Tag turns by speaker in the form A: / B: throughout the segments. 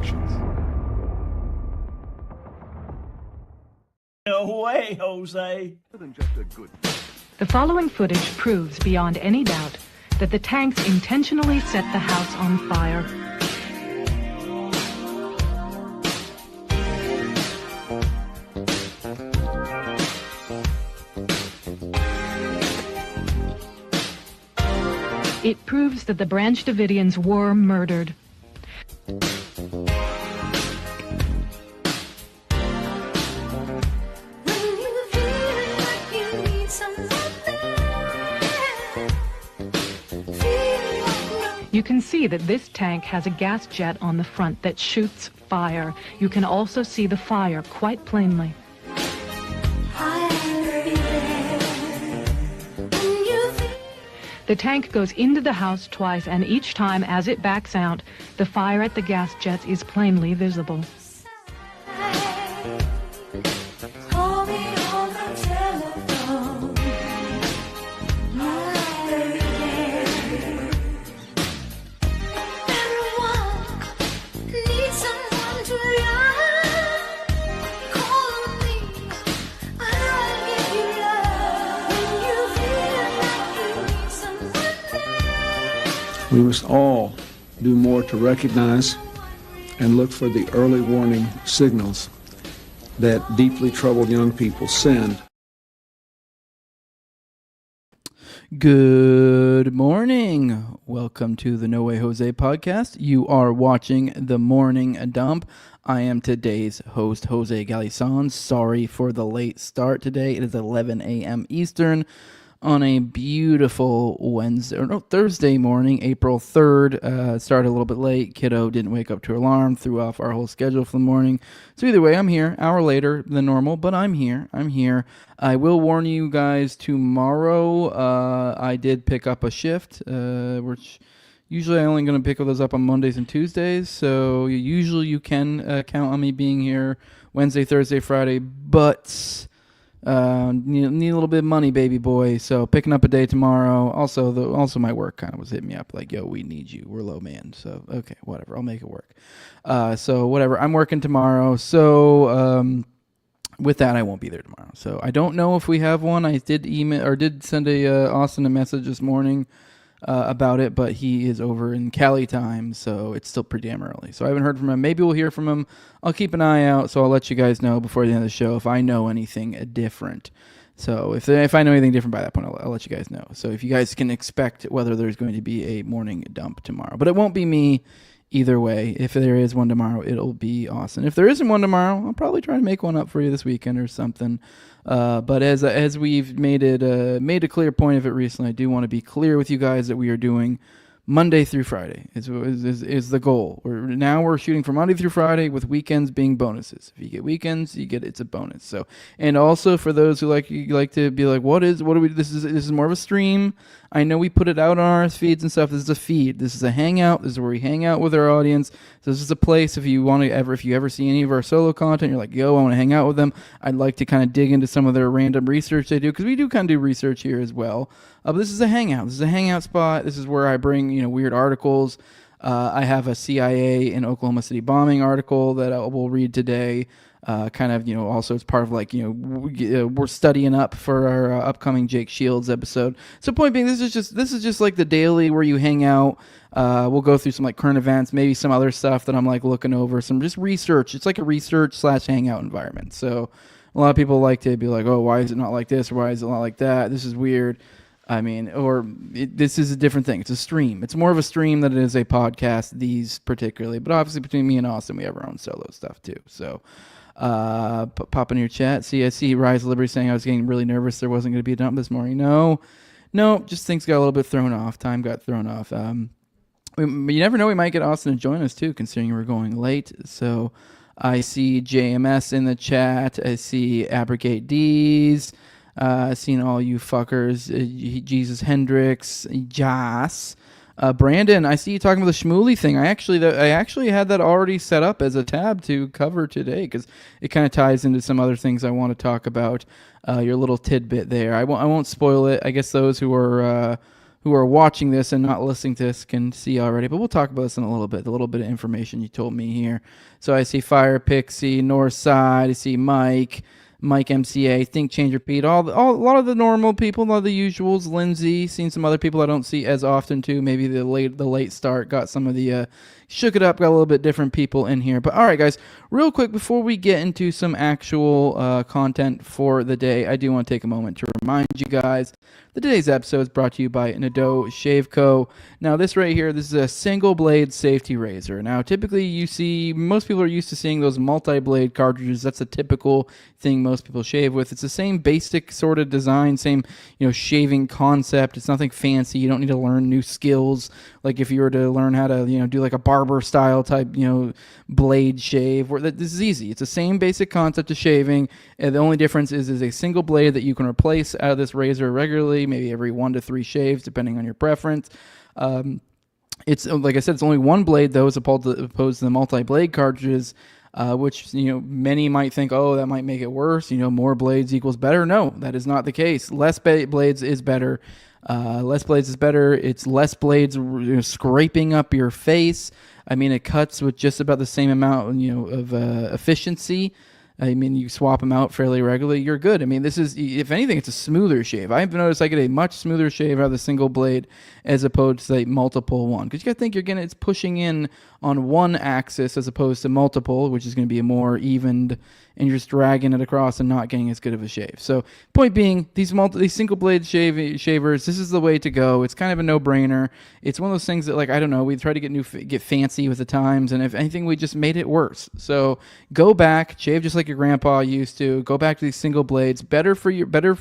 A: actions.
B: No way, Jose.
C: The following footage proves beyond any doubt that the tanks intentionally set the house on fire. It proves that the Branch Davidians were murdered. You can see that this tank has a gas jet on the front that shoots fire. You can also see the fire quite plainly. The tank goes into the house twice, and each time as it backs out, the fire at the gas jets is plainly visible.
D: We must all do more to recognize and look for the early warning signals that deeply troubled young people send.
E: Good morning. Welcome to the No Way Jose podcast. You are watching The Morning Dump. I am today's host, Jose Galison. Sorry for the late start today. It is 11 a.m. Eastern. On a beautiful Thursday morning, April 3rd. Started a little bit late. Kiddo didn't wake up to her alarm, threw off our whole schedule for the morning. So either way, I'm here, hour later than normal, but I'm here. I will warn you guys tomorrow. I did pick up a shift, which usually I'm only going to pick those up on Mondays and Tuesdays. So usually you can count on me being here Wednesday, Thursday, Friday, but need a little bit of money, baby boy. So picking up a day tomorrow. Also my work kind of was hitting me up like, yo, we need you. We're low, man. So okay, whatever. I'll make it work. So whatever. I'm working tomorrow. So with that, I won't be there tomorrow. So I don't know if we have one. I did send Austin a message this morning about it, but he is over in Cali time, so it's still pretty damn early. So I haven't heard from him. Maybe we'll hear from him. I'll keep an eye out, so I'll let you guys know before the end of the show if I know anything different. So if I know anything different by that point, I'll let you guys know. So if you guys can expect whether there's going to be a morning dump tomorrow. But it won't be me either way. If there is one tomorrow, it'll be Austin. If there isn't one tomorrow, I'll probably try to make one up for you this weekend or something. But as we've made a clear point of it recently, I do want to be clear with you guys that we are doing Monday through Friday is the goal. We're shooting for Monday through Friday with weekends being bonuses. If you get weekends, it's a bonus. So, and also for those who like to be like, what do we? This is more of a stream. I know we put it out on our feeds and stuff. This is a feed. This is a hangout. This is where we hang out with our audience. So this is a place if you ever see any of our solo content, you're like, yo, I want to hang out with them. I'd like to kind of dig into some of their random research they do, because we do kind of do research here as well. But this is a hangout. This is a hangout spot. This is where I bring weird articles. I have a CIA in Oklahoma City bombing article that I will read today. Also it's part of we're studying up for our upcoming Jake Shields episode. So point being, this is just like the daily where you hang out. We'll go through some like current events, maybe some other stuff that I'm like looking over, some just research. It's like a research / hangout environment. So a lot of people like to be like, oh, why is it not like this? Or why is it not like that? This is weird. I mean, this is a different thing. It's a stream. It's more of a stream than it is a podcast, these particularly. But obviously between me and Austin, we have our own solo stuff too. So pop in your chat. I see Rise of Liberty saying I was getting really nervous there wasn't going to be a dump this morning. No, just things got a little bit thrown off. Time got thrown off. You never know. We might get Austin to join us too, considering we're going late. So I see JMS in the chat. I see Abrogate D's. Seeing all you fuckers, Jesus Hendricks, Jas, Brandon. I see you talking about the Shmuley thing. I actually had that already set up as a tab to cover today because it kind of ties into some other things I want to talk about. Your little tidbit there. I won't spoil it. I guess those who who are watching this and not listening to this can see already, but we'll talk about this in a little bit, the little bit of information you told me here. So I see Fire Pixie, Northside, I see Mike MCA, Think Change Repeat, a lot of the normal people, a lot of the usuals, Lindsay, seen some other people I don't see as often too, maybe the late start, got some of the, shook it up, got a little bit different people in here. But all right, guys, real quick before we get into some actual content for the day, I do want to take a moment to remind you guys that today's episode is brought to you by Nadeau Shave Co. Now, this right here, this is a single blade safety razor. Now, typically you see, most people are used to seeing those multi-blade cartridges. That's a typical thing most people shave with. It's the same basic sort of design, same, shaving concept. It's nothing fancy. You don't need to learn new skills. Like if you were to learn how to, do like a barber style type, blade shave. This is easy. It's the same basic concept of shaving. And the only difference is a single blade that you can replace out of this razor regularly, maybe every 1 to 3 shaves, depending on your preference. It's like I said, it's only one blade though, as opposed to the multi-blade cartridges, which many might think, oh, that might make it worse. More blades equals better. No, that is not the case. Less blades is better. Less blades is better. It's less blades scraping up your face. I mean, it cuts with just about the same amount, of efficiency. I mean, you swap them out fairly regularly, you're good. I mean, this is, if anything, it's a smoother shave. I've noticed I get a much smoother shave out of the single blade as opposed to like multiple one. Because you got to think it's pushing in on one axis as opposed to multiple, which is going to be a more evened, and you're just dragging it across and not getting as good of a shave. So, point being, these single blade shavers, this is the way to go. It's kind of a no-brainer. It's one of those things that, like, I don't know, we try to get fancy with the times, and if anything, we just made it worse. So, go back, shave just like your grandpa used to. Go back to these single blades. Better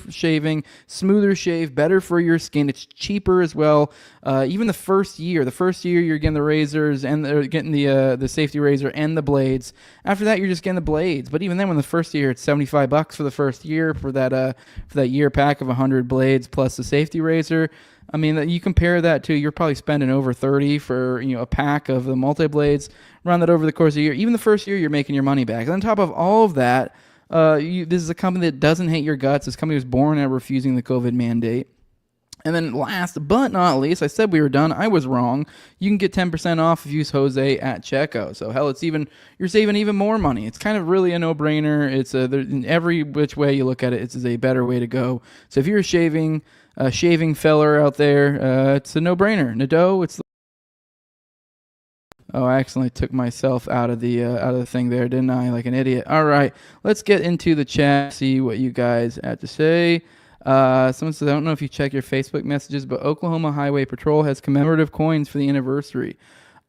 E: shaving, smoother shave, better for your skin. It's cheaper as well. Even the first year you're getting the razors and getting the safety razor and the blades. After that, you're just getting the blades. But even then, when the first year, it's $75 for the first year for that year pack of 100 blades plus the safety razor. I mean, you compare that to, you're probably spending over $30 for a pack of the multi blades. Run that over the course of a year. Even the first year, you're making your money back. And on top of all of that, this is a company that doesn't hate your guts. This company was born out of refusing the COVID mandate. And then last but not least, I said we were done. I was wrong. You can get 10% off if you use Jose at checkout. So hell, you're saving even more money. It's kind of really a no-brainer. It's in every which way you look at it, it's a better way to go. So if you're a shaving feller out there, it's a no-brainer. Nadeau, I accidentally took myself out of the thing there, didn't I? Like an idiot. All right, let's get into the chat. See what you guys have to say. Someone says, I don't know if you check your Facebook messages, but Oklahoma Highway Patrol has commemorative coins for the anniversary.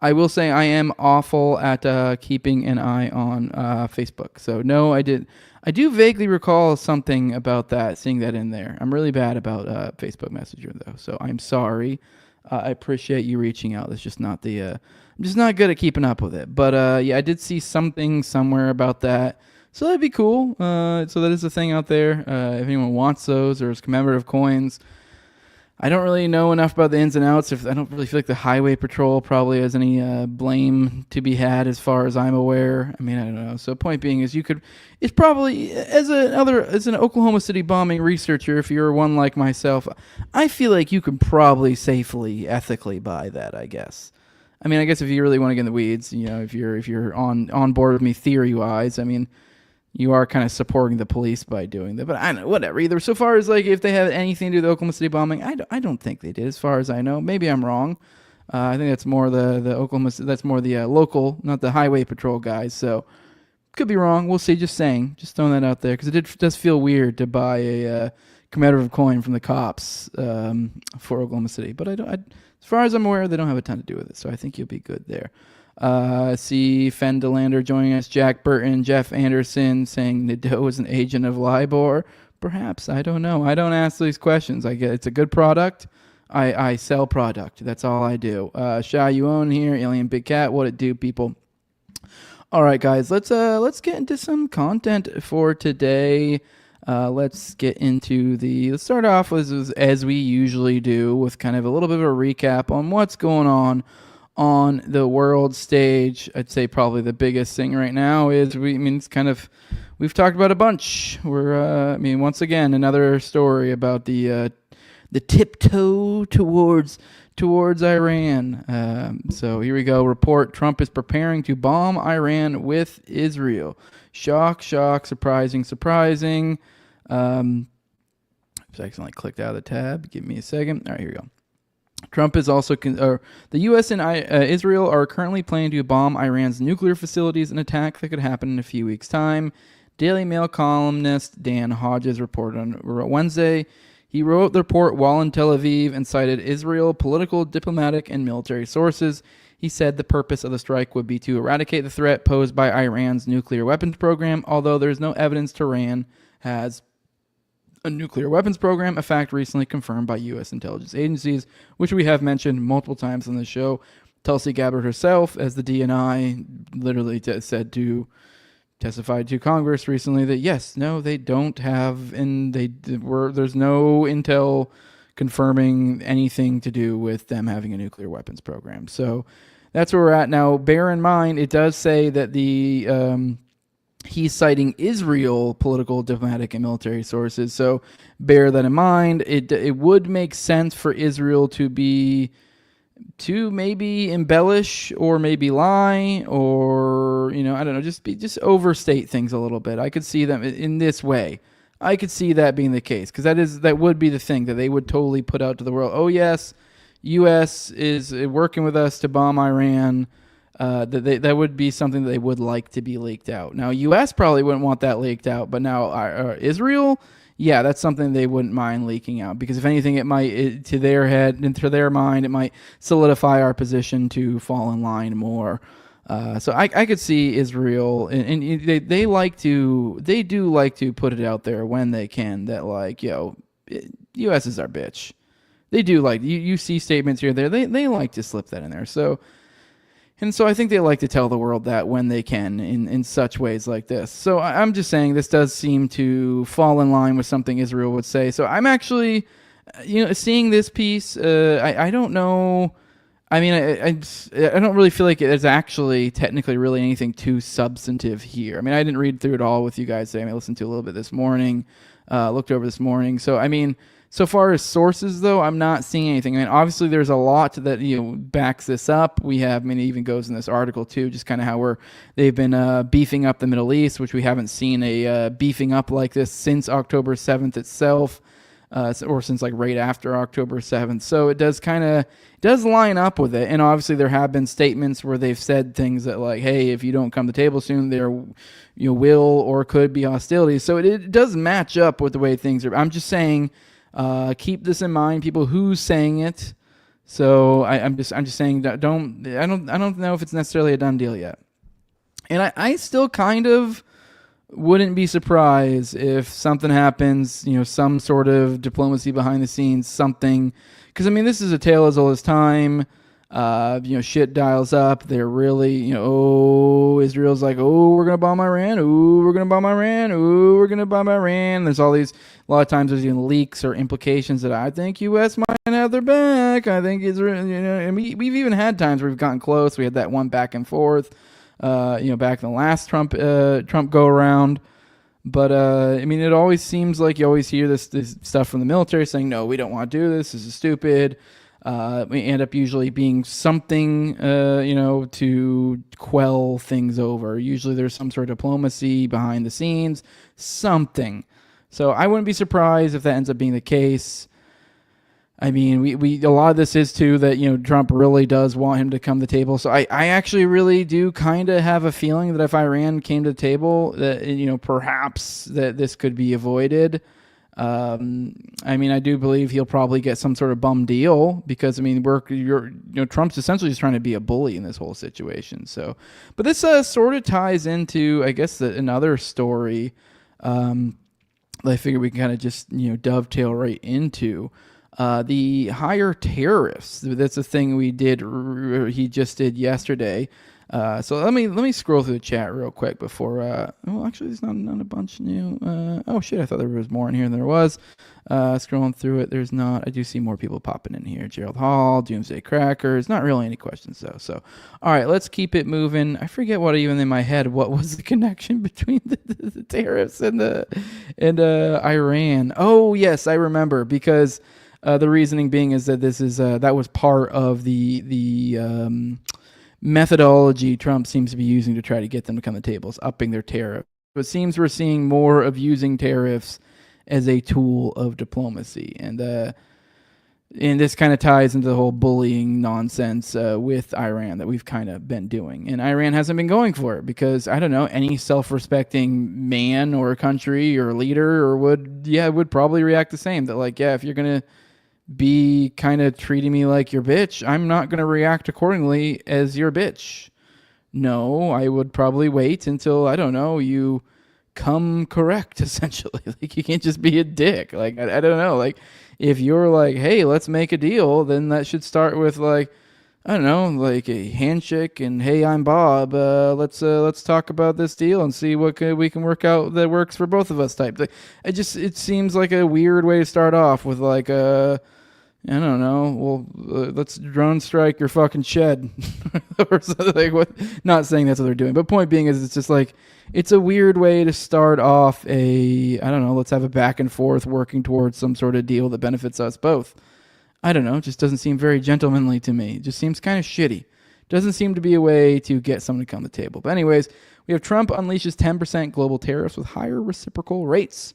E: I will say I am awful at keeping an eye on Facebook. So no, I do vaguely recall something about that, seeing that in there. I'm really bad about Facebook Messenger though, so I'm sorry. I appreciate you reaching out. It's just not I'm just not good at keeping up with it. But yeah, I did see something somewhere about that. So that'd be cool. So that is a thing out there. If anyone wants those or is commemorative coins, I don't really know enough about the ins and outs. I don't really feel like the Highway Patrol probably has any blame to be had as far as I'm aware. I mean, I don't know. So point being is it's probably, as an Oklahoma City bombing researcher, if you're one like myself, I feel like you could probably safely, ethically buy that, I guess. I mean, I guess if you really want to get in the weeds, if you're on board with me theory-wise, I mean, you are kind of supporting the police by doing that. But I don't know, whatever. Either so far as like if they have anything to do with the Oklahoma City bombing, I don't think they did, as far as I know. Maybe I'm wrong. I think that's more the Oklahoma. That's more the local, not the Highway Patrol guys. So could be wrong. We'll see. Just saying. Just throwing that out there because it does feel weird to buy a commemorative coin from the cops for Oklahoma City. But as far as I'm aware, they don't have a ton to do with it. So I think you'll be good there. See Fen DeLander joining us, Jack Burton, Jeff Anderson saying Nadeau is an agent of LIBOR. Perhaps, I don't know. I don't ask these questions. I get it's a good product. I sell product. That's all I do. Sha Yuon here, Alien Big Cat. What it do, people? All right, guys. Let's get into some content for today. Let's start off with, as we usually do, with kind of a little bit of a recap on what's going on the world stage. I'd say probably the biggest thing right now is we've talked about a bunch. Once again, another story about the the tiptoe towards Iran. So here we go. Report: Trump is preparing to bomb Iran with Israel. Shock, surprising. I accidentally clicked out of the tab. Give me a second. All right, here we go. Trump is also, the U.S. and Israel are currently planning to bomb Iran's nuclear facilities, an attack that could happen in a few weeks' time. Daily Mail columnist Dan Hodges reported on Wednesday. He wrote the report while in Tel Aviv and cited Israel political, diplomatic, and military sources. He said the purpose of the strike would be to eradicate the threat posed by Iran's nuclear weapons program, although there's no evidence Tehran has a nuclear weapons program, a fact recently confirmed by U.S. intelligence agencies, which we have mentioned multiple times on the show. Tulsi Gabbard herself, as the DNI, literally testified to Congress recently that yes, no, they don't have, and there's no intel confirming anything to do with them having a nuclear weapons program. So that's where we're at now. Bear in mind, it does say that he's citing Israel political, diplomatic, and military sources. So bear that in mind. It would make sense for Israel to maybe embellish or maybe lie or, I don't know, just overstate things a little bit. I could see them in this way. I could see that being the case because that would be the thing that they would totally put out to the world. Oh yes, U.S. is working with us to bomb Iran. That would be something that they would like to be leaked out. Now, U.S. probably wouldn't want that leaked out, but now Israel, yeah, that's something they wouldn't mind leaking out because if anything, it might, to their head and to their mind, it might solidify our position to fall in line more. So I could see Israel, and they do like to put it out there when they can that like, U.S. is our bitch. They do like, you see statements here, there, they like to slip that in there. So I think they like to tell the world that when they can in such ways like this. So I'm just saying this does seem to fall in line with something Israel would say. So I'm actually, seeing this piece, I don't know. I mean, I don't really feel like there's actually technically really anything too substantive here. I mean, I didn't read through it all with you guys today. I listened to a little bit this morning, looked over this morning. So, I mean, so far as sources, though, I'm not seeing anything. I mean, obviously, there's a lot that backs this up. We have, it even goes in this article too, just kind of how they've been beefing up the Middle East, which we haven't seen a beefing up like this since October 7th itself, or since like right after October 7th. So it does line up with it. And obviously, there have been statements where they've said things that like, hey, if you don't come to the table soon, there will or could be hostilities. So it does match up with the way things are. I'm just saying. Keep this in mind, people who's saying it. So I'm just saying that I don't know if it's necessarily a done deal yet. And I still kind of wouldn't be surprised if something happens, some sort of diplomacy behind the scenes, something, because I mean this is a tale as old as time. Shit dials up. They're really, Israel's like, we're going to bomb Iran. We're going to bomb Iran. We're going to bomb Iran. There's a lot of times there's leaks or implications that I think U.S. might have their back. I think Israel, and we've even had times where we've gotten close. We had that one back and forth, back in the last Trump go around. But, it always seems like you always hear this stuff from the military saying, no, we don't want to do this. This is stupid. We end up usually being something, to quell things over. Usually there's some sort of diplomacy behind the scenes, something. So I wouldn't be surprised if that ends up being the case. I mean, we a lot of this is too that, Trump really does want him to come to the table. So I actually really do kind of have a feeling that if Iran came to the table that, perhaps that this could be avoided. I do believe he'll probably get some sort of bum deal because Trump's essentially just trying to be a bully in this whole situation. So, but this sort of ties into, I guess, another story. I figure we can kind of just dovetail right into the higher tariffs. That's a thing he just did yesterday. So let me scroll through the chat real quick before. Actually, there's not a bunch new. Oh shit! I thought there was more in here than there was. Scrolling through it, there's not. I do see more people popping in here. Gerald Hall, Doomsday Crackers. Not really any questions though. So, all right, let's keep it moving. I forget what even in my head. What was the connection between the tariffs and Iran? Oh yes, I remember because. The reasoning being is that this is that was part of the methodology Trump seems to be using to try to get them to come to the table, is upping their tariff. So it seems we're seeing more of using tariffs as a tool of diplomacy, and this kind of ties into the whole bullying nonsense with Iran that we've kind of been doing. And Iran hasn't been going for it because, I don't know, any self-respecting man or country or leader would probably react the same. That like, yeah, if you're going to be kind of treating me like your bitch, I'm not going to react accordingly as your bitch. No, I would probably wait until, I don't know, you come correct, essentially. Like, you can't just be a dick. Like, I don't know, like, if you're like, hey, let's make a deal, then that should start with like, I don't know, like a handshake and hey, I'm Bob. Let's talk about this deal and see what we can work out that works for both of us type. It seems like a weird way to start off with like I don't know. Well, let's drone strike your fucking shed, or something like what? Not saying that's what they're doing, but point being is, it's just like it's a weird way to start off I don't know. Let's have a back and forth working towards some sort of deal that benefits us both. I don't know. It just doesn't seem very gentlemanly to me. It just seems kind of shitty. Doesn't seem to be a way to get someone to come to the table. But anyways, we have Trump unleashes 10% global tariffs with higher reciprocal rates.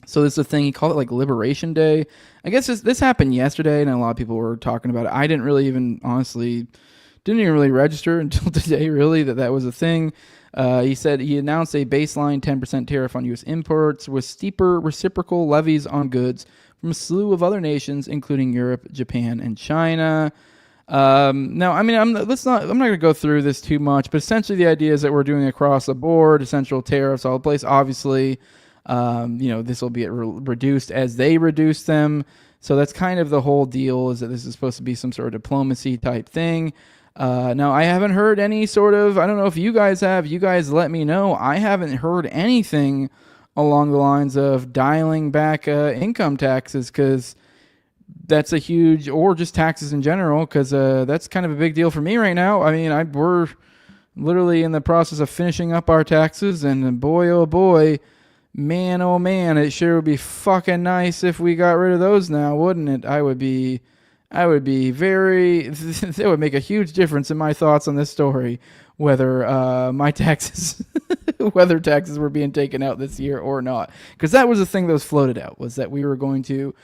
E: So this is a thing, he called it like Liberation Day. I guess this happened yesterday, and a lot of people were talking about it. I didn't really even, honestly, didn't even really register until today, really, that was a thing. He said he announced a baseline 10% tariff on U.S. imports with steeper reciprocal levies on goods from a slew of other nations, including Europe, Japan, and China. Now, I mean, I'm not going to go through this too much, but essentially the idea is that we're doing across the board, essential tariffs all the place. Obviously, this will be reduced as they reduce them. So that's kind of the whole deal, is that this is supposed to be some sort of diplomacy type thing. Now, I haven't heard any sort of, I don't know if you guys have, you guys let me know. I haven't heard anything along the lines of dialing back income taxes, because that's a huge, or just taxes in general, because that's kind of a big deal for me right now. I mean, we're literally in the process of finishing up our taxes, and boy, oh boy, man, oh man, it sure would be fucking nice if we got rid of those now, wouldn't it? I would be very, that would make a huge difference in my thoughts on this story, whether my taxes, whether taxes were being taken out this year or not. Because that was the thing that was floated out, was that we were going to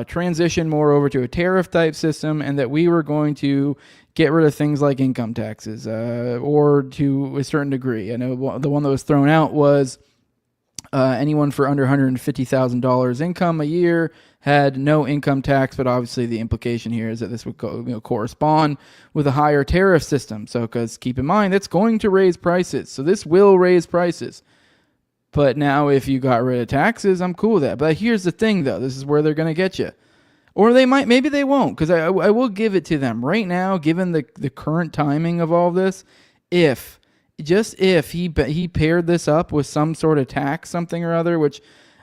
E: transition more over to a tariff type system, and that we were going to get rid of things like income taxes, or to a certain degree. I know the one that was thrown out was anyone for under $150,000 income a year had no income tax, but obviously the implication here is that this would correspond with a higher tariff system. So, because keep in mind, that's going to raise prices. So this will raise prices. But now if you got rid of taxes, I'm cool with that. But here's the thing, though. This is where they're going to get you. Or they might, maybe they won't, because I will give it to them. Right now, given the current timing of all this, if he paired this up with some sort of tax, something or other, which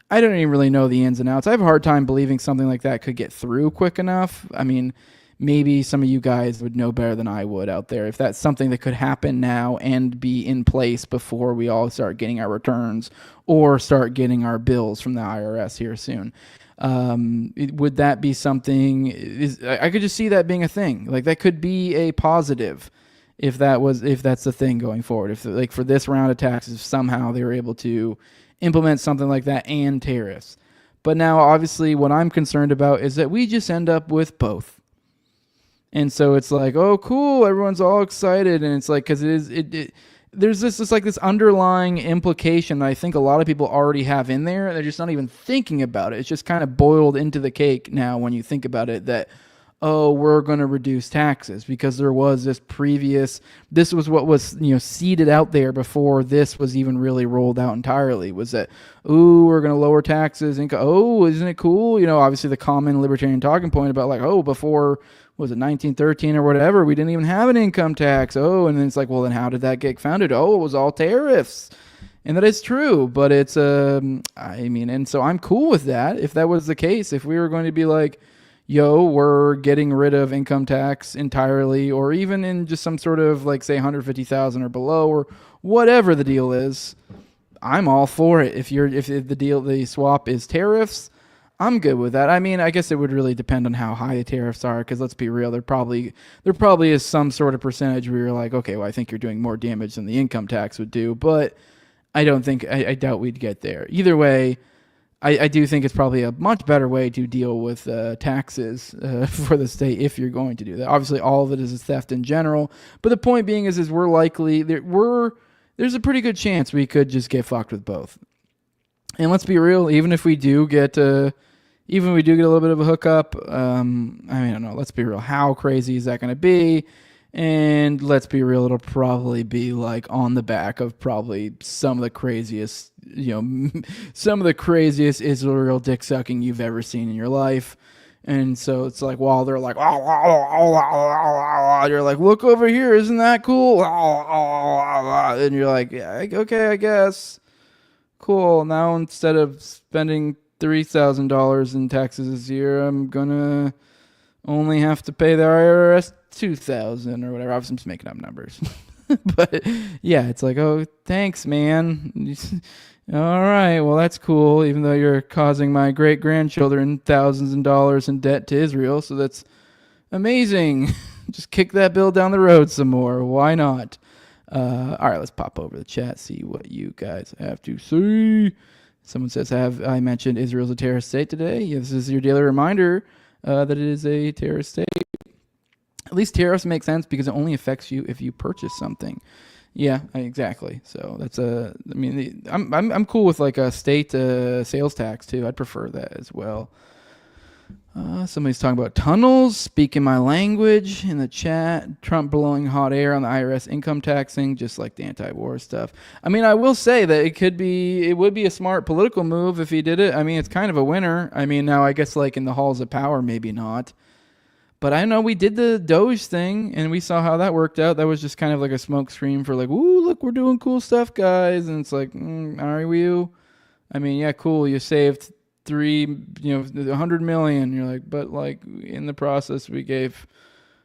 E: I don't even really know the ins and outs. I have a hard time believing something like that could get through quick enough. I mean, maybe some of you guys would know better than I would out there, if that's something that could happen now and be in place before we all start getting our returns or start getting our bills from the IRS here soon. Would that be something? I could just see that being a thing. Like, that could be a positive if that's the thing going forward. If, like, for this round of taxes, somehow they were able to implement something like that and tariffs. But now, obviously, what I'm concerned about is that we just end up with both. And so it's like, oh, cool, everyone's all excited, and it's like, because there's this underlying implication that I think a lot of people already have in there. They're just not even thinking about it. It's just kind of boiled into the cake now when you think about it, that, oh, we're going to reduce taxes because there was this was what was, seeded out there before this was even really rolled out entirely, was that, ooh, we're going to lower taxes. And, oh, isn't it cool? Obviously the common libertarian talking point about, like, oh, before, was it 1913 or whatever, we didn't even have an income tax. Oh, and then it's like, well, then how did that get founded? Oh, it was all tariffs. And that is true, but it's, and so I'm cool with that. If that was the case, if we were going to be like, yo, we're getting rid of income tax entirely, or even in just some sort of, like, say, 150,000 or below, or whatever the deal is, I'm all for it. If the swap is tariffs, I'm good with that. I mean, I guess it would really depend on how high the tariffs are, because let's be real, there probably is some sort of percentage where you're like, okay, well, I think you're doing more damage than the income tax would do, but I doubt we'd get there. Either way, I do think it's probably a much better way to deal with taxes for the state if you're going to do that. Obviously, all of it is theft in general, but the point being is we're likely there's a pretty good chance we could just get fucked with both. And let's be real, even if we do get a little bit of a hookup, I mean, I don't know. Let's be real. How crazy is that going to be? And let's be real, it'll probably be like on the back of probably some of the craziest Israel dick sucking you've ever seen in your life. And so it's like, while they're like, you're like, look over here, isn't that cool? And you're like, yeah, okay, I guess. Cool. Now instead of spending $3,000 in taxes this year, I'm gonna only have to pay the IRS $2,000 or whatever. Obviously, I'm just making up numbers. But yeah, it's like, oh, thanks, man. All right, well, that's cool, even though you're causing my great-grandchildren thousands of dollars in debt to Israel, so that's amazing. Just kick that bill down the road some more. Why not? All right, let's pop over the chat, see what you guys have to say. Someone says, have I mentioned Israel's a terrorist state today? Yeah, this is your daily reminder that it is a terrorist state. At least tariffs make sense because it only affects you if you purchase something. Yeah, exactly. So that's I'm cool with like a state sales tax too. I'd prefer that as well. Somebody's talking about tunnels, speaking my language in the chat. Trump blowing hot air on the IRS income taxing, just like the anti-war stuff. I mean, I will say that it would be a smart political move if he did it. I mean, it's kind of a winner. I mean, now I guess like in the halls of power, maybe not. But I know we did the Doge thing, and we saw how that worked out. That was just kind of like a smoke screen for like, ooh, look, we're doing cool stuff, guys. And it's like, are you? I mean, yeah, cool. You saved 100 million. You're like, but like in the process, we gave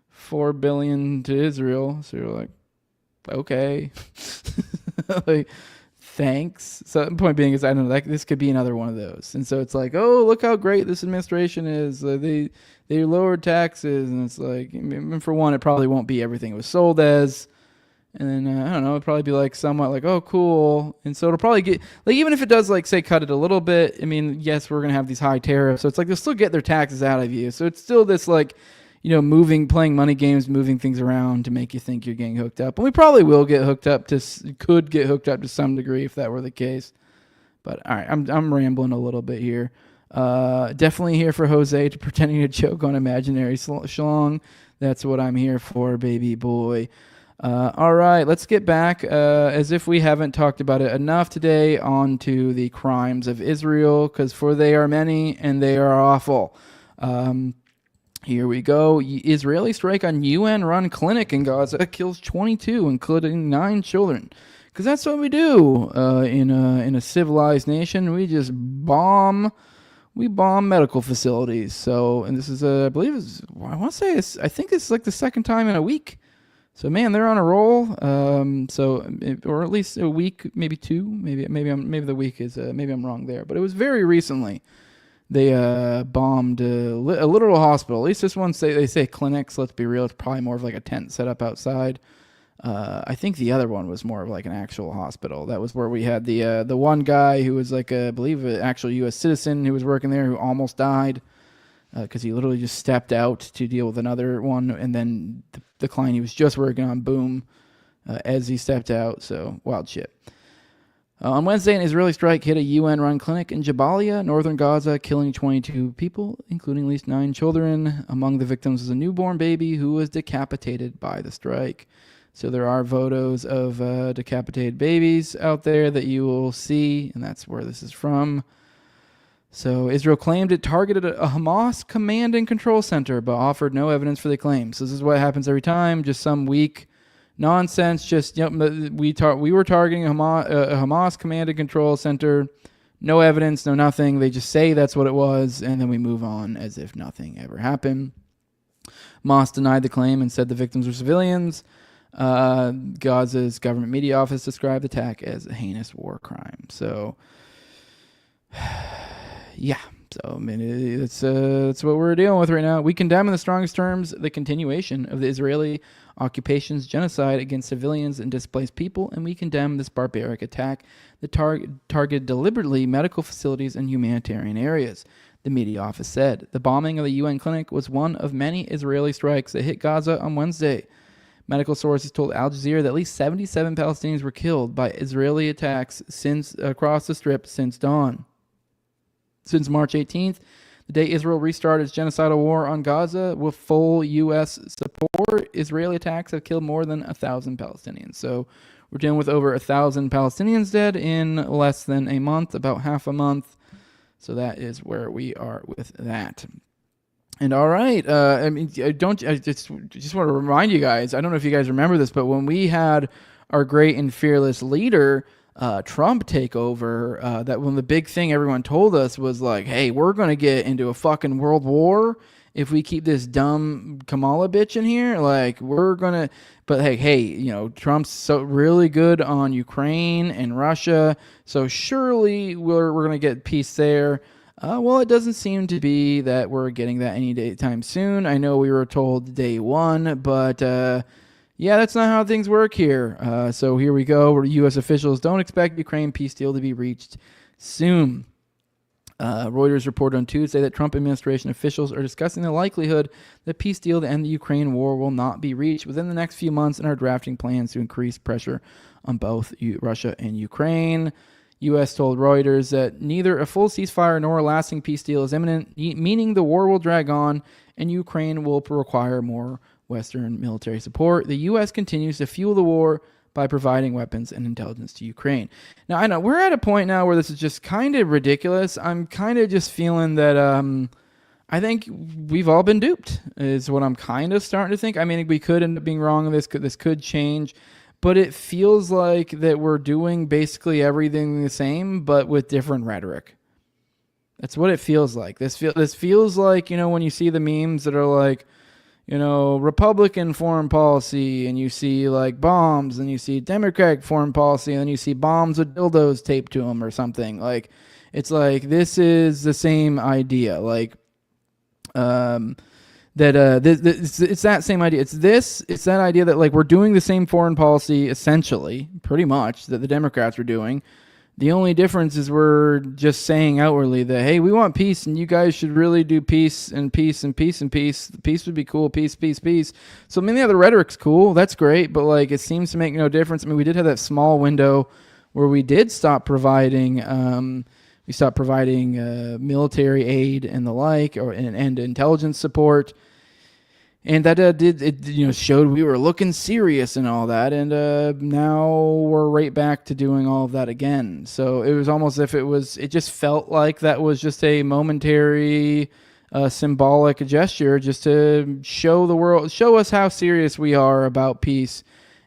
E: 4 billion to Israel. So you're like, okay, like, thanks. So the point being is, I don't know, this could be another one of those. And so it's like, oh, look how great this administration is. They lowered taxes, and it's like, for one, it probably won't be everything it was sold as. And then, I don't know, it'll probably be like somewhat like, oh, cool. And so it'll probably get, like, even if it does, like, say, cut it a little bit, I mean, yes, we're going to have these high tariffs. So it's like they'll still get their taxes out of you. So it's still this, like, playing money games, moving things around to make you think you're getting hooked up. And we probably could get hooked up to some degree if that were the case. But, all right, I'm rambling a little bit here. Definitely here for Jose to pretending to choke on imaginary schlong. That's what I'm here for, baby boy. All right, let's get back, as if we haven't talked about it enough today, on to the crimes of Israel, because for they are many and they are awful. Here we go. Israeli strike on UN-run clinic in Gaza kills 22, including 9 children. Because that's what we do in a civilized nation. We just bomb medical facilities. So, and this is, I think it's like the second time in a week. So, man, they're on a roll. Or at least a week, maybe 2. Maybe the week is, maybe I'm wrong there. But it was very recently. They bombed a literal hospital. At least this one they say clinics. Let's be real. It's probably more of like a tent set up outside. I think the other one was more of like an actual hospital. That was where we had the one guy who was like, I believe, an actual U.S. citizen who was working there who almost died because he literally just stepped out to deal with another one. And then the client he was just working on, boom, as he stepped out. So wild shit. On Wednesday, an Israeli strike hit a UN-run clinic in Jabalia, northern Gaza, killing 22 people, including at least 9 children. Among the victims was a newborn baby who was decapitated by the strike. So there are photos of decapitated babies out there that you will see, and that's where this is from. So Israel claimed it targeted a Hamas command and control center, but offered no evidence for the claims. So this is what happens every time, just some weak nonsense. Just we were targeting a Hamas command and control center. No evidence, no nothing. They just say that's what it was, and then we move on as if nothing ever happened. Hamas denied the claim and said the victims were civilians. Gaza's government media office described the attack as a heinous war crime. So, yeah. So, I mean, it's what we're dealing with right now. We condemn in the strongest terms the continuation of the Israeli occupation's genocide against civilians and displaced people, and we condemn this barbaric attack that targeted deliberately medical facilities and humanitarian areas, the media office said. The bombing of the UN clinic was one of many Israeli strikes that hit Gaza on Wednesday. Medical sources told Al Jazeera that at least 77 Palestinians were killed by Israeli attacks across the Strip since dawn. Since March 18th, the day Israel restarted its genocidal war on Gaza with full U.S. support, Israeli attacks have killed more than 1,000 Palestinians. So we're dealing with over 1,000 Palestinians dead in less than a month, about half a month. So that is where we are with that. And all right, I just want to remind you guys, I don't know if you guys remember this, but when we had our great and fearless leader, Trump take over, that one of the big thing everyone told us was like, hey, we're going to get into a fucking world war if we keep this dumb Kamala bitch in here. Like, we're going to, but hey, you know, Trump's so really good on Ukraine and Russia, so surely we're going to get peace there. Well, it doesn't seem to be that we're getting that any time soon. I know we were told day one, but yeah, that's not how things work here. So here we go. Where U.S. officials don't expect Ukraine peace deal to be reached soon. Reuters reported on Tuesday that Trump administration officials are discussing the likelihood that peace deal to end the Ukraine war will not be reached within the next few months and are drafting plans to increase pressure on both Russia and Ukraine. U.S. told Reuters that neither a full ceasefire nor a lasting peace deal is imminent, meaning the war will drag on and Ukraine will require more Western military support. The U.S. continues to fuel the war by providing weapons and intelligence to Ukraine. Now, I know we're at a point now where this is just kind of ridiculous. I'm kind of just feeling that I think we've all been duped, is what I'm kind of starting to think. I mean, we could end up being wrong. This could change. But it feels like that we're doing basically everything the same, but with different rhetoric. That's what it feels like. This feels like, you know, when you see the memes that are like, you know, Republican foreign policy, and you see like bombs, and you see Democratic foreign policy, and then you see bombs with dildos taped to them or something. Like, it's like, this is the same idea. Like, it's that same idea. It's that idea that like we're doing the same foreign policy essentially, pretty much, that the Democrats were doing. The only difference is we're just saying outwardly that, hey, we want peace and you guys should really do peace and peace and peace and peace. Peace would be cool. Peace, peace, peace. So I mean, the rhetoric's cool. That's great. But like, it seems to make no difference. I mean, we did have that small window where we did stop providing, military aid and the like, and intelligence support. And that showed we were looking serious and all that, and now we're right back to doing all of that again. So it was almost as if it just felt like that was just a momentary symbolic gesture just to show the world, show us how serious we are about peace.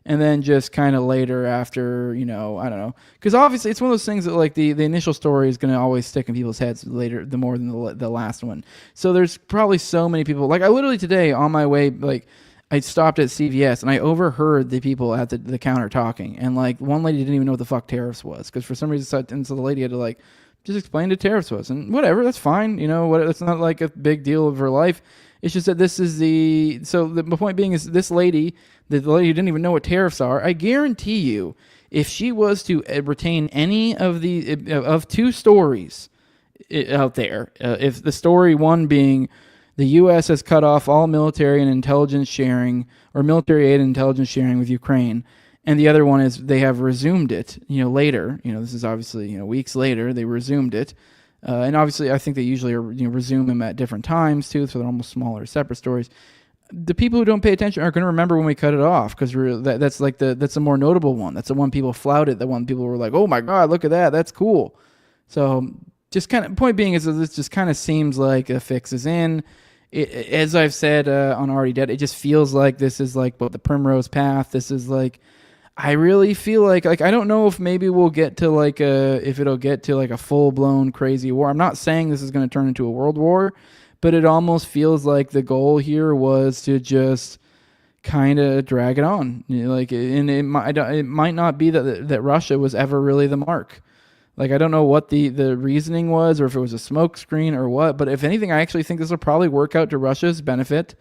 E: And then just kind of later after, I don't know. Because obviously it's one of those things that like the initial story is going to always stick in people's heads later, the more than the last one. So there's probably so many people. Like I literally today on my way, like I stopped at CVS and I overheard the people at the counter talking. And like one lady didn't even know what the fuck tariffs was. Because for some reason, and so the lady had to like just explain what tariffs was. And whatever, that's fine. It's not like a big deal of her life. It's just that this is the point being is this lady, the lady who didn't even know what tariffs are, I guarantee you, if she was to retain any of two stories out there, if the story one being the U.S. has cut off all military and intelligence sharing, or military aid and intelligence sharing with Ukraine, and the other one is they have resumed it, later, this is obviously, weeks later, they resumed it. And obviously, I think they usually resume them at different times too, so they're almost smaller, separate stories. The people who don't pay attention are going to remember when we cut it off because that's a more notable one. That's the one people flouted. The one people were like, "Oh my God, look at that! That's cool." So, just kind of point being is that this just kind of seems like a fix is in. As I've said on Already Dead, it just feels like this is like the Primrose Path. This is like. I really feel like I don't know if maybe we'll get to if it'll get to a full-blown crazy war. I'm not saying this is going to turn into a world war, but it almost feels like the goal here was to just kind of drag it on. And it might not be that Russia was ever really the mark. Like, I don't know what the reasoning was, or if it was a smoke screen or what, but if anything, I actually think this will probably work out to Russia's benefit.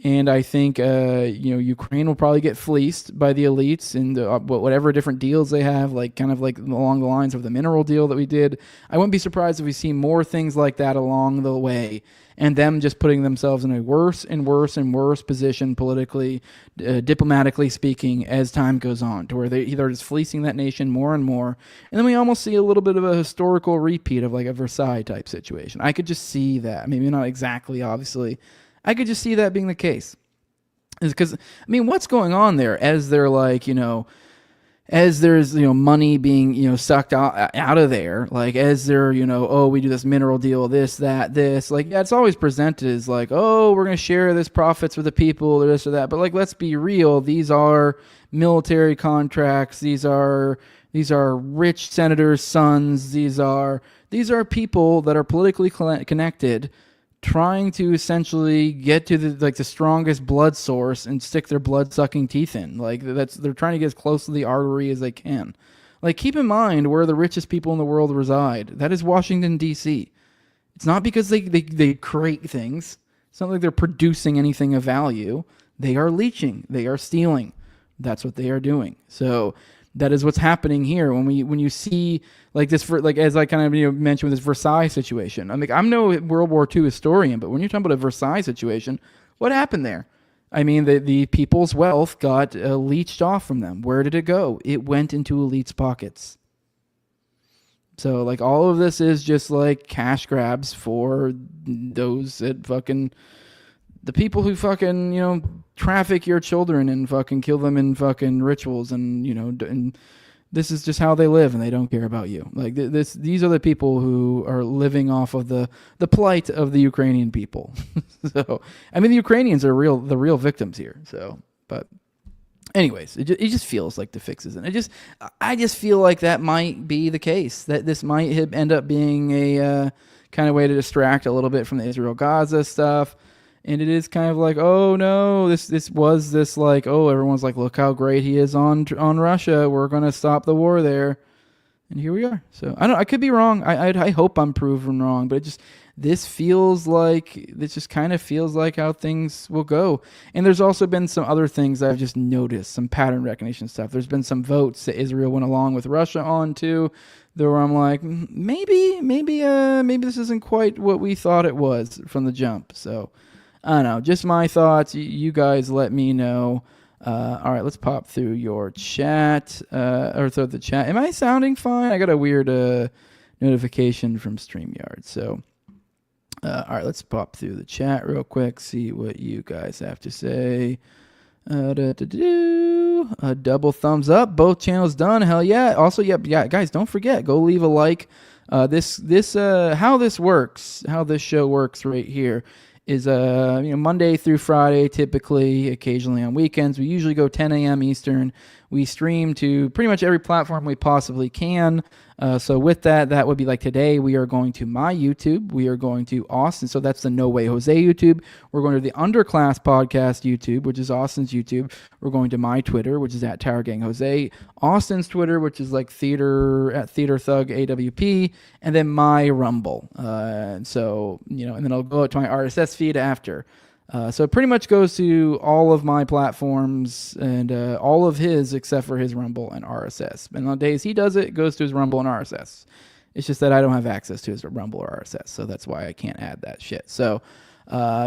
E: And I think, Ukraine will probably get fleeced by the elites and whatever different deals they have, like kind of like along the lines of the mineral deal that we did. I wouldn't be surprised if we see more things like that along the way, and them just putting themselves in a worse and worse and worse position politically, diplomatically speaking, as time goes on, to where they're just fleecing that nation more and more. And then we almost see a little bit of a historical repeat of like a Versailles type situation. I could just see that. Maybe not exactly, obviously. I could just see that being the case. Is because, what's going on there as they're like, as there's, money being, sucked out of there, like as they're, we do this mineral deal, this, like, yeah, it's always presented as like, oh, we're going to share this profits with the people or this or that. But like, let's be real. These are military contracts. These are rich senators' sons. These are people that are politically connected, trying to essentially get to the strongest blood source and stick their blood-sucking teeth in. Like, they're trying to get as close to the artery as they can. Like, keep in mind where the richest people in the world reside. That is Washington, D.C. It's not because they create things. It's not like they're producing anything of value. They are leeching. They are stealing. That's what they are doing. So that is what's happening here when you see like this, for like, as I kind of mentioned with this Versailles situation. I'm no World War II historian, but when you're talking about a Versailles situation, what happened there? The people's wealth got leached off from them. Where did it go? It went into elites' pockets. So like all of this is just like cash grabs for those that fucking, the people who fucking, traffic your children and fucking kill them in fucking rituals, and, and this is just how they live, and they don't care about you. Like these are the people who are living off of the plight of the Ukrainian people. So, the Ukrainians are the real victims here. So, but anyways, it just feels like the fix isn't. I just feel like that might be the case, that this might end up being a kind of way to distract a little bit from the Israel-Gaza stuff. And it is kind of like, oh no, this was this like, oh, everyone's like, look how great he is on Russia. We're going to stop the war there. And here we are. So I could be wrong. I hope I'm proven wrong, but this just kind of feels like how things will go. And there's also been some other things that I've just noticed, some pattern recognition stuff. There's been some votes that Israel went along with Russia on too, where I'm like, maybe this isn't quite what we thought it was from the jump. So I don't know, just my thoughts. You guys let me know. All right, let's pop through your chat, or through the chat. Am I sounding fine? I got a weird notification from StreamYard. So, all right, let's pop through the chat real quick, see what you guys have to say. A double thumbs up. Both channels done. Hell yeah. Also, yeah, guys, don't forget, go leave a like. How this works, how this show works right here is Monday through Friday, typically, occasionally on weekends. We usually go 10 a.m. Eastern. We stream to pretty much every platform we possibly can. So with that would be like today, we are going to my YouTube. We are going to Austin. So that's the No Way Jose YouTube. We're going to the Underclass Podcast YouTube, which is Austin's YouTube. We're going to my Twitter, which is at Tower Gang Jose. Austin's Twitter, which is like Theater Thug AWP. And then my Rumble. And then I'll go out to my RSS feed after. So it pretty much goes to all of my platforms and all of his except for his Rumble and RSS. And on days he does it, it goes to his Rumble and RSS. It's just that I don't have access to his Rumble or RSS, so that's why I can't add that shit. So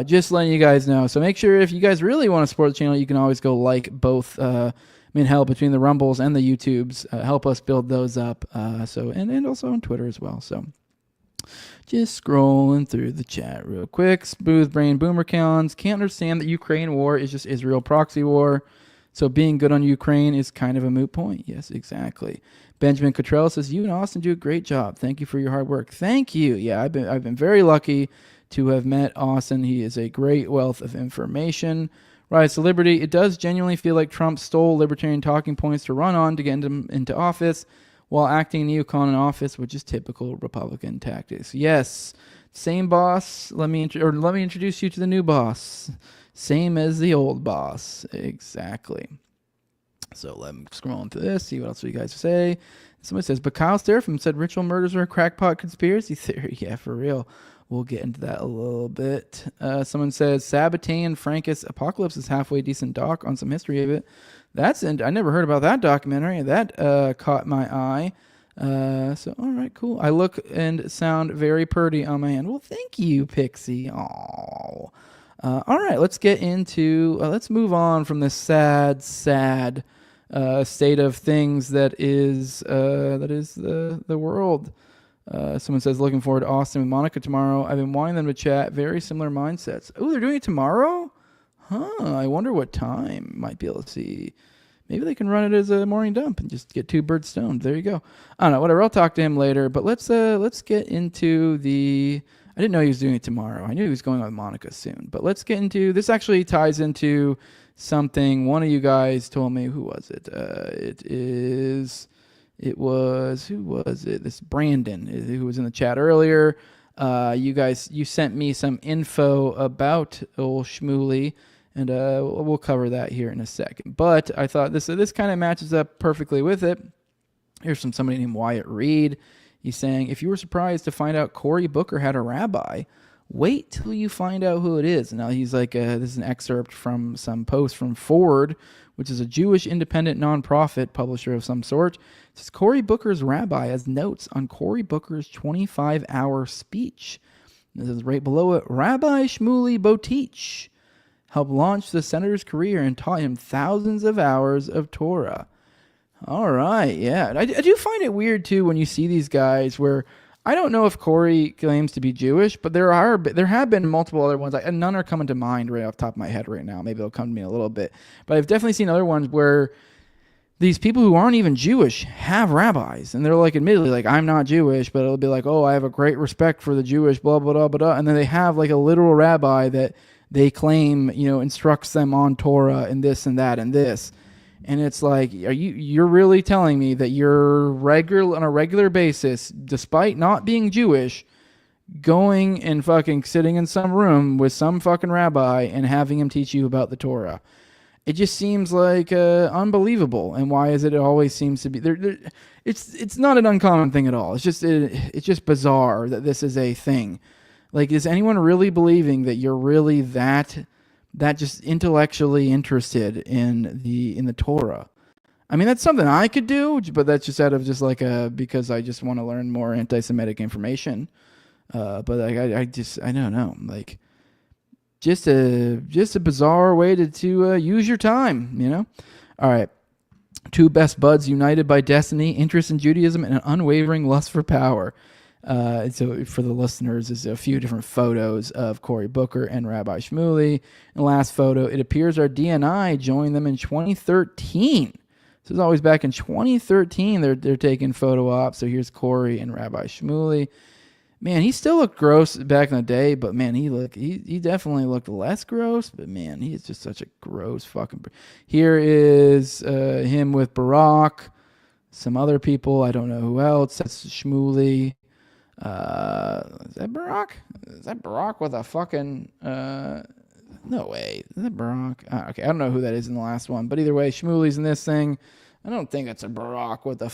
E: just letting you guys know. So make sure if you guys really want to support the channel, you can always go like both. Help between the Rumbles and the YouTubes. Help us build those up. And also on Twitter as well. So. Just scrolling through the chat real quick. Smooth Brain Boomercons can't understand that Ukraine war is just Israel proxy war. So being good on Ukraine is kind of a moot point. Yes, exactly. Benjamin Cottrell says, you and Austin do a great job. Thank you for your hard work. Thank you. Yeah, I've been very lucky to have met Austin. He is a great wealth of information. Rise to Liberty. It does genuinely feel like Trump stole libertarian talking points to run on to get into office, while acting neocon in office, which is typical Republican tactics. Yes, same boss. Let me introduce you to the new boss. Same as the old boss. Exactly. So let me scroll into this, see what else you guys say. Somebody says, but Kyle Sterfim said ritual murders are a crackpot conspiracy theory. Yeah, for real. We'll get into that a little bit. Someone says, Sabbatain Francus Apocalypse is halfway decent doc on some history of it. I never heard about that documentary. That caught my eye. So, all right, cool. I look and sound very purty on my hand. Well, thank you, Pixie. Aww. All right, let's get into, let's move on from this sad state of things that is the world. Someone says, looking forward to Austin with Monica tomorrow. I've been wanting them to chat. Very similar mindsets. Oh, they're doing it tomorrow? Huh, I wonder what time. Might be able to see. Maybe they can run it as a morning dump and just get 2 birds stoned. There you go. I don't know, whatever. I'll talk to him later. But let's get into the... I didn't know he was doing it tomorrow. I knew he was going with Monica soon. But let's get into... This actually ties into something one of you guys told me. Who was it? Who was it? This Brandon, who was in the chat earlier. You sent me some info about old Shmuley, and we'll cover that here in a second. But I thought this kind of matches up perfectly with it. Here's from somebody named Wyatt Reed. He's saying, if you were surprised to find out Cory Booker had a rabbi, wait till you find out who it is. Now he's like, this is an excerpt from some post from Forward, which is a Jewish independent nonprofit publisher of some sort. It says, Cory Booker's rabbi has notes on Cory Booker's 25-hour speech. This is right below it. Rabbi Shmuley Boteach helped launch the senator's career and taught him thousands of hours of Torah. All right, yeah. I do find it weird, too, when you see these guys where... I don't know if Cory claims to be Jewish, but there have been multiple other ones. And none are coming to mind right off the top of my head right now. Maybe they'll come to me in a little bit. But I've definitely seen other ones where these people who aren't even Jewish have rabbis. And they're like, admittedly, like, I'm not Jewish, but it'll be like, oh, I have a great respect for the Jewish, blah, blah, blah, blah. And then they have like a literal rabbi that they claim, instructs them on Torah and this and that and this. And it's like, you're really telling me that you're on a regular basis, despite not being Jewish, going and fucking sitting in some room with some fucking rabbi and having him teach you about the Torah? It just seems like unbelievable. And why is it always seems to be there? It's not an uncommon thing at all. It's just bizarre that this is a thing. Like, is anyone really believing that you're really that just intellectually interested in the Torah? I mean, that's something I could do, but that's just out of just like because I just want to learn more anti-Semitic information. But like, I don't know, like just a bizarre way to use your time, All right. 2 best buds united by destiny, interest in Judaism, and an unwavering lust for power. So for the listeners, there's a few different photos of Cory Booker and Rabbi Shmuley. In the last photo, it appears our DNI joined them in 2013. This is always back in 2013. They're taking photo ops. So here's Cory and Rabbi Shmuley. Man, he still looked gross back in the day, but man, he definitely looked less gross. But man, he is just such a gross fucking. Here is him with Barack, some other people. I don't know who else. That's Shmuley. Is that Barack? Is that Barack with a fucking no way. Is that Barack? Okay, I don't know who that is in the last one, but either way, Shmuley's in this thing. I don't think it's a Barack with a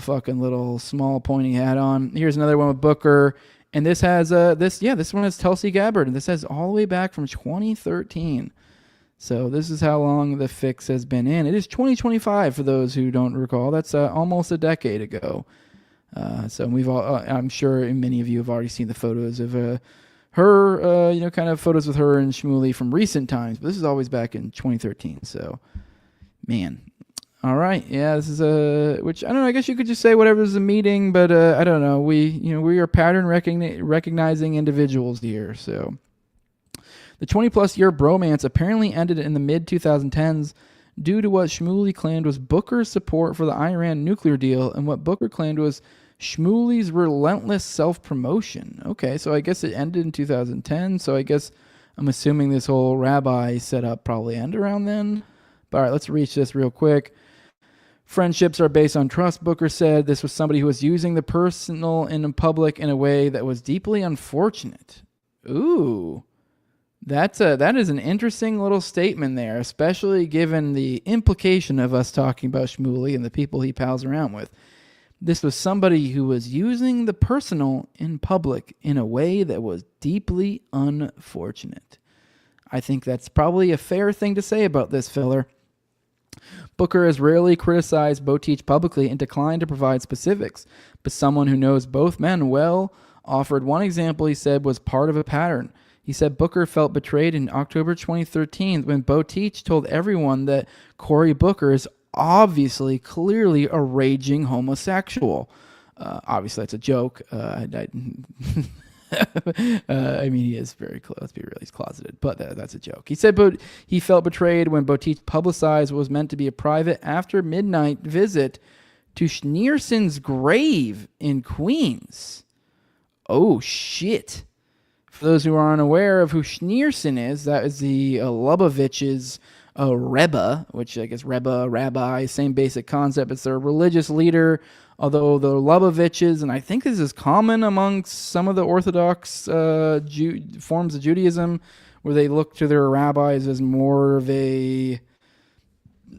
E: fucking little small pointy hat on. Here's another one with Booker, and this has this one has Tulsi Gabbard, and this has all the way back from 2013. So this is how long the fix has been in. It is 2025 for those who don't recall. That's almost a decade ago. So we've all, I'm sure many of you have already seen the photos of her, kind of photos with her and Shmuley from recent times. But this is always back in 2013. So, man. All right. Yeah, this is which I don't know. I guess you could just say whatever is a meeting, but I don't know. We are pattern recognizing individuals here. So the 20+ year bromance apparently ended in the mid 2010s. Due to what Shmuley claimed was Booker's support for the Iran nuclear deal and what Booker claimed was Shmuley's relentless self-promotion. Okay, so I guess it ended in 2010, so I guess I'm assuming this whole rabbi setup probably ended around then. But all right, let's reach this real quick. Friendships are based on trust, Booker said. This was somebody who was using the personal and in public in a way that was deeply unfortunate. Ooh. That is an interesting little statement there, especially given the implication of us talking about Shmuley and the people he pals around with. This was somebody who was using the personal in public in a way that was deeply unfortunate. I think that's probably a fair thing to say about this filler. Booker has rarely criticized Botich publicly and declined to provide specifics, but someone who knows both men well offered one example he said was part of a pattern. He said Booker felt betrayed in October 2013 when Botich told everyone that Cory Booker is obviously, clearly a raging homosexual. Obviously, that's a joke. I mean, he is very close. Let's be real, he's closeted, but that's a joke. He said but he felt betrayed when Botich publicized what was meant to be a private after midnight visit to Schneerson's grave in Queens. Oh, shit. For those who are unaware of who Schneerson is, that is the Lubovich's Rebbe, which I guess Rebbe, rabbi, same basic concept. It's their religious leader, although the Luboviches, and I think this is common among some of the Orthodox forms of Judaism, where they look to their rabbis as more of a,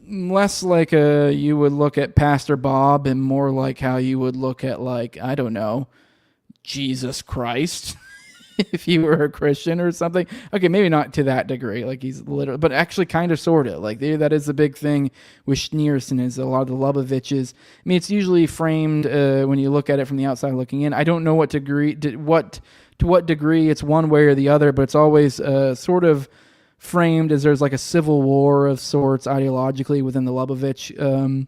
E: less like you would look at Pastor Bob and more like how you would look at, like, I don't know, Jesus Christ. If you were a Christian or something. Okay, maybe not to that degree, like he's literally, but actually kind of sort of. Like that is the big thing with Schneerson is a lot of the Luboviches. I mean, it's usually framed when you look at it from the outside looking in. I don't know what degree, to what degree it's one way or the other, but it's always sort of framed as there's like a civil war of sorts ideologically within the Lubavitch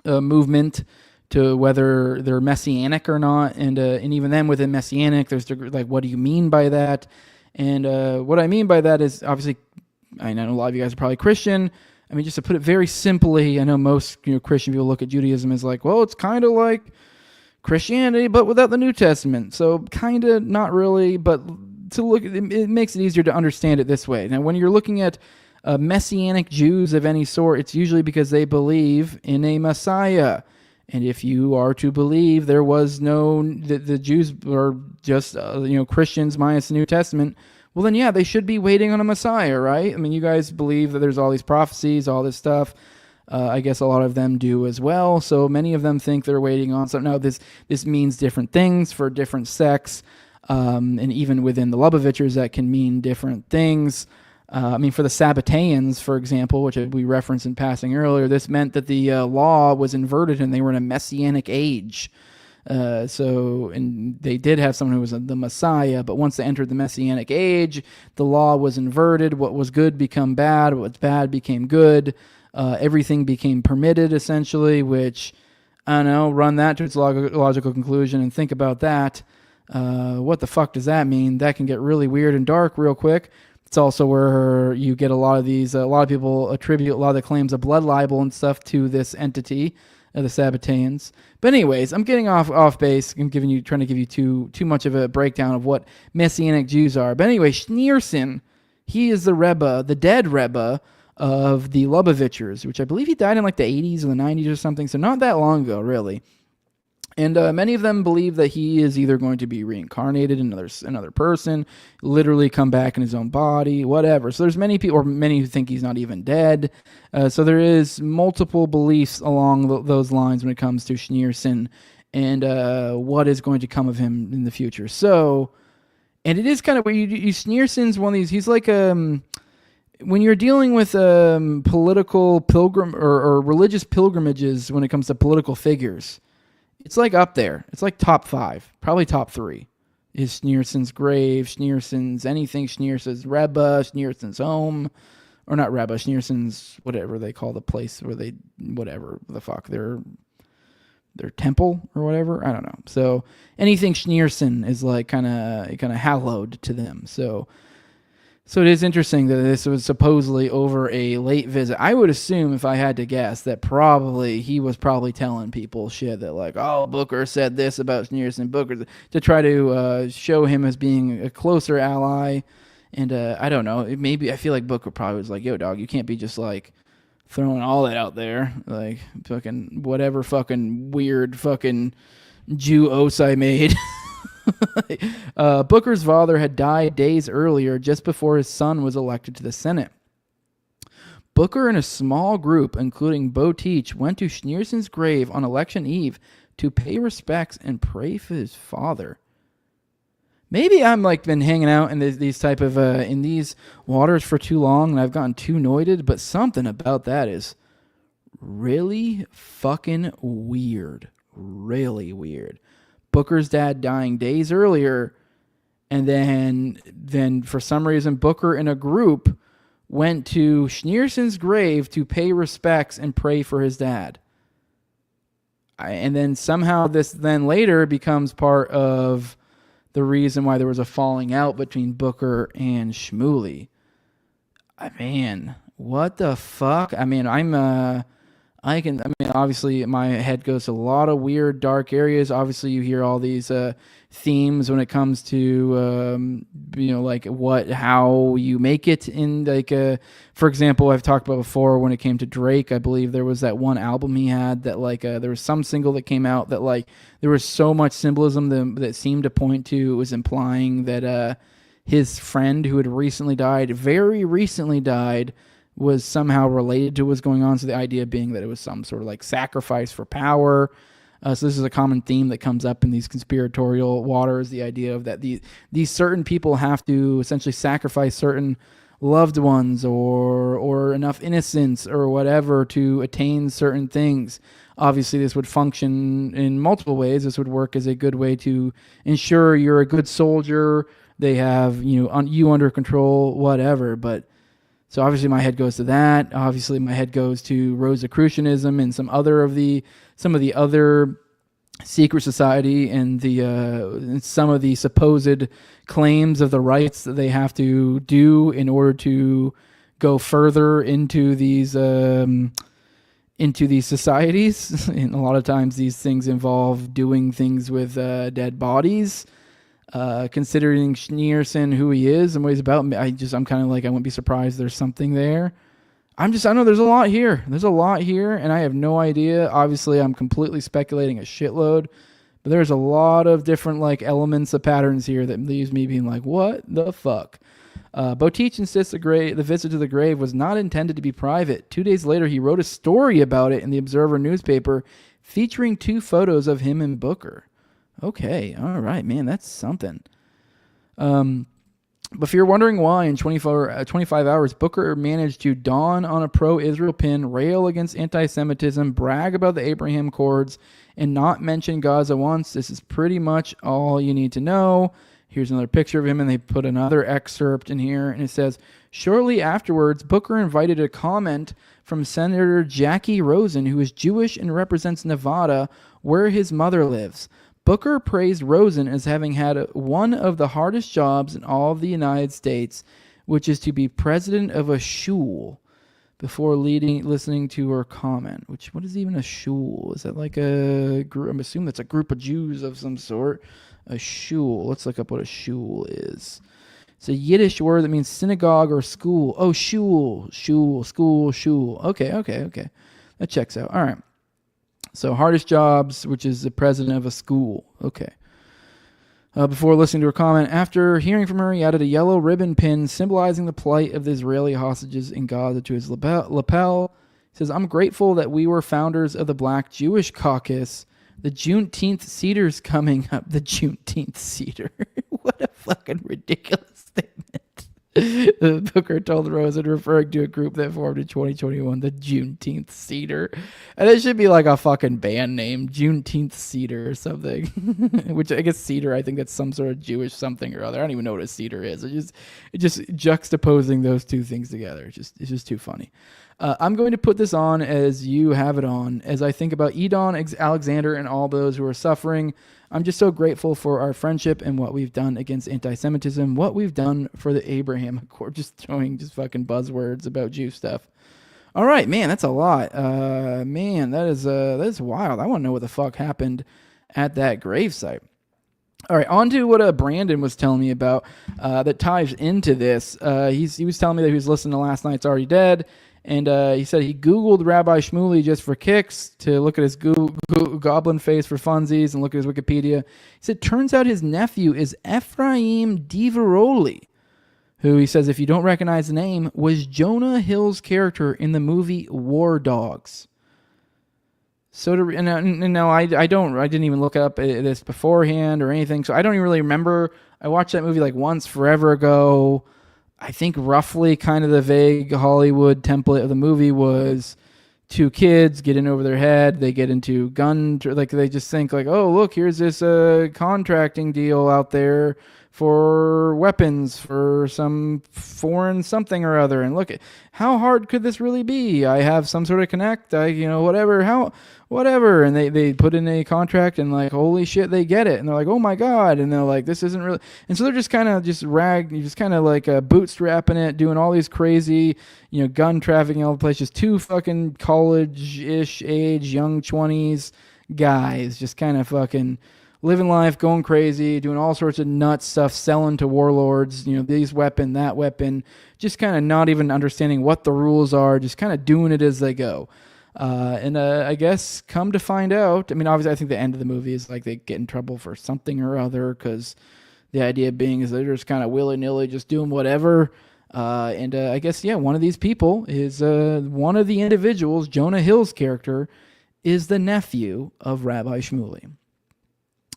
E: movement, to whether they're messianic or not, and even then within messianic, there's like, what do you mean by that? And what I mean by that is, obviously, I know a lot of you guys are probably Christian. I mean, just to put it very simply, I know most Christian people look at Judaism as like, well, it's kind of like Christianity, but without the New Testament. So kind of not really, but to look, it makes it easier to understand it this way. Now, when you're looking at messianic Jews of any sort, it's usually because they believe in a Messiah. And if you are to believe there was the Jews are just, Christians minus the New Testament, well then, yeah, they should be waiting on a Messiah, right? I mean, you guys believe that there's all these prophecies, all this stuff. I guess a lot of them do as well. So many of them think they're waiting on something. Now, this means different things for different sects. And even within the Lubovichers, that can mean different things. I mean, for the Sabbateans, for example, which we referenced in passing earlier, this meant that the law was inverted and they were in a messianic age. And they did have someone who was the Messiah, but once they entered the messianic age, the law was inverted. What was good became bad. What was bad became good. Everything became permitted, essentially, which, I don't know, run that to its logical conclusion and think about that. What the fuck does that mean? That can get really weird and dark real quick. It's also where you get a lot of people attribute a lot of the claims of blood libel and stuff to this entity, the Sabbateans. But anyways, I'm getting off base. I'm trying to give you too much of a breakdown of what Messianic Jews are. But anyway, Schneerson, he is the Rebbe, the dead Rebbe of the Lubovichers, which I believe he died in like the 80s or the 90s or something, so not that long ago, really. And many of them believe that he is either going to be reincarnated in another person, literally come back in his own body, whatever. So there's many people, or many who think he's not even dead. So there is multiple beliefs along those lines when it comes to Schneerson and what is going to come of him in the future. So, and it is kind of where Schneerson's one of these. He's like when you're dealing with political pilgrim or religious pilgrimages when it comes to political figures. It's like up there. It's like top 5, probably top 3. Is Schneerson's grave, Schneerson's anything, Schneerson's Rebbe, Schneerson's home, or not Rebbe, Schneerson's whatever they call the place where they, whatever the fuck, their temple or whatever. I don't know. So anything Schneerson is like kind of hallowed to them. So it is interesting that this was supposedly over a late visit. I would assume, if I had to guess, that he was probably telling people shit that like, oh, Booker said this about Schneerson, Booker, to try to show him as being a closer ally. And I don't know, maybe I feel like Booker probably was like, yo, dog, you can't be just like throwing all that out there. Like fucking whatever fucking weird fucking Jew oath I made. Booker's father had died days earlier, just before his son was elected to the Senate. Booker and a small group, including Bo Teach, went to Schneerson's grave on election eve to pay respects and pray for his father. Maybe I'm been hanging out in these type of in these waters for too long, and I've gotten too noited. But something about that is really fucking weird. Really weird. Booker's dad dying days earlier, and then for some reason Booker and a group went to Schneerson's grave to pay respects and pray for his dad. And then somehow this then later becomes part of the reason why there was a falling out between Booker and Shmuley. Man, what the fuck? Obviously my head goes to a lot of weird, dark areas. Obviously you hear all these themes when it comes to, how you make it in for example, I've talked about before when it came to Drake, I believe there was that one album he had that there was some single that came out that there was so much symbolism that seemed to point to, it was implying that his friend who had very recently died, was somehow related to what's going on. So the idea being that it was some sort of sacrifice for power. So this is a common theme that comes up in these conspiratorial waters, the idea of that these certain people have to essentially sacrifice certain loved ones or enough innocence or whatever to attain certain things. Obviously, this would function in multiple ways. This would work as a good way to ensure you're a good soldier. They have you under control, whatever. But so obviously my head goes to that. Obviously my head goes to Rosicrucianism and some of the other secret society and some of the supposed claims of the rights that they have to do in order to go further into these societies. And a lot of times these things involve doing things with dead bodies. Considering Schneerson who he is and what he's about, I'm kind of I wouldn't be surprised there's something there. I know there's a lot here. There's a lot here, and I have no idea. Obviously, I'm completely speculating a shitload, but there's a lot of different elements of patterns here that leaves me being what the fuck? Bo Teach insists the visit to the grave was not intended to be private. 2 days later, he wrote a story about it in the Observer newspaper featuring 2 photos of him and Booker. Okay, all right, man, that's something. But if you're wondering why in 25 hours, Booker managed to dawn on a pro-Israel pin, rail against anti-Semitism, brag about the Abraham Accords, and not mention Gaza once, this is pretty much all you need to know. Here's another picture of him, and they put another excerpt in here, and it says, shortly afterwards, Booker invited a comment from Senator Jackie Rosen, who is Jewish and represents Nevada, where his mother lives. Booker praised Rosen as having had one of the hardest jobs in all of the United States, which is to be president of a shul, before listening to her comment. What is even a shul? Is that a group? I'm assuming that's a group of Jews of some sort. A shul. Let's look up what a shul is. It's a Yiddish word that means synagogue or school. Oh, shul, school, shul. Okay. That checks out. All right. So hardest jobs, which is the president of a school. Okay. Before listening to her comment, after hearing from her, he added a yellow ribbon pin symbolizing the plight of the Israeli hostages in Gaza to his lapel. He says, I'm grateful that we were founders of the Black Jewish Caucus. The Juneteenth Cedar's coming up. The Juneteenth Cedar. What a fucking ridiculous statement. Booker told Rosen, referring to a group that formed in 2021, the Juneteenth Cedar. And it should be a fucking band name, Juneteenth Cedar or something. Which I guess cedar, I think that's some sort of Jewish something or other. I don't even know what a cedar is. It's just juxtaposing those two things together. It's just too funny. I'm going to put this on as you have it on, as I think about Edon, Alexander, and all those who are suffering. I'm just so grateful for our friendship and what we've done against anti-Semitism, what we've done for the Abraham Accord, just throwing fucking buzzwords about Jew stuff. All right, man, that's a lot. Man, that is wild. I want to know what the fuck happened at that gravesite. All right, on to what Brandon was telling me about that ties into this. He was telling me that he was listening to Last Night's Already Dead, And he said he Googled Rabbi Shmuley just for kicks to look at his goblin face for funsies and look at his Wikipedia. He said, turns out his nephew is Ephraim Diveroli, who he says, if you don't recognize the name, was Jonah Hill's character in the movie War Dogs. So I didn't even look up this beforehand or anything, so I don't even really remember. I watched that movie like once forever ago. I think roughly kind of the vague Hollywood template of the movie was two kids get in over their head. They get into they just think like, oh, look, here's this contracting deal out there for weapons for some foreign something or other. And look at how hard could this really be? I have some sort of connect, whatever. And they put in a contract and like, holy shit, they get it. And they're like, oh my God. And they're like, this isn't really. And so they're just kind of bootstrapping it, doing all these crazy, gun trafficking all the place. Just two fucking college-ish age, young 20s guys, just kind of fucking living life, going crazy, doing all sorts of nuts stuff, selling to warlords, these weapon, that weapon, just kind of not even understanding what the rules are, just kind of doing it as they go. And I guess come to find out, obviously I think the end of the movie is like they get in trouble for something or other, because the idea being is they're just kind of willy-nilly just doing whatever. And I guess, one of these people is one of the individuals, Jonah Hill's character, is the nephew of Rabbi Shmuley.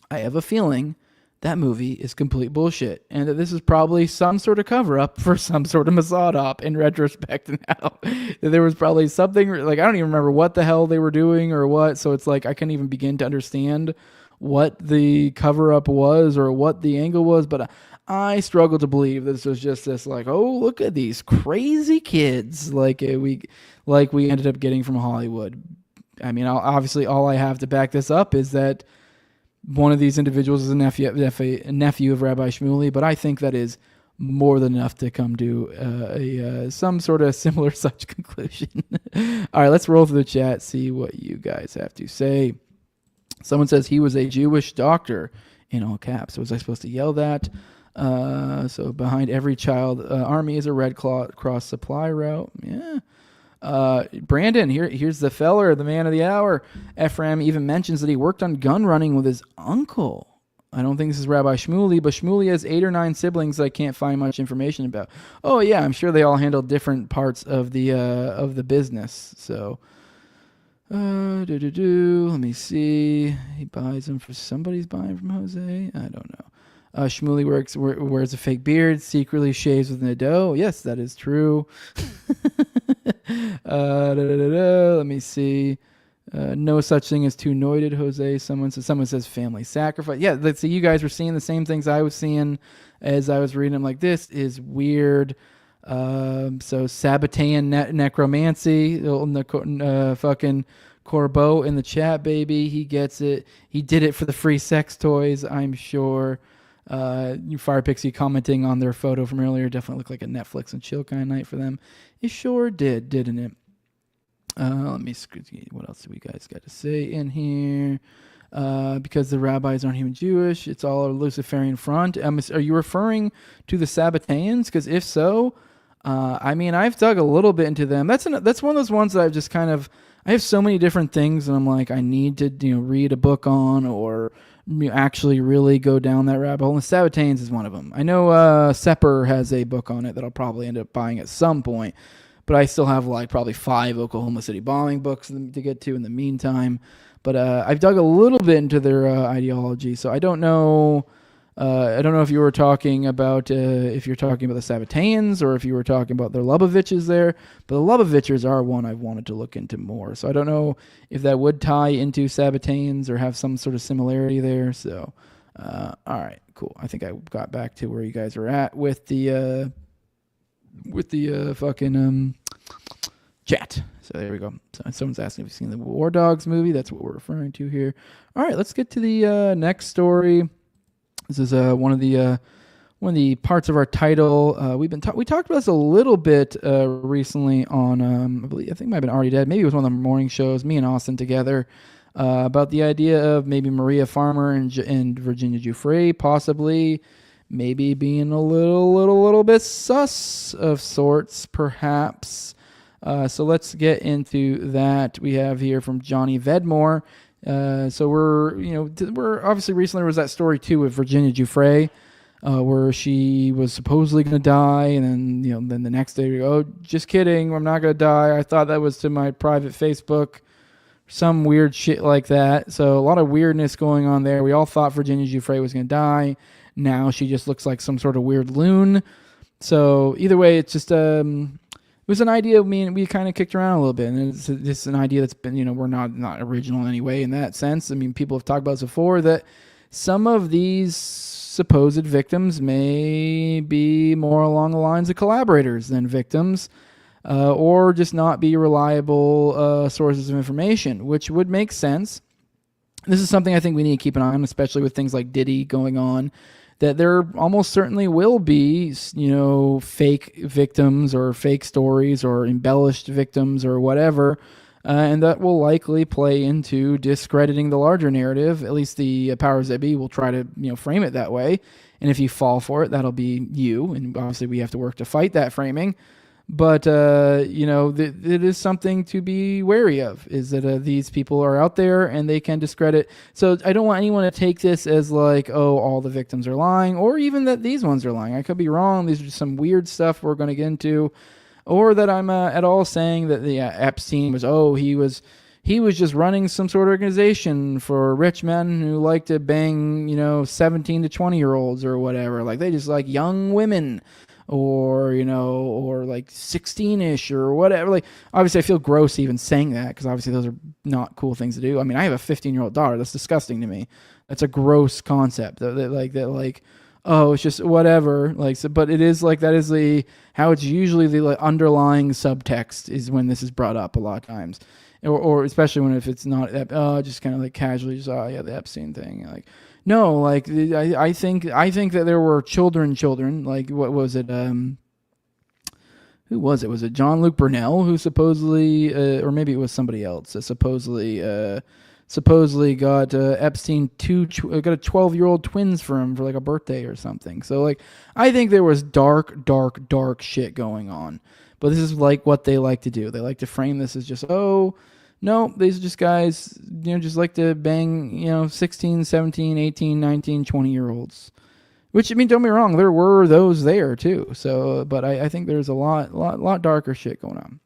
E: I have a feeling that movie is complete bullshit, and that this is probably some sort of cover-up for some sort of Mossad op in retrospect now. There was probably something, like, I don't even remember what the hell they were doing or what, so it's like I can't even begin to understand what the cover-up was or what the angle was, but I struggle to believe this was just this, like, oh, look at these crazy kids, like we ended up getting from Hollywood. Obviously all I have to back this up is that one of these individuals is a nephew of Rabbi Shmuley, but I think that is more than enough to come to some sort of similar such conclusion. All right, let's roll through the chat, see what you guys have to say. Someone says he was a Jewish doctor, in all caps. Was I supposed to yell that? So behind every child army is a Red Cross supply route. Yeah. Brandon, here's the feller, the man of the hour. Ephraim even mentions that he worked on gun running with his uncle. I don't think this is Rabbi Shmuley, but Shmuley has 8 or 9 siblings that I can't find much information about. Oh yeah, I'm sure they all handle different parts of the business. So, let me see. He buys them for somebody's buying from Jose. I don't know. Shmuley wears a fake beard, secretly shaves with an ado. Yes, that is true. Let me see. No such thing as two-noited, Jose. Someone says family sacrifice. Yeah, let's see. You guys were seeing the same things I was seeing as I was reading. I'm like, this is weird. So Sabbatean necromancy. Fucking Corbeau in the chat, baby. He gets it. He did it for the free sex toys, I'm sure. Fire Pixie commenting on their photo from earlier definitely looked like a Netflix and chill kind of night for them. It sure did, didn't it? Let me see. What else do we guys got to say in here? Because the rabbis aren't even Jewish, it's all a Luciferian front. Are you referring to the Sabbateans? Because if so, I've dug a little bit into them. That's one of those ones that I've just kind of, I have so many different things, and I'm like, I need to read a book on or actually really go down that rabbit hole. And the Sabbateans is one of them. I know Sepper has a book on it that I'll probably end up buying at some point, but I still have like probably 5 Oklahoma City bombing books to get to in the meantime. But I've dug a little bit into their ideology, so I don't know. I don't know if you were talking about if you're talking about the Sabbateans or if you were talking about the Luboviches there. But the Luboviches are one I've wanted to look into more. So I don't know if that would tie into Sabbateans or have some sort of similarity there. So, all right, cool. I think I got back to where you guys were at with the fucking chat. So there we go. So someone's asking if you've seen the War Dogs movie. That's what we're referring to here. All right, let's get to the next story. This is one of the parts of our title. We talked about this a little bit recently on I think it might have been Already Dead. Maybe it was one of the morning shows. Me and Austin together about the idea of maybe Maria Farmer and Virginia Giuffre possibly maybe being a little bit sus of sorts, perhaps. So let's get into that. We have here from Johnny Vedmore. So we're obviously recently there was that story too with Virginia Giuffre, where she was supposedly going to die, and then the next day, oh, just kidding, I'm not going to die. I thought that was to my private Facebook, some weird shit like that. So a lot of weirdness going on there. We all thought Virginia Giuffre was going to die. Now she just looks like some sort of weird loon. So either way, it's just it was an idea we kind of kicked around a little bit, and it's an idea that's been, we're not original in any way in that sense. I mean, people have talked about this before, that some of these supposed victims may be more along the lines of collaborators than victims, or just not be reliable sources of information, which would make sense. This is something I think we need to keep an eye on, especially with things like Diddy going on, that there almost certainly will be, fake victims or fake stories or embellished victims or whatever, and that will likely play into discrediting the larger narrative. At least the powers that be will try to, frame it that way. And if you fall for it, that'll be you. And obviously we have to work to fight that framing. But, it is something to be wary of, is that these people are out there and they can discredit. So I don't want anyone to take this as like, oh, all the victims are lying, or even that these ones are lying. I could be wrong. These are just some weird stuff we're going to get into. Or that I'm at all saying that the Epstein was, he was just running some sort of organization for rich men who like to bang, 17 to 20-year-olds or whatever. Like they just like young women. Or like 16-ish or whatever. Like, obviously I feel gross even saying that, because obviously those are not cool things to do. I mean, I have a 15-year-old daughter. That's disgusting to me. That's a gross concept. Oh, it's just whatever. Like, so, but it is like, that is how it's usually the like underlying subtext is when this is brought up a lot of times, or especially if it's not just kind of like casually just the Epstein thing, like. No, like I think that there were children. Like, what was it? Who was it? Was it John Luke Burnell, who supposedly, or maybe it was somebody else, supposedly got Epstein got a 12-year-old twins for him for like a birthday or something. So like, I think there was dark shit going on. But this is like what they like to do. They like to frame this as just, no, these are just guys, just like to bang, 16, 17, 18, 19, 20-year-olds. Which, I mean, don't be wrong, there were those there too. So, but I think there's a lot darker shit going on.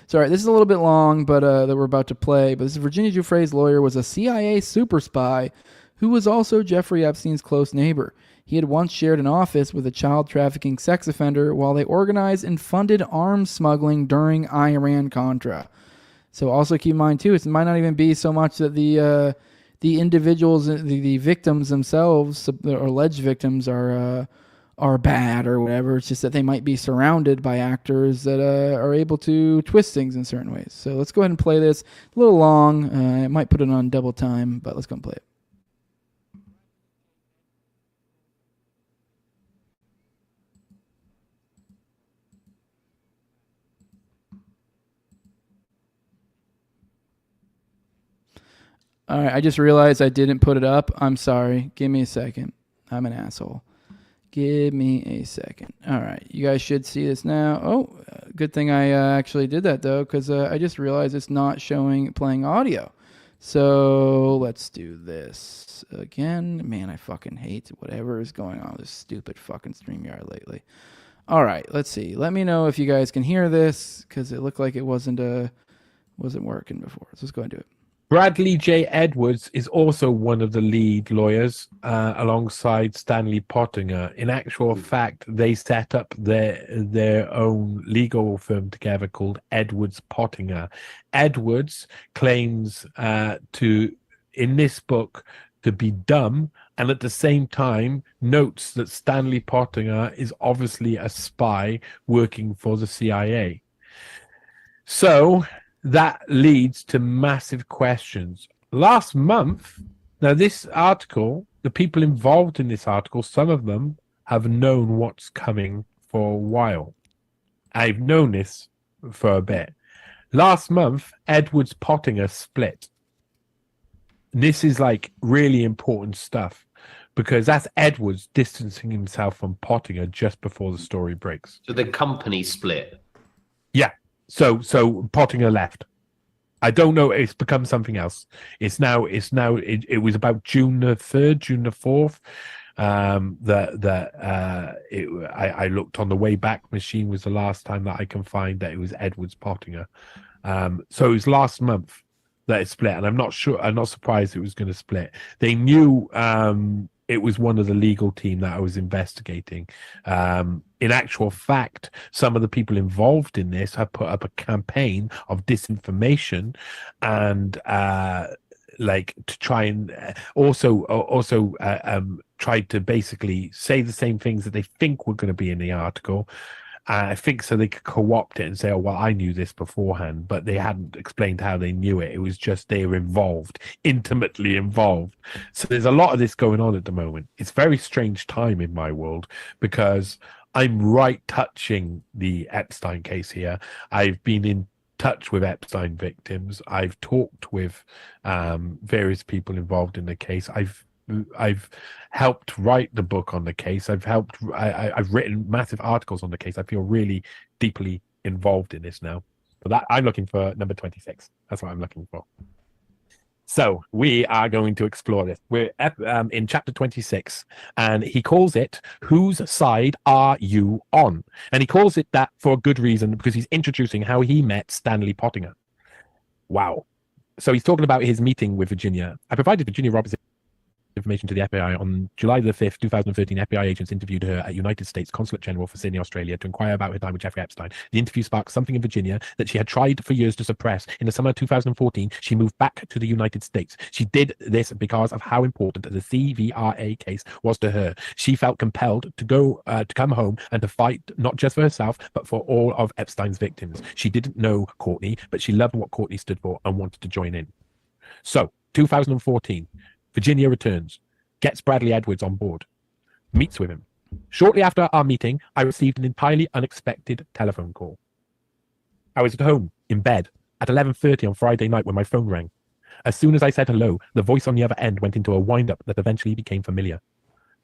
E: So, all right, this is a little bit long, but that we're about to play. But this is Virginia Giuffre's lawyer was a CIA super spy who was also Jeffrey Epstein's close neighbor. He had once shared an office with a child trafficking sex offender while they organized and funded arms smuggling during Iran-Contra. So also keep in mind too, it might not even be so much that the individuals, the victims themselves, or alleged victims, are bad or whatever. It's just that they might be surrounded by actors that are able to twist things in certain ways. So let's go ahead and play this. A little long. I might put it on double time, but let's go and play it. All right, I just realized I didn't put it up. I'm sorry. Give me a second. I'm an asshole. Give me a second. All right, you guys should see this now. Oh, good thing I actually did that, though, because I just realized it's not playing audio. So let's do this again. Man, I fucking hate whatever is going on with this stupid fucking StreamYard lately. All right, let's see. Let me know if you guys can hear this, because it looked like it wasn't working before. So let's go and do it.
A: Bradley J. Edwards is also one of the lead lawyers alongside Stanley Pottinger. In actual fact, they set up their own legal firm together called Edwards Pottinger. Edwards claims in this book to be dumb, and at the same time notes that Stanley Pottinger is obviously a spy working for the CIA. So that leads to massive questions. Last month, now this article, the people involved in this article, some of them have known what's coming for a while. I've known this for a bit. Last month, Edwards Pottinger split. This is like really important stuff, because that's Edwards distancing himself from Pottinger just before the story breaks.
F: So the company split?
A: Yeah. So Pottinger left. I don't know. It's become something else. It was about June the 3rd, June the 4th. I looked on the way back machine was the last time that I can find that it was Edwards Pottinger. So it was last month that it split, and I'm not surprised it was going to split. They knew it was one of the legal team that I was investigating. In actual fact, some of the people involved in this have put up a campaign of disinformation and to try and also tried to basically say the same things that they think were going to be in the article. I think so they could co-opt it and say, oh, well, I knew this beforehand, but they hadn't explained how they knew it. It was just they were involved, intimately involved. So there's a lot of this going on at the moment. It's a very strange time in my world because I'm right touching the Epstein case here. I've been in touch with Epstein victims. I've talked with various people involved in the case. I've helped write the book on the case. I've written massive articles on the case. I feel really deeply involved in this now. But that I'm looking for number 26. That's what I'm looking for. So we are going to explore this. We're in chapter 26, and he calls it "Whose Side Are You On?" And he calls it that for a good reason, because he's introducing how he met Stanley Pottinger. Wow. So he's talking about his meeting with Virginia. I provided Virginia Roberts information to the FBI on July the 5th, 2013. FBI agents interviewed her at United States Consulate General for Sydney, Australia, to inquire about her time with Jeffrey Epstein. The interview sparked something in Virginia that she had tried for years to suppress. In the summer of 2014, she moved back to the United States. She did this because of how important the CVRA case was to her. She felt compelled to come home and to fight not just for herself, but for all of Epstein's victims. She didn't know Courtney, but she loved what Courtney stood for and wanted to join in. So, 2014. Virginia returns, gets Bradley Edwards on board, meets with him. Shortly after our meeting, I received an entirely unexpected telephone call. I was at home, in bed, at 11:30 on Friday night when my phone rang. As soon as I said hello, the voice on the other end went into a wind-up that eventually became familiar.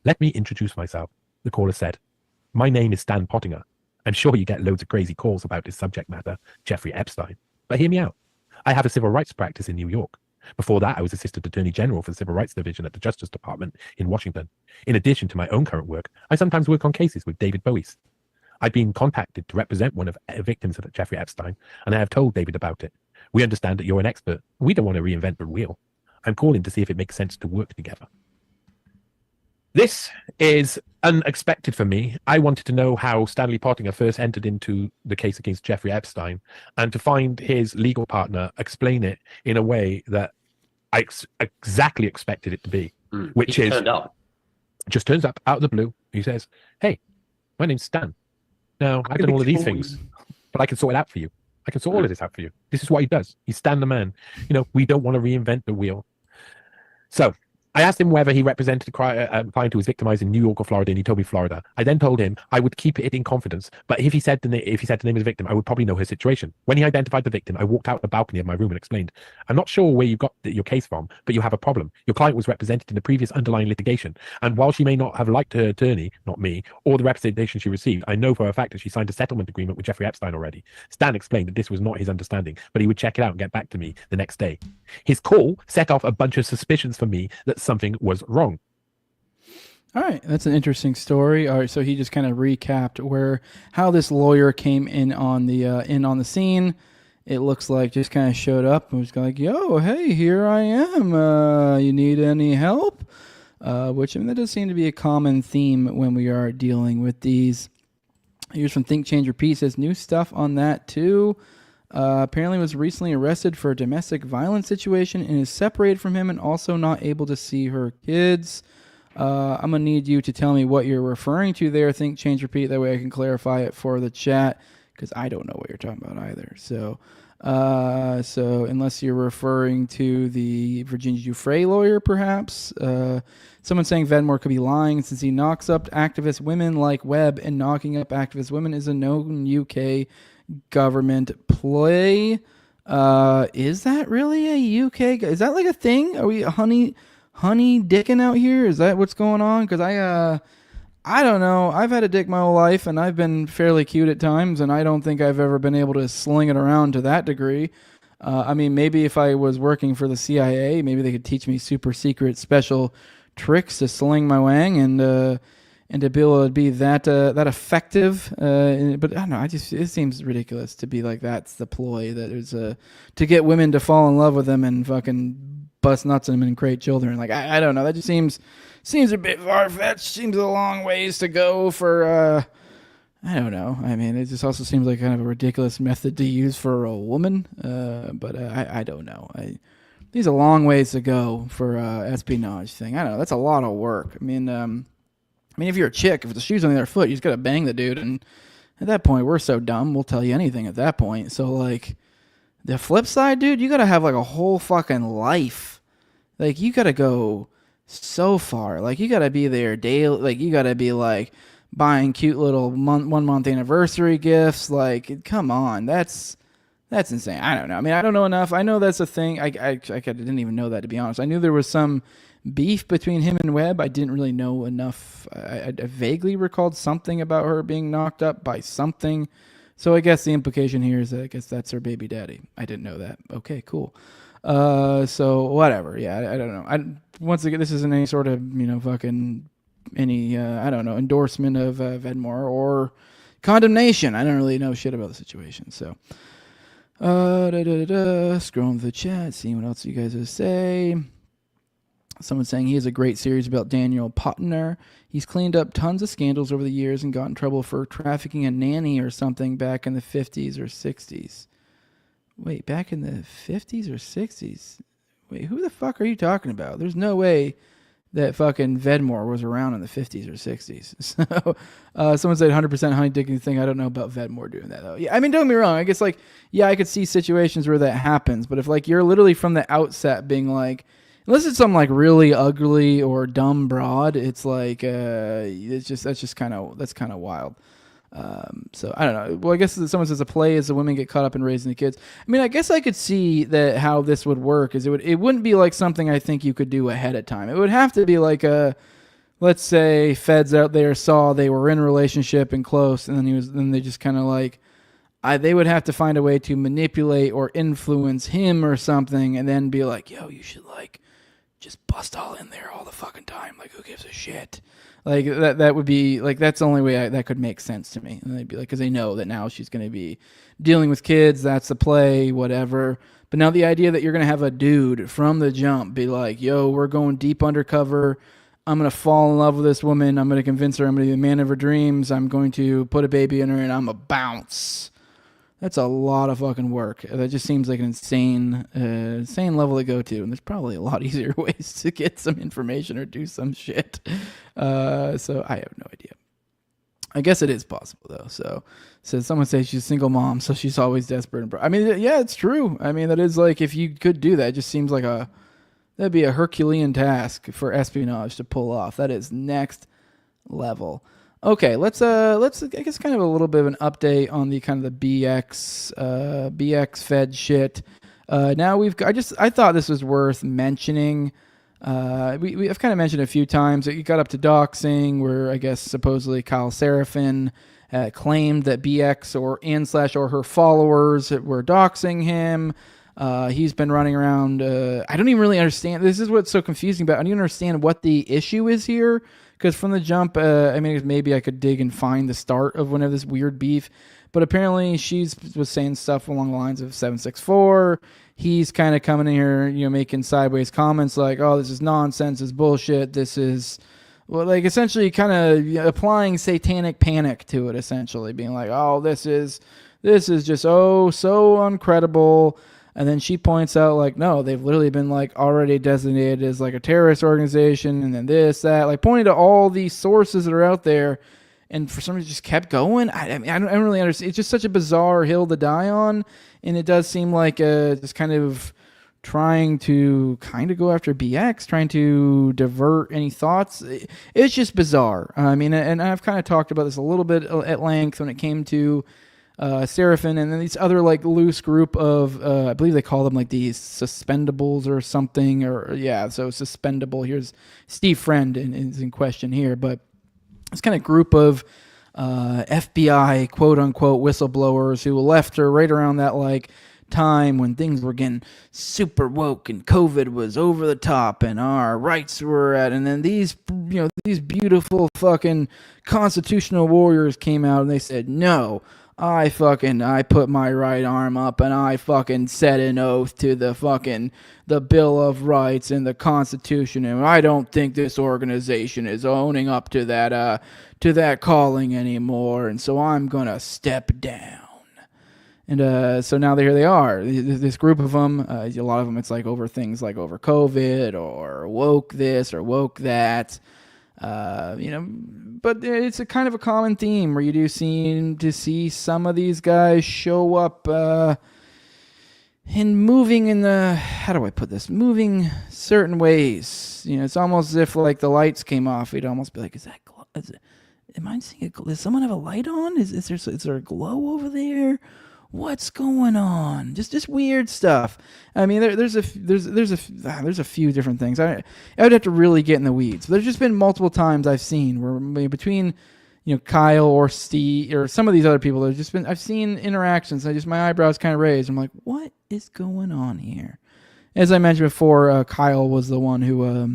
A: "Let me introduce myself," the caller said. "My name is Stan Pottinger. I'm sure you get loads of crazy calls about this subject matter, Jeffrey Epstein. But hear me out. I have a civil rights practice in New York. Before that, I was Assistant Attorney General for the Civil Rights Division at the Justice Department in Washington. In addition to my own current work, I sometimes work on cases with David Bowie. I've been contacted to represent one of the victims of Jeffrey Epstein, and I have told David about it. We understand that you're an expert. We don't want to reinvent the wheel. I'm calling to see if it makes sense to work together." This is unexpected for me. I wanted to know how Stanley Pottinger first entered into the case against Jeffrey Epstein, and to find his legal partner explain it in a way that I exactly expected it to be, which is just turns up out of the blue. He says, "Hey, my name's Stan. Now, I've done all of these things, but I can sort it out for you. I can sort all of this out for you." This is what he does. He's Stan the man. We don't want to reinvent the wheel. So I asked him whether he represented a client who was victimized in New York or Florida, and he told me Florida. I then told him I would keep it in confidence, but if he said the name of the victim, I would probably know her situation. When he identified the victim, I walked out the balcony of my room and explained, "I'm not sure where you got your case from, but you have a problem. Your client was represented in the previous underlying litigation, and while she may not have liked her attorney, not me, or the representation she received, I know for a fact that she signed a settlement agreement with Jeffrey Epstein already." Stan explained that this was not his understanding, but he would check it out and get back to me the next day. His call set off a bunch of suspicions for me that something was wrong.
E: All right, that's an interesting story. All right, so he just kind of recapped how this lawyer came in on the scene. It looks like just kind of showed up and was like, "Yo, hey, here I am. You need any help?" Which that does seem to be a common theme when we are dealing with these. Here's from Think Change Repeat. Says new stuff on that too. Apparently was recently arrested for a domestic violence situation and is separated from him and also not able to see her kids. I'm going to need you to tell me what you're referring to there. Think, change, repeat. That way I can clarify it for the chat because I don't know what you're talking about either. So unless you're referring to the Virginia Giuffre lawyer, perhaps. Someone saying Venmore could be lying since he knocks up activist women like Webb, and knocking up activist women is a known UK government play. Is that really a UK? Is that like a thing? Are we honey dicking out here? Is that what's going on? Because I don't know. I've had a dick my whole life, and I've been fairly cute at times, and I don't think I've ever been able to sling it around to that degree. I mean, maybe if I was working for the CIA, maybe they could teach me super secret special tricks to sling my wang and to be able to be that effective. But I don't know. It seems ridiculous to be like that's the ploy that is to get women to fall in love with them and fucking bust nuts on them and create children. Like I don't know. That just seems a bit far fetched. Seems a long ways to go for. I don't know. I mean, it just also seems like kind of a ridiculous method to use for a woman. But I don't know. These are long ways to go for espionage thing. I don't know. That's a lot of work. I mean, if you're a chick, if the shoe's on the other foot, you just gotta bang the dude. And at that point, we're so dumb, we'll tell you anything at that point. So, like, the flip side, dude, you gotta have, like, a whole fucking life. Like, you gotta go so far. Like, you gotta be there daily. Like, you gotta be, like, buying cute little 1 month anniversary gifts. Like, come on. That's insane. I don't know. I mean, I don't know enough. I know that's a thing. I didn't even know that, to be honest. I knew there was some beef between him and Webb. I didn't really know enough. I vaguely recalled something about her being knocked up by something. So I guess the implication here is that I guess that's her baby daddy. I didn't know that. Okay, cool. So whatever. Yeah, I don't know. Once again, this isn't any sort of, fucking any, I don't know, endorsement of Vedmore or condemnation. I don't really know shit about the situation. So, scrolling through the chat, seeing what else you guys have to say. Someone's saying he has a great series about Daniel Potner. He's cleaned up tons of scandals over the years and got in trouble for trafficking a nanny or something back in the 50s or 60s. Wait, back in the 50s or 60s? Wait, who the fuck are you talking about? There's no way that fucking Vedmore was around in the 50s or 60s. So, someone said 100% honey dicking thing. I don't know about Vedmore doing that, though. Yeah, I mean, don't get me wrong. I guess, like, yeah, I could see situations where that happens. But if, like, you're literally from the outset being like, unless it's some like really ugly or dumb broad, it's like that's kind of wild. So I don't know. Well, I guess someone says a play is the women get caught up in raising the kids. I mean, I guess I could see that how this would work is it wouldn't be like something I think you could do ahead of time. It would have to be like let's say feds out there saw they were in a relationship and close, and then they just kind of like. They would have to find a way to manipulate or influence him or something, and then be like, "Yo, you should like just bust all in there all the fucking time. Like, who gives a shit?" Like that would be like that's the only way that could make sense to me. And they'd be like, because they know that now she's going to be dealing with kids. That's the play, whatever. But now the idea that you're going to have a dude from the jump be like, "Yo, we're going deep undercover. I'm going to fall in love with this woman. I'm going to convince her I'm going to be the man of her dreams. I'm going to put a baby in her, and I'm going to bounce." That's a lot of fucking work. That just seems like an insane level to go to. And there's probably a lot easier ways to get some information or do some shit. So I have no idea. I guess it is possible, though. So someone says she's a single mom, so she's always desperate. I mean, yeah, it's true. I mean, that is like, if you could do that, it just seems like that'd be a Herculean task for espionage to pull off. That is next level. Okay, let's I guess kind of a little bit of an update on the kind of the BX Fed shit. Now I thought this was worth mentioning. I've kind of mentioned it a few times. It got up to doxing, where I guess supposedly Kyle Seraphin claimed that BX or her followers were doxing him. He's been running around. I don't even really understand. This is what's so confusing about. I don't even understand what the issue is here. Because from the jump, I mean, maybe I could dig and find the start of one of this weird beef. But apparently she was saying stuff along the lines of 764. He's kind of coming in here, making sideways comments like, "Oh, this is nonsense. This is bullshit. This is," well, like essentially kind of applying satanic panic to it, essentially being like, "Oh, this is just so uncredible." And then she points out, like, no, they've literally been, like, already designated as, like, a terrorist organization, and then this, that, like, pointing to all these sources that are out there, and for some reason just kept going. I mean, I don't really understand. It's just such a bizarre hill to die on, and it does seem like just kind of trying to kind of go after BX, trying to divert any thoughts. It's just bizarre. I mean, and I've kind of talked about this a little bit at length when it came to Seraphin, and then these other like loose group of I believe they call them like these suspendables or something, or so suspendable. Here's Steve Friend is in question here, but this kind of group of FBI quote unquote whistleblowers who left her right around that like time when things were getting super woke and COVID was over the top and our rights were at, and then these beautiful fucking constitutional warriors came out and they said, no, I put my right arm up and I fucking said an oath to the Bill of Rights and the Constitution, and I don't think this organization is owning up to that calling anymore, and so I'm gonna step down. And so now here they are, this group of them. A lot of them, it's like over things like over COVID or woke this or woke that. But it's a kind of a common theme where you do seem to see some of these guys show up in moving moving certain ways. It's almost as if like the lights came off. We'd almost be like, am I seeing does someone have a light on? Is there a glow over there? What's going on? Just weird stuff. I mean, there's a few different things. I would have to really get in the weeds. There's just been multiple times I've seen where between Kyle or Steve or some of these other people, I've seen interactions. My eyebrows kind of raised. I'm like, what is going on here? As I mentioned before, Kyle was the one who I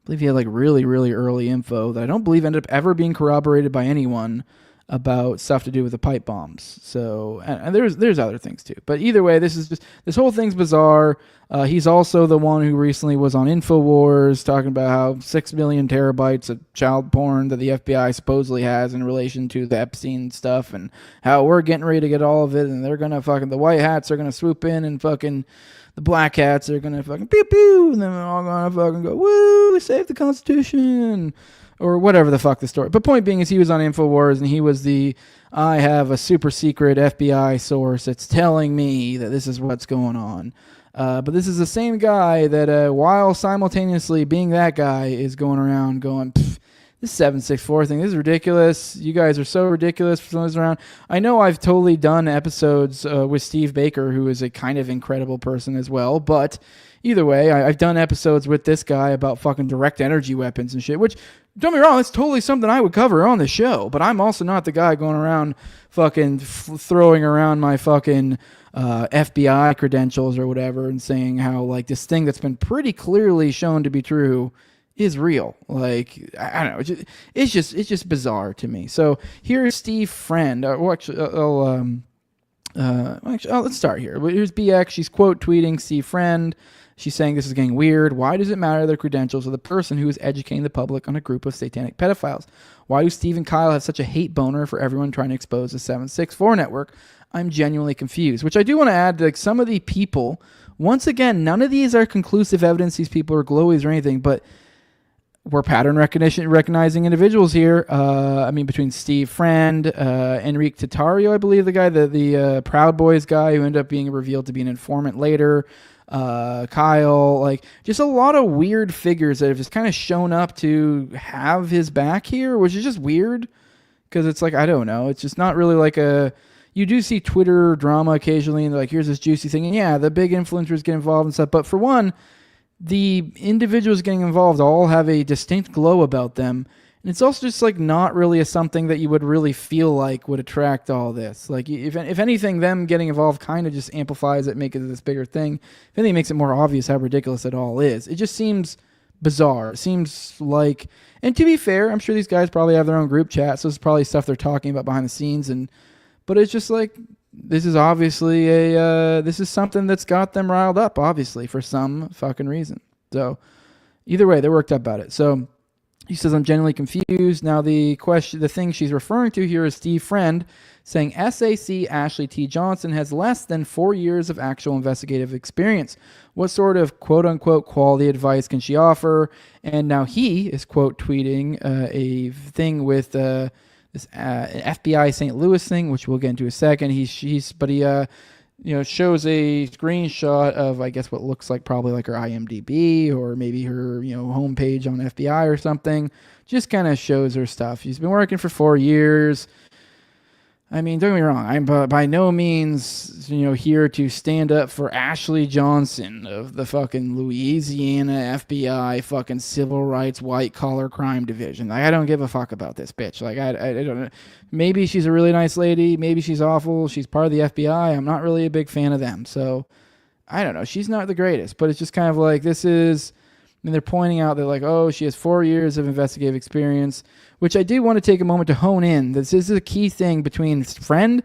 E: believe he had like really, really early info that I don't believe ended up ever being corroborated by anyone about stuff to do with the pipe bombs. So, and there's other things too. But either way, this whole thing's bizarre. He's also the one who recently was on InfoWars talking about how 6 million terabytes of child porn that the FBI supposedly has in relation to the Epstein stuff, and how we're getting ready to get all of it, and they're gonna the white hats are gonna swoop in, and the black hats are gonna pew pew, and then we're all gonna go, woo, save the Constitution. Or whatever the fuck the story. But point being is he was on InfoWars and he was I have a super secret FBI source that's telling me that this is what's going on. But this is the same guy that while simultaneously being that guy is going around going, this 764 thing, this is ridiculous. You guys are so ridiculous for someone who's around. I know I've totally done episodes with Steve Baker, who is a kind of incredible person as well, but either way, I've done episodes with this guy about fucking direct energy weapons and shit, which, don't get me wrong, it's totally something I would cover on the show, but I'm also not the guy going around fucking throwing around my fucking FBI credentials or whatever and saying how like this thing that's been pretty clearly shown to be true is real. Like, I don't know, it's just bizarre to me. So here's Steve Friend. Let's start here. Here's BX. She's quote tweeting Steve Friend. She's saying this is getting weird. Why does it matter their credentials of the person who is educating the public on a group of satanic pedophiles? Why do Steve and Kyle have such a hate boner for everyone trying to expose the 764 network? I'm genuinely confused. Which I do want to add, like some of the people, once again, none of these are conclusive evidence these people are glowies or anything, but we're pattern recognizing individuals here. Between Steve Friend, Enrique Tatario, I believe the guy, the Proud Boys guy who ended up being revealed to be an informant later. Kyle, like just a lot of weird figures that have just kind of shown up to have his back here, which is just weird because it's like, I don't know. It's just not really like you do see Twitter drama occasionally and they're like, here's this juicy thing. And yeah, the big influencers get involved and stuff. But for one, the individuals getting involved all have a distinct glow about them. And it's also just like not really something that you would really feel like would attract all this. Like if anything, them getting involved kind of just amplifies it, makes it this bigger thing. If anything, it makes it more obvious how ridiculous it all is. It just seems bizarre. It seems like, and to be fair, I'm sure these guys probably have their own group chat, so it's probably stuff they're talking about behind the scenes. But it's just like, this is obviously this is something that's got them riled up, obviously, for some fucking reason. So either way, they're worked up about it. So he says, I'm genuinely confused. Now, the thing she's referring to here is Steve Friend saying SAC Ashley T. Johnson has less than 4 years of actual investigative experience. What sort of quote-unquote quality advice can she offer? And now he is quote tweeting a thing with this FBI St. Louis thing, which we'll get into in a second. He shows a screenshot of, I guess, what looks like probably like her IMDb or maybe her, homepage on FBI or something. Just kind of shows her stuff. She's been working for 4 years. I mean, don't get me wrong. I'm by no means, here to stand up for Ashley Johnson of the fucking Louisiana FBI fucking civil rights white collar crime division. Like, I don't give a fuck about this bitch. Like, I don't know. Maybe she's a really nice lady. Maybe she's awful. She's part of the FBI. I'm not really a big fan of them. So, I don't know. She's not the greatest, but it's just kind of like this is. And they're pointing out that, like, oh, she has 4 years of investigative experience, which I do want to take a moment to hone in. This is a key thing between Friend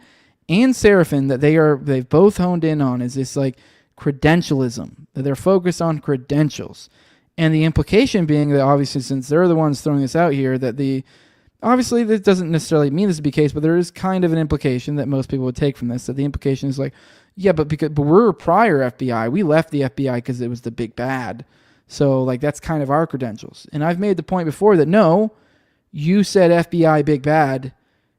E: and Seraphin that they've both honed in on is this, like, credentialism, that they're focused on credentials. And the implication being that, obviously, since they're the ones throwing this out here, that obviously, this doesn't necessarily mean this to be the case, but there is kind of an implication that most people would take from this, that the implication is like, yeah, but we're prior FBI. We left the FBI because it was the big bad. So, like, that's kind of our credentials. And I've made the point before that, no, you said FBI big bad.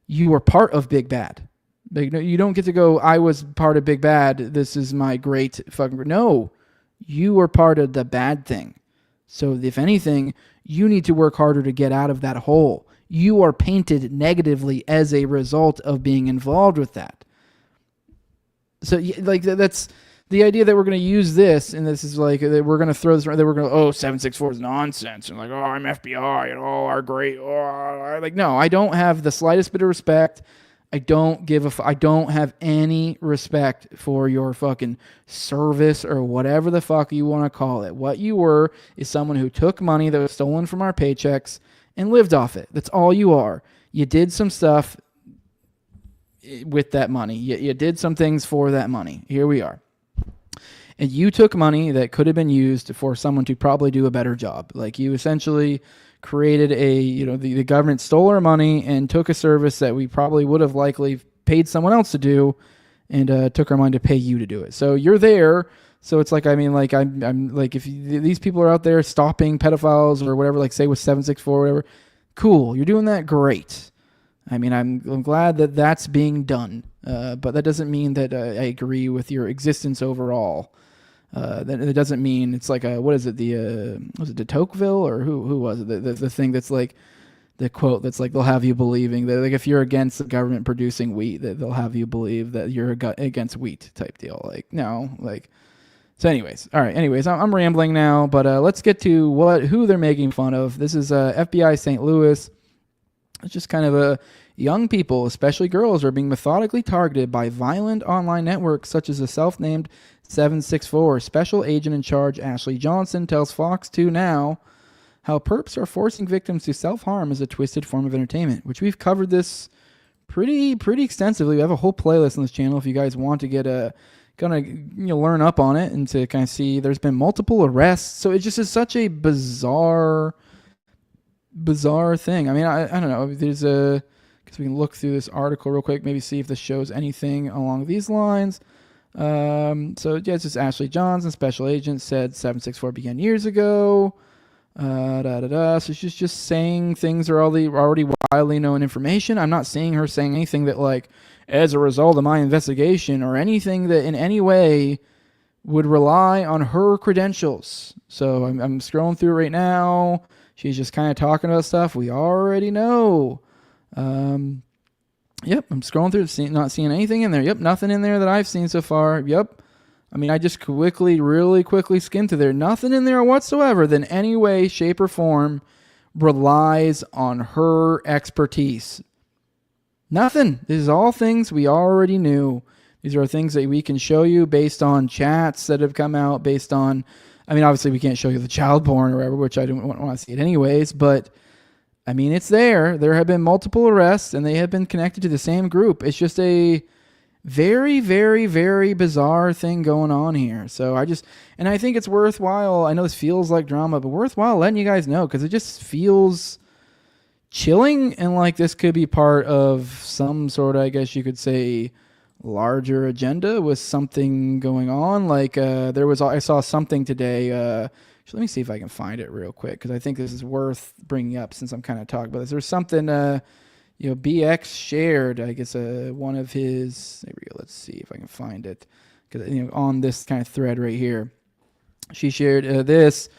E: You were part of big bad. Like, no, you don't get to go, I was part of big bad. This is my great fucking... No, you were part of the bad thing. So, if anything, you need to work harder to get out of that hole. You are painted negatively as a result of being involved with that. So, like, that's... The idea that we're going to use this, and this is like, that we're going to throw this around, that we're going to, 764 is nonsense, and like, I'm FBI, and our great, like, no, I don't have the slightest bit of respect. I don't have any respect for your fucking service or whatever the fuck you want to call it. What you were is someone who took money that was stolen from our paychecks and lived off it. That's all you are. You did some stuff with that money. You did some things for that money. Here we are. And you took money that could have been used for someone to probably do a better job. Like, you essentially created the government stole our money and took a service that we probably would have likely paid someone else to do, and took our money to pay you to do it. So you're there. So it's like, I mean, like, I'm like, if these people are out there stopping pedophiles or whatever, like say with 764 or whatever, cool. You're doing that. Great. I mean, I'm glad that that's being done. But that doesn't mean that I agree with your existence overall. That it doesn't mean it's like what is it? Was it de Tocqueville or who was it? The thing that's like the quote that's like, they'll have you believing that, like, if you're against the government producing wheat, that they'll have you believe that you're against wheat type deal. Like, no, like. So anyways, all right. Anyways, I'm rambling now, but let's get to who they're making fun of. This is FBI St. Louis. It's just kind of young people, especially girls, are being methodically targeted by violent online networks such as the self-named 764. Special agent in charge Ashley Johnson tells Fox 2 Now how perps are forcing victims to self-harm as a twisted form of entertainment, which we've covered this pretty extensively. We have a whole playlist on this channel if you guys want to get learn up on it and to kind of see. There's been multiple arrests, so it just is such a bizarre thing. I mean, I don't know. There's because we can look through this article real quick, maybe see if this shows anything along these lines. So yeah, it's just Ashley Johnson, special agent, said 764 began years ago. So she's just saying things are already widely known information. I'm not seeing her saying anything that, like, as a result of my investigation, or anything that in any way would rely on her credentials. So I'm scrolling through right now. She's just kind of talking about stuff we already know. Yep, I'm scrolling through, not seeing anything in there. Yep, nothing in there that I've seen so far. Yep. I mean, I just really quickly skimmed through there. Nothing in there whatsoever that in any way, shape, or form relies on her expertise. Nothing. This is all things we already knew. These are things that we can show you based on chats that have come out, based on, I mean, obviously we can't show you the child porn or whatever, which I don't want to see it anyways, but I mean, it's there. There have been multiple arrests, and they have been connected to the same group. It's just a very bizarre thing going on here. So I think it's worthwhile. I know this feels like drama, but worthwhile letting you guys know, because it just feels chilling, and like this could be part of some sort of, I guess you could say, larger agenda with something going on. Like I saw something today. Let me see if I can find it real quick, because I think this is worth bringing up since I'm kind of talking about this. There's something, BX shared, I guess, one of his, there we go, let's see if I can find it, because, on this kind of thread right here, she shared this.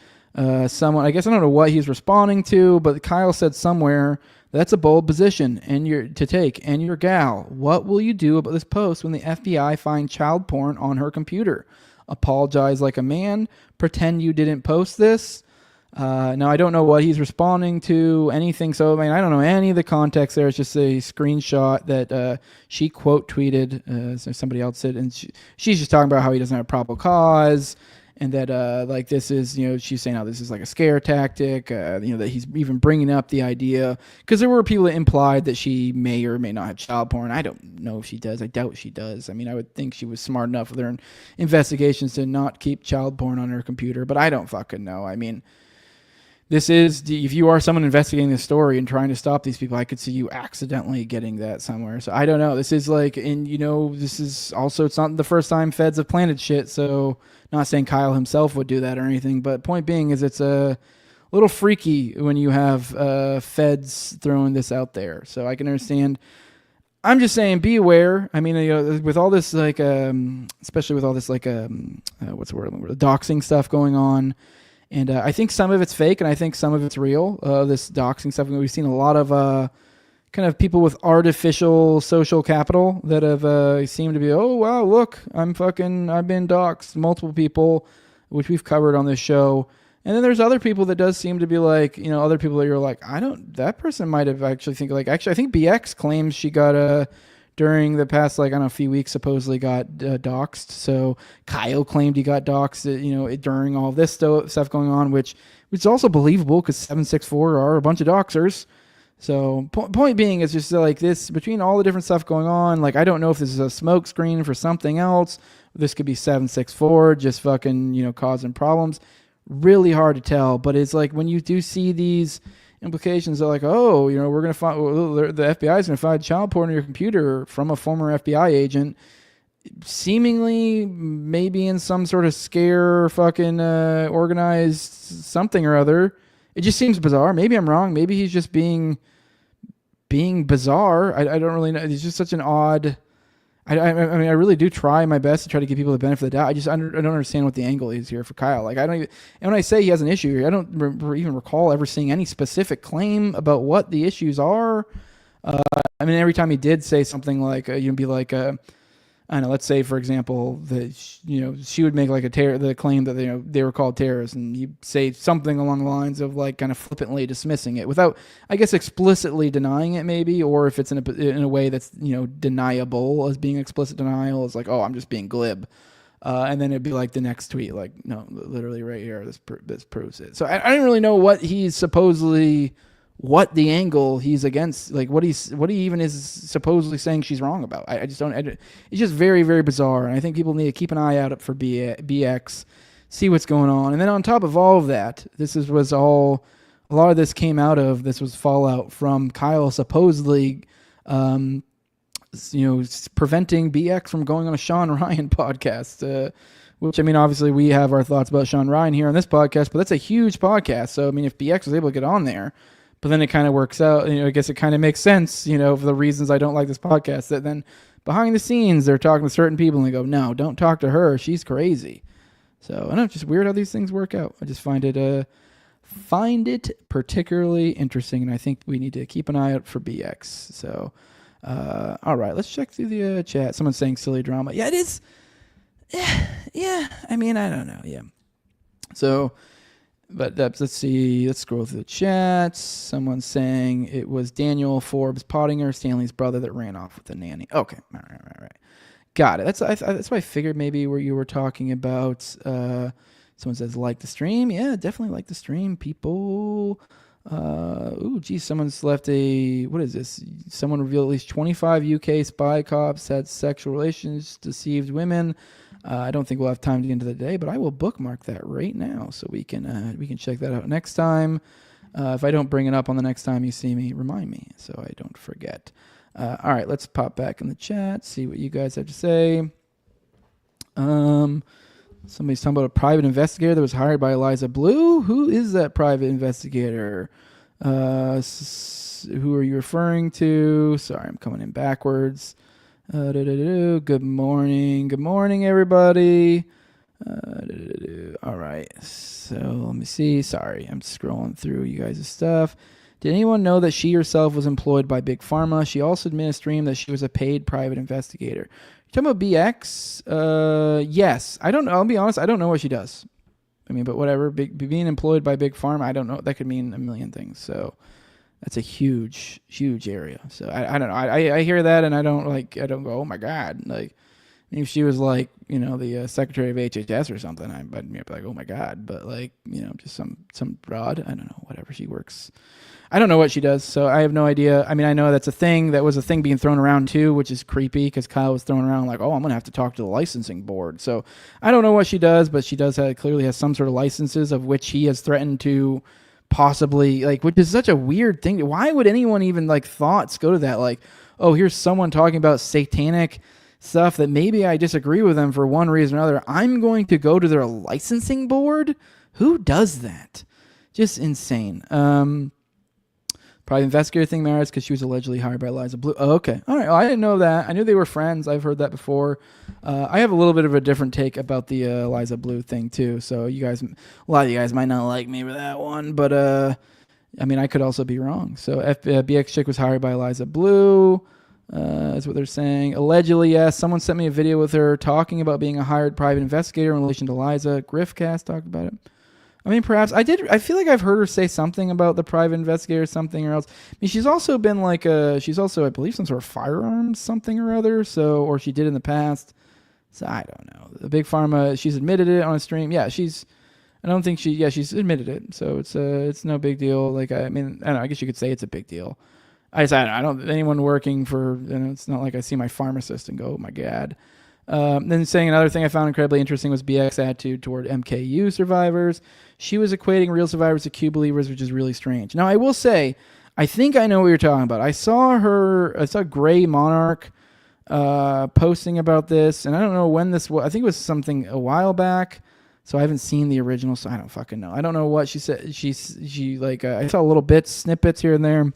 E: Someone, I guess I don't know what he's responding to, but Kyle said somewhere, that's a bold position and you're to take, and your gal. What will you do about this post when the FBI find child porn on her computer? Apologize like a man. Pretend you didn't post this. Now, I don't know what he's responding to, anything. So, I mean, I don't know any of the context there. It's just a screenshot that she quote tweeted. So somebody else said, and she's just talking about how he doesn't have probable cause, and that like this is, she's saying how this is like a scare tactic. That he's even bringing up the idea because there were people that implied that she may or may not have child porn. I don't know if she does. I doubt she does. I mean, I would think she was smart enough with her investigations to not keep child porn on her computer, but I don't fucking know. I mean, this is, if you are someone investigating this story and trying to stop these people, I could see you accidentally getting that somewhere. So I don't know. This is like, and this is also, it's not the first time feds have planted shit. So not saying Kyle himself would do that or anything, but point being is it's a little freaky when you have feds throwing this out there. So I can understand. I'm just saying, be aware. I mean, with all this, like, especially with all this, like, what's the word? The doxing stuff going on. And I think some of it's fake, and I think some of it's real. This doxing stuff. We've seen a lot of kind of people with artificial social capital that have seemed to be, oh wow, look, I've been doxed. Multiple people, which we've covered on this show. And then there's other people that does seem to be like, other people that you're like, that person might have I think BX claims she got during the past, like, I don't know, a few weeks, supposedly got doxed. So Kyle claimed he got doxed, during all this stuff going on, which is also believable because 764 are a bunch of doxers. So point being is just like this, between all the different stuff going on, like, I don't know if this is a smoke screen for something else. This could be 764 just fucking, causing problems. Really hard to tell, but it's like when you do see these implications are like, oh, we're going to find, the FBI is going to find child porn on your computer from a former FBI agent, seemingly maybe in some sort of scare fucking organized something or other. It just seems bizarre. Maybe I'm wrong. Maybe he's just being bizarre. I don't really know. He's just such an odd. I mean, I really do try my best to try to give people the benefit of the doubt. I don't understand what the angle is here for Kyle. Like, I don't even, and when I say he has an issue here, I don't even recall ever seeing any specific claim about what the issues are. I mean, every time he did say something like, you'd be like, I don't know, let's say, for example, that, she would make like the claim that, they were called terrorists, and you say something along the lines of like kind of flippantly dismissing it without, I guess, explicitly denying it maybe, or if it's in a way that's, deniable as being explicit denial, is like, oh, I'm just being glib. And then it'd be like the next tweet, like, no, literally right here, this proves it. So I don't really know what the angle he's against, like what he even is supposedly saying she's wrong about. I just don't. It's just very, very bizarre, and I think people need to keep an eye out for BX, see what's going on. And then on top of all of that, a lot of this came out of, this was fallout from Kyle supposedly, preventing BX from going on a Sean Ryan podcast. Which, I mean, obviously we have our thoughts about Sean Ryan here on this podcast, but that's a huge podcast. So I mean, if BX was able to get on there. But then it kind of works out, I guess it kind of makes sense, for the reasons I don't like this podcast, that then behind the scenes, they're talking to certain people and they go, no, don't talk to her. She's crazy. So I don't know, it's just weird how these things work out. I just find it particularly interesting. And I think we need to keep an eye out for BX. So, all right, let's check through the chat. Someone's saying silly drama. Yeah, it is. Yeah. I mean, I don't know. Yeah. So, but let's see. Let's scroll through the chats. Someone's saying it was Daniel Forbes Pottinger, Stanley's brother, that ran off with the nanny. Okay, all right. Got it. That's what I figured maybe where you were talking about. Someone says like the stream. Yeah, definitely like the stream. People. Someone's left a. What is this? Someone revealed at least 25 UK spy cops had sexual relations, deceived women. I don't think we'll have time to get into the day, but I will bookmark that right now so we can check that out next time. If I don't bring it up on the next time you see me, remind me so I don't forget. All right, let's pop back in the chat, see what you guys have to say. Somebody's talking about a private investigator that was hired by Eliza Blue. Who is that private investigator? Who are you referring to? Sorry, I'm coming in backwards. Good morning, everybody. All right. So let me see. Sorry, I'm scrolling through you guys' stuff. Did anyone know that she herself was employed by Big Pharma? She also admitted in a stream that she was a paid private investigator. You talking about BX? Yes. I don't know. I'll be honest. I don't know what she does. I mean, but whatever. Being employed by Big Pharma, I don't know. That could mean a million things. So that's a huge, huge area. So I don't know. I hear that and I don't go, oh my God. Like, if she was like, the secretary of HHS or something, I'd be like, oh my God. But like, just some broad, I don't know, whatever she works. I don't know what she does, so I have no idea. I mean, I know that's a thing. That was a thing being thrown around too, which is creepy because Kyle was throwing around like, oh, I'm going to have to talk to the licensing board. So I don't know what she does, but she does clearly has some sort of licenses of which he has threatened to possibly, which is such a weird thing. Why would anyone even thoughts go to that? Like, oh, here's someone talking about satanic stuff that maybe I disagree with them for one reason or another. I'm going to go to their licensing board? Who does that? Just insane. Private investigator thing matters because she was allegedly hired by Liza Blue. Oh, okay. All right. Well, I didn't know that. I knew they were friends. I've heard that before. I have a little bit of a different take about the Liza Blue thing, too. So a lot of you guys might not like me for that one. But, I mean, I could also be wrong. So BX Chick was hired by Liza Blue. That's what they're saying. Allegedly, yes. Someone sent me a video with her talking about being a hired private investigator in relation to Liza. Griffcast talked about it. I mean, perhaps I feel like I've heard her say something about the private investigator, something or else. I mean, she's also been she's also, I believe, some sort of firearms something or other. So, or she did in the past. So I don't know. The Big Pharma, she's admitted it on a stream. Yeah, she's admitted it. So it's no big deal. I don't know. I guess you could say it's a big deal. I don't, anyone working for, it's not like I see my pharmacist and go, oh my God. Then saying another thing I found incredibly interesting was BX's attitude toward MKU survivors. She was equating real survivors to Q believers, which is really strange. Now, I will say, I think I know what you're talking about. I saw Gray Monarch posting about this, and I don't know when this was. I think it was something a while back, so I haven't seen the original, so I don't fucking know. I don't know what she said. I saw little snippets here and there.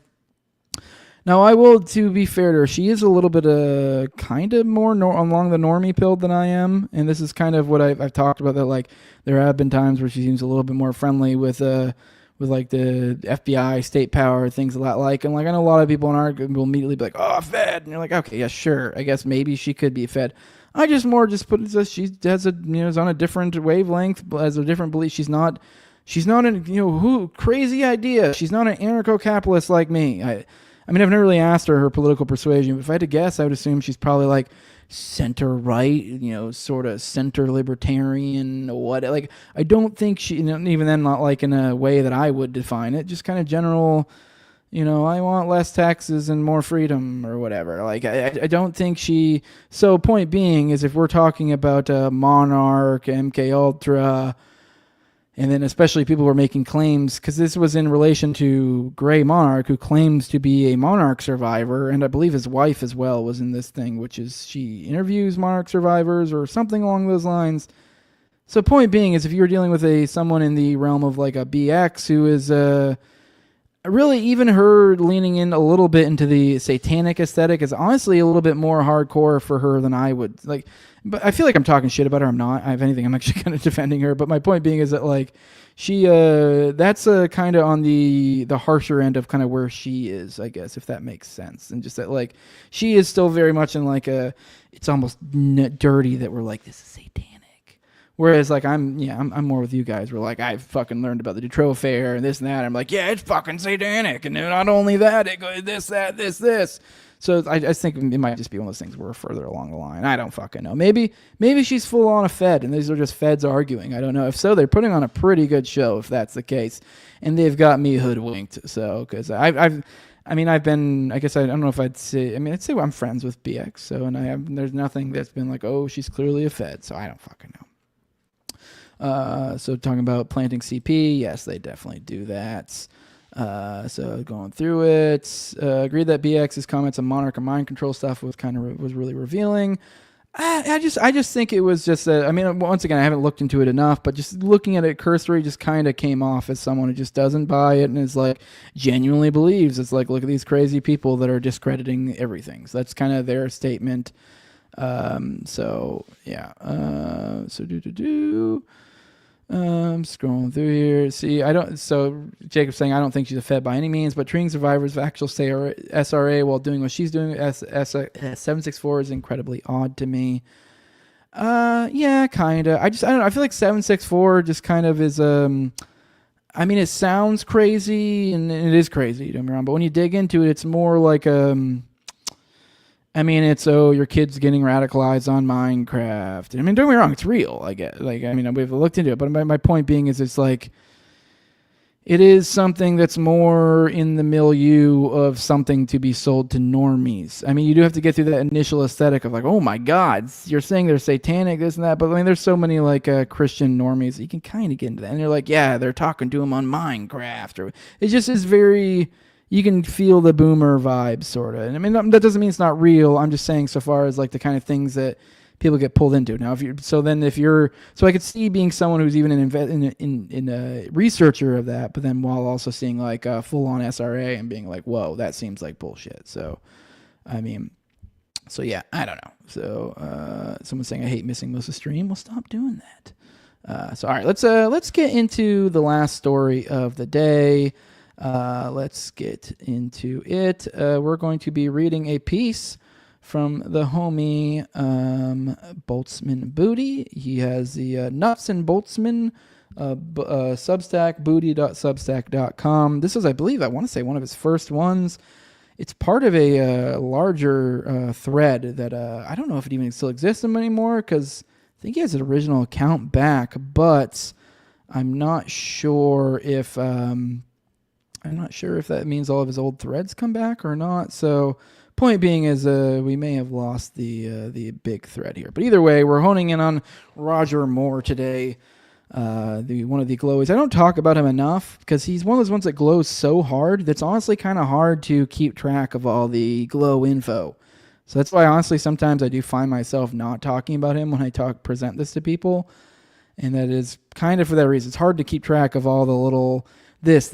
E: Now, I will, to be fair to her, she is a little bit kind of more along the normie pill than I am, and this is kind of what I've talked about, that there have been times where she seems a little bit more friendly with the FBI, state power, things a lot and I know a lot of people in our group will immediately be like, oh, Fed, and you're like, okay, yeah, sure, I guess maybe she could be Fed. I just put it as she has is on a different wavelength, has a different belief. She's not an crazy idea. She's not an anarcho-capitalist like me. I mean, I've never really asked her political persuasion, but if I had to guess, I would assume she's probably center-right, sort of center-libertarian, what. I don't think she, even then, not in a way that I would define it, just kind of general, I want less taxes and more freedom or whatever. I don't think she, so point being is if we're talking about Monarch, MK Ultra, and then especially people who are making claims, because this was in relation to Gray Monarch, who claims to be a Monarch survivor, and I believe his wife as well was in this thing, which is she interviews Monarch survivors or something along those lines. So point being is if you're dealing with someone in the realm of a BX who is really, even her leaning in a little bit into the satanic aesthetic is honestly a little bit more hardcore for her than I would like. But I feel like I'm talking shit about her. I'm not. If anything, I'm actually kind of defending her. But my point being is that she, that's kind of on the harsher end of kind of where she is, I guess, if that makes sense. And just that she is still very much in it's almost dirty that we're this is satanic. Whereas I'm more with you guys. We're I've fucking learned about the Dutroux affair and this and that. I'm yeah, it's fucking satanic. And then not only that, it goes this, that, this. So I think it might just be one of those things where we're further along the line. I don't fucking know. Maybe she's full on a Fed and these are just Feds arguing. I don't know. If so, they're putting on a pretty good show if that's the case. And they've got me hoodwinked. So, because I've been, I guess I don't know if I'd say I'm friends with BX. So, and there's nothing that's been oh, she's clearly a Fed. So I don't fucking know. So talking about planting CP, yes, they definitely do that. So going through it, agreed that BX's comments on Monarch and mind control stuff was really revealing. I just think it was just once again, I haven't looked into it enough, but just looking at it cursory just kind of came off as someone who just doesn't buy it and is genuinely believes. It's look at these crazy people that are discrediting everything. So that's kind of their statement. So yeah. Scrolling through here. See, so Jacob's saying, I don't think she's a Fed by any means, but treating survivors of actual SRA while doing what she's doing as 764 is incredibly odd to me. Yeah, kind of. I don't know. I feel like 764 just kind of is, I mean, it sounds crazy and it is crazy, don't get me wrong, but when you dig into it, it's more like, I mean, it's, your kid's getting radicalized on Minecraft. I mean, don't get me wrong, it's real, I get. Like, I mean, we've looked into it, but my point being is it's like, it is something that's more in the milieu of something to be sold to normies. I mean, you do have to get through that initial aesthetic of like, oh my God, you're saying they're satanic, this and that. But I mean, there's so many like Christian normies, you can kind of get into that. And they're like, yeah, they're talking to him on Minecraft. Or it just is very... You can feel the boomer vibe, sort of. And I mean, that doesn't mean it's not real. I'm just saying so far as like the kind of things that people get pulled into. Now, so I could see being someone who's even in a researcher of that, but then while also seeing like a full-on SRA and being like, whoa, that seems like bullshit. So, I mean, so yeah, I don't know. So, someone's saying I hate missing most of the stream. Well, stop doing that. So, all right, let's get into the last story of the day. Let's get into it. We're going to be reading a piece from the homie Boltzmann Booty. He has the Nuts and Boltzmann Substack, booty.substack.com. This is, I believe, I want to say one of his first ones. It's part of a larger thread that I don't know if it even still exists anymore, because I think he has an original account back, but I'm not sure if... I'm not sure if that means all of his old threads come back or not. So, point being is we may have lost the big thread here. But either way, we're honing in on Roger Moore today, one of the glowies. I don't talk about him enough because he's one of those ones that glows so hard that's honestly kind of hard to keep track of all the glow info. So that's why honestly sometimes I do find myself not talking about him when I present this to people. And that is kind of for that reason. It's hard to keep track of all the little... this,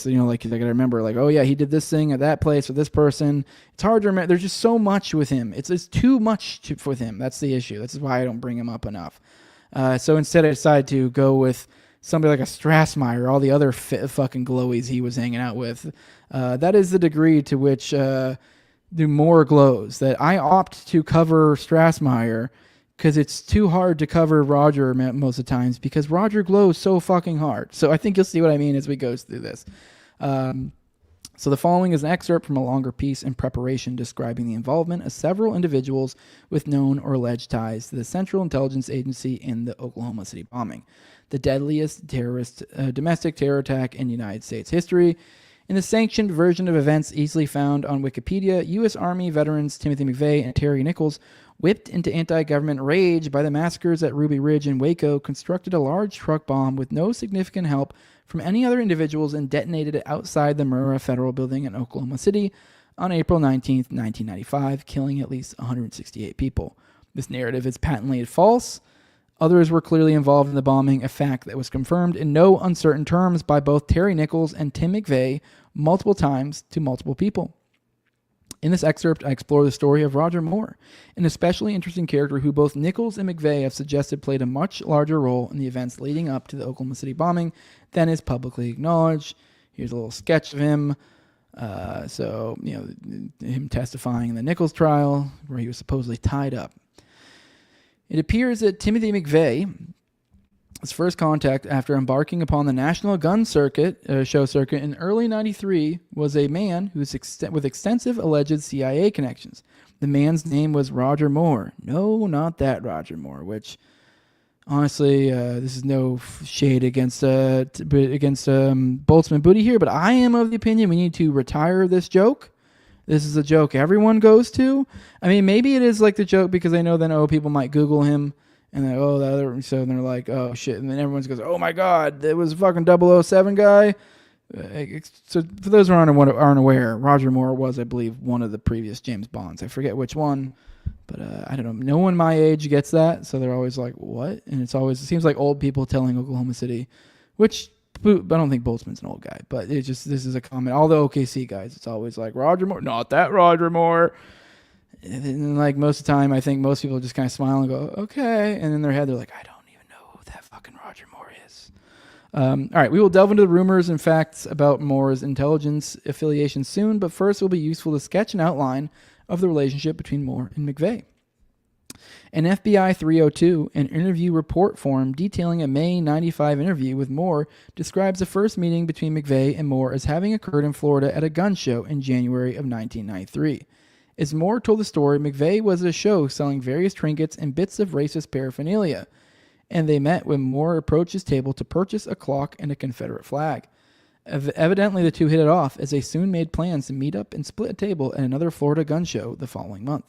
E: you know, like I gotta remember, like, oh yeah, he did this thing at that place with this person. It's hard to remember. There's just so much with him. It's too much with him. That's the issue. That's why I don't bring him up enough. So instead I decided to go with somebody like a Strassmeyer, all the other fucking glowies he was hanging out with. That is the degree to which the more glows that I opt to cover Strassmeyer, because it's too hard to cover Roger most of the times because Roger glows so fucking hard. So I think you'll see what I mean as we go through this. So the following is an excerpt from a longer piece in preparation describing the involvement of several individuals with known or alleged ties to the Central Intelligence Agency in the Oklahoma City bombing, the deadliest domestic terror attack in United States history. In the sanctioned version of events easily found on Wikipedia, U.S. Army veterans Timothy McVeigh and Terry Nichols, whipped into anti-government rage by the massacres at Ruby Ridge and Waco, constructed a large truck bomb with no significant help from any other individuals and detonated it outside the Murrah Federal Building in Oklahoma City on April 19, 1995, killing at least 168 people. This narrative is patently false. Others were clearly involved in the bombing, a fact that was confirmed in no uncertain terms by both Terry Nichols and Tim McVeigh multiple times to multiple people. In this excerpt, I explore the story of Roger Moore, an especially interesting character who both Nichols and McVeigh have suggested played a much larger role in the events leading up to the Oklahoma City bombing than is publicly acknowledged. Here's a little sketch of him. So, you know, him testifying in the Nichols trial where he was supposedly tied up. It appears that Timothy McVeigh, his first contact after embarking upon the National Gun Show circuit in early '93, was a man who's with extensive alleged CIA connections. The man's name was Roger Moore. No, not that Roger Moore, which, honestly, this is no shade against Boltzmann Booty here, but I am of the opinion we need to retire this joke. This is a joke everyone goes to. I mean, maybe it is like the joke because I know then, people might Google him. And then, the other, so they're like, oh shit. And then everyone goes, oh my God, that was fucking 007 guy. So for those who aren't aware, Roger Moore was, I believe, one of the previous James Bonds. I forget which one, but I don't know. No one my age gets that. So they're always like, what? And it seems like old people telling Oklahoma City, which I don't think Boltzmann's an old guy, but this is a comment. All the OKC guys, it's always like, Roger Moore, not that Roger Moore. And like most of the time, I think most people just kind of smile and go, okay. And in their head, they're like, I don't even know who that fucking Roger Moore is. All right, we will delve into the rumors and facts about Moore's intelligence affiliation soon, but first it will be useful to sketch an outline of the relationship between Moore and McVeigh. An FBI 302, an interview report form detailing a May 95 interview with Moore, describes the first meeting between McVeigh and Moore as having occurred in Florida at a gun show in January of 1993. As Moore told the story, McVeigh was at a show selling various trinkets and bits of racist paraphernalia, and they met when Moore approached his table to purchase a clock and a Confederate flag. Evidently, the two hit it off, as they soon made plans to meet up and split a table at another Florida gun show the following month.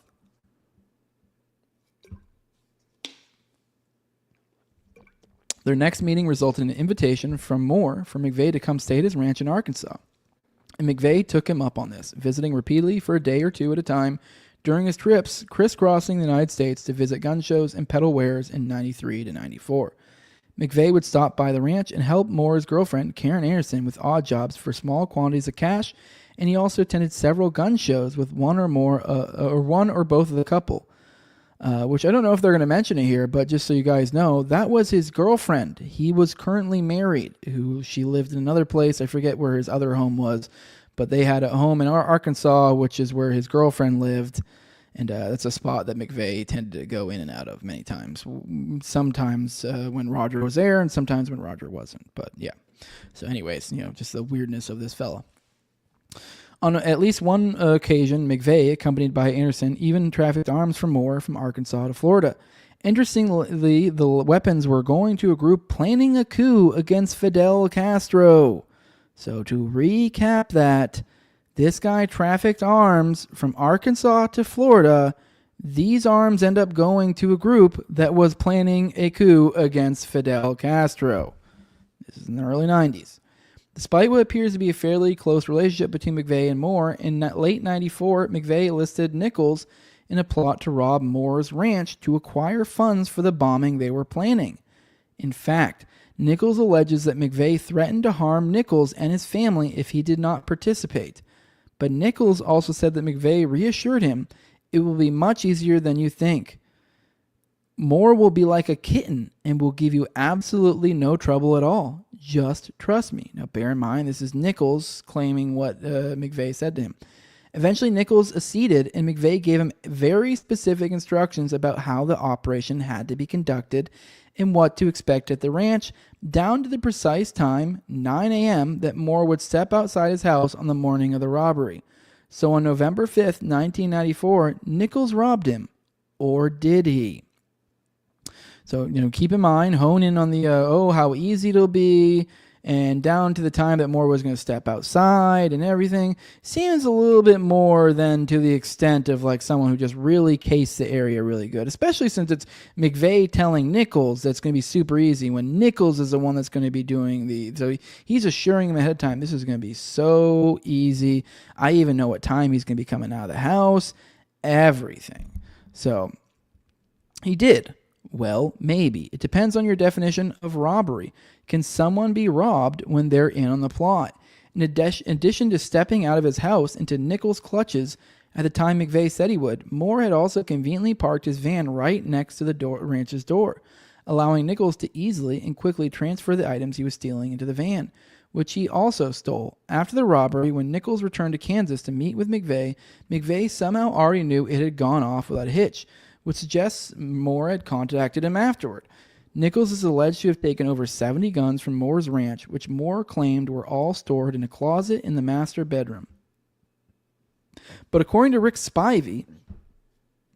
E: Their next meeting resulted in an invitation from Moore for McVeigh to come stay at his ranch in Arkansas. And McVeigh took him up on this, visiting repeatedly for a day or two at a time during his trips, crisscrossing the United States to visit gun shows and peddle wares in 93 to 94. McVeigh would stop by the ranch and help Moore's girlfriend, Karen Anderson, with odd jobs for small quantities of cash, and he also attended several gun shows with one or both of the couple. Which I don't know if they're going to mention it here, but just so you guys know, that was his girlfriend. He was currently married, who she lived in another place. I forget where his other home was, but they had a home in Arkansas, which is where his girlfriend lived. And that's a spot that McVeigh tended to go in and out of many times. Sometimes when Roger was there and sometimes when Roger wasn't. But yeah. So anyways, just the weirdness of this fella. On at least one occasion, McVeigh, accompanied by Anderson, even trafficked arms for Moore from Arkansas to Florida. Interestingly, the weapons were going to a group planning a coup against Fidel Castro. So to recap that, this guy trafficked arms from Arkansas to Florida. These arms end up going to a group that was planning a coup against Fidel Castro. This is in the early 90s. Despite what appears to be a fairly close relationship between McVeigh and Moore, in late 94, McVeigh enlisted Nichols in a plot to rob Moore's ranch to acquire funds for the bombing they were planning. In fact, Nichols alleges that McVeigh threatened to harm Nichols and his family if he did not participate. But Nichols also said that McVeigh reassured him, "It will be much easier than you think. Moore will be like a kitten and will give you absolutely no trouble at all. Just trust me." Now, bear in mind, this is Nichols claiming what McVeigh said to him. Eventually, Nichols acceded, and McVeigh gave him very specific instructions about how the operation had to be conducted and what to expect at the ranch, down to the precise time, 9 a.m., that Moore would step outside his house on the morning of the robbery. So on November 5th, 1994, Nichols robbed him. Or did he? So, keep in mind, hone in on the, how easy it'll be, and down to the time that Moore was going to step outside and everything. Seems a little bit more than to the extent of like someone who just really cased the area really good, especially since it's McVeigh telling Nichols that's going to be super easy when Nichols is the one that's going to be doing so he's assuring him ahead of time, this is going to be so easy. I even know what time he's going to be coming out of the house, everything. So he did. Well, maybe. It depends on your definition of robbery. Can someone be robbed when they're in on the plot? In addition to stepping out of his house into Nichols' clutches at the time McVeigh said he would, Moore had also conveniently parked his van right next to the ranch's door, allowing Nichols to easily and quickly transfer the items he was stealing into the van, which he also stole. After the robbery, when Nichols returned to Kansas to meet with McVeigh, McVeigh somehow already knew it had gone off without a hitch, which suggests Moore had contacted him afterward. Nichols is alleged to have taken over 70 guns from Moore's ranch, which Moore claimed were all stored in a closet in the master bedroom. But according to Rick Spivey,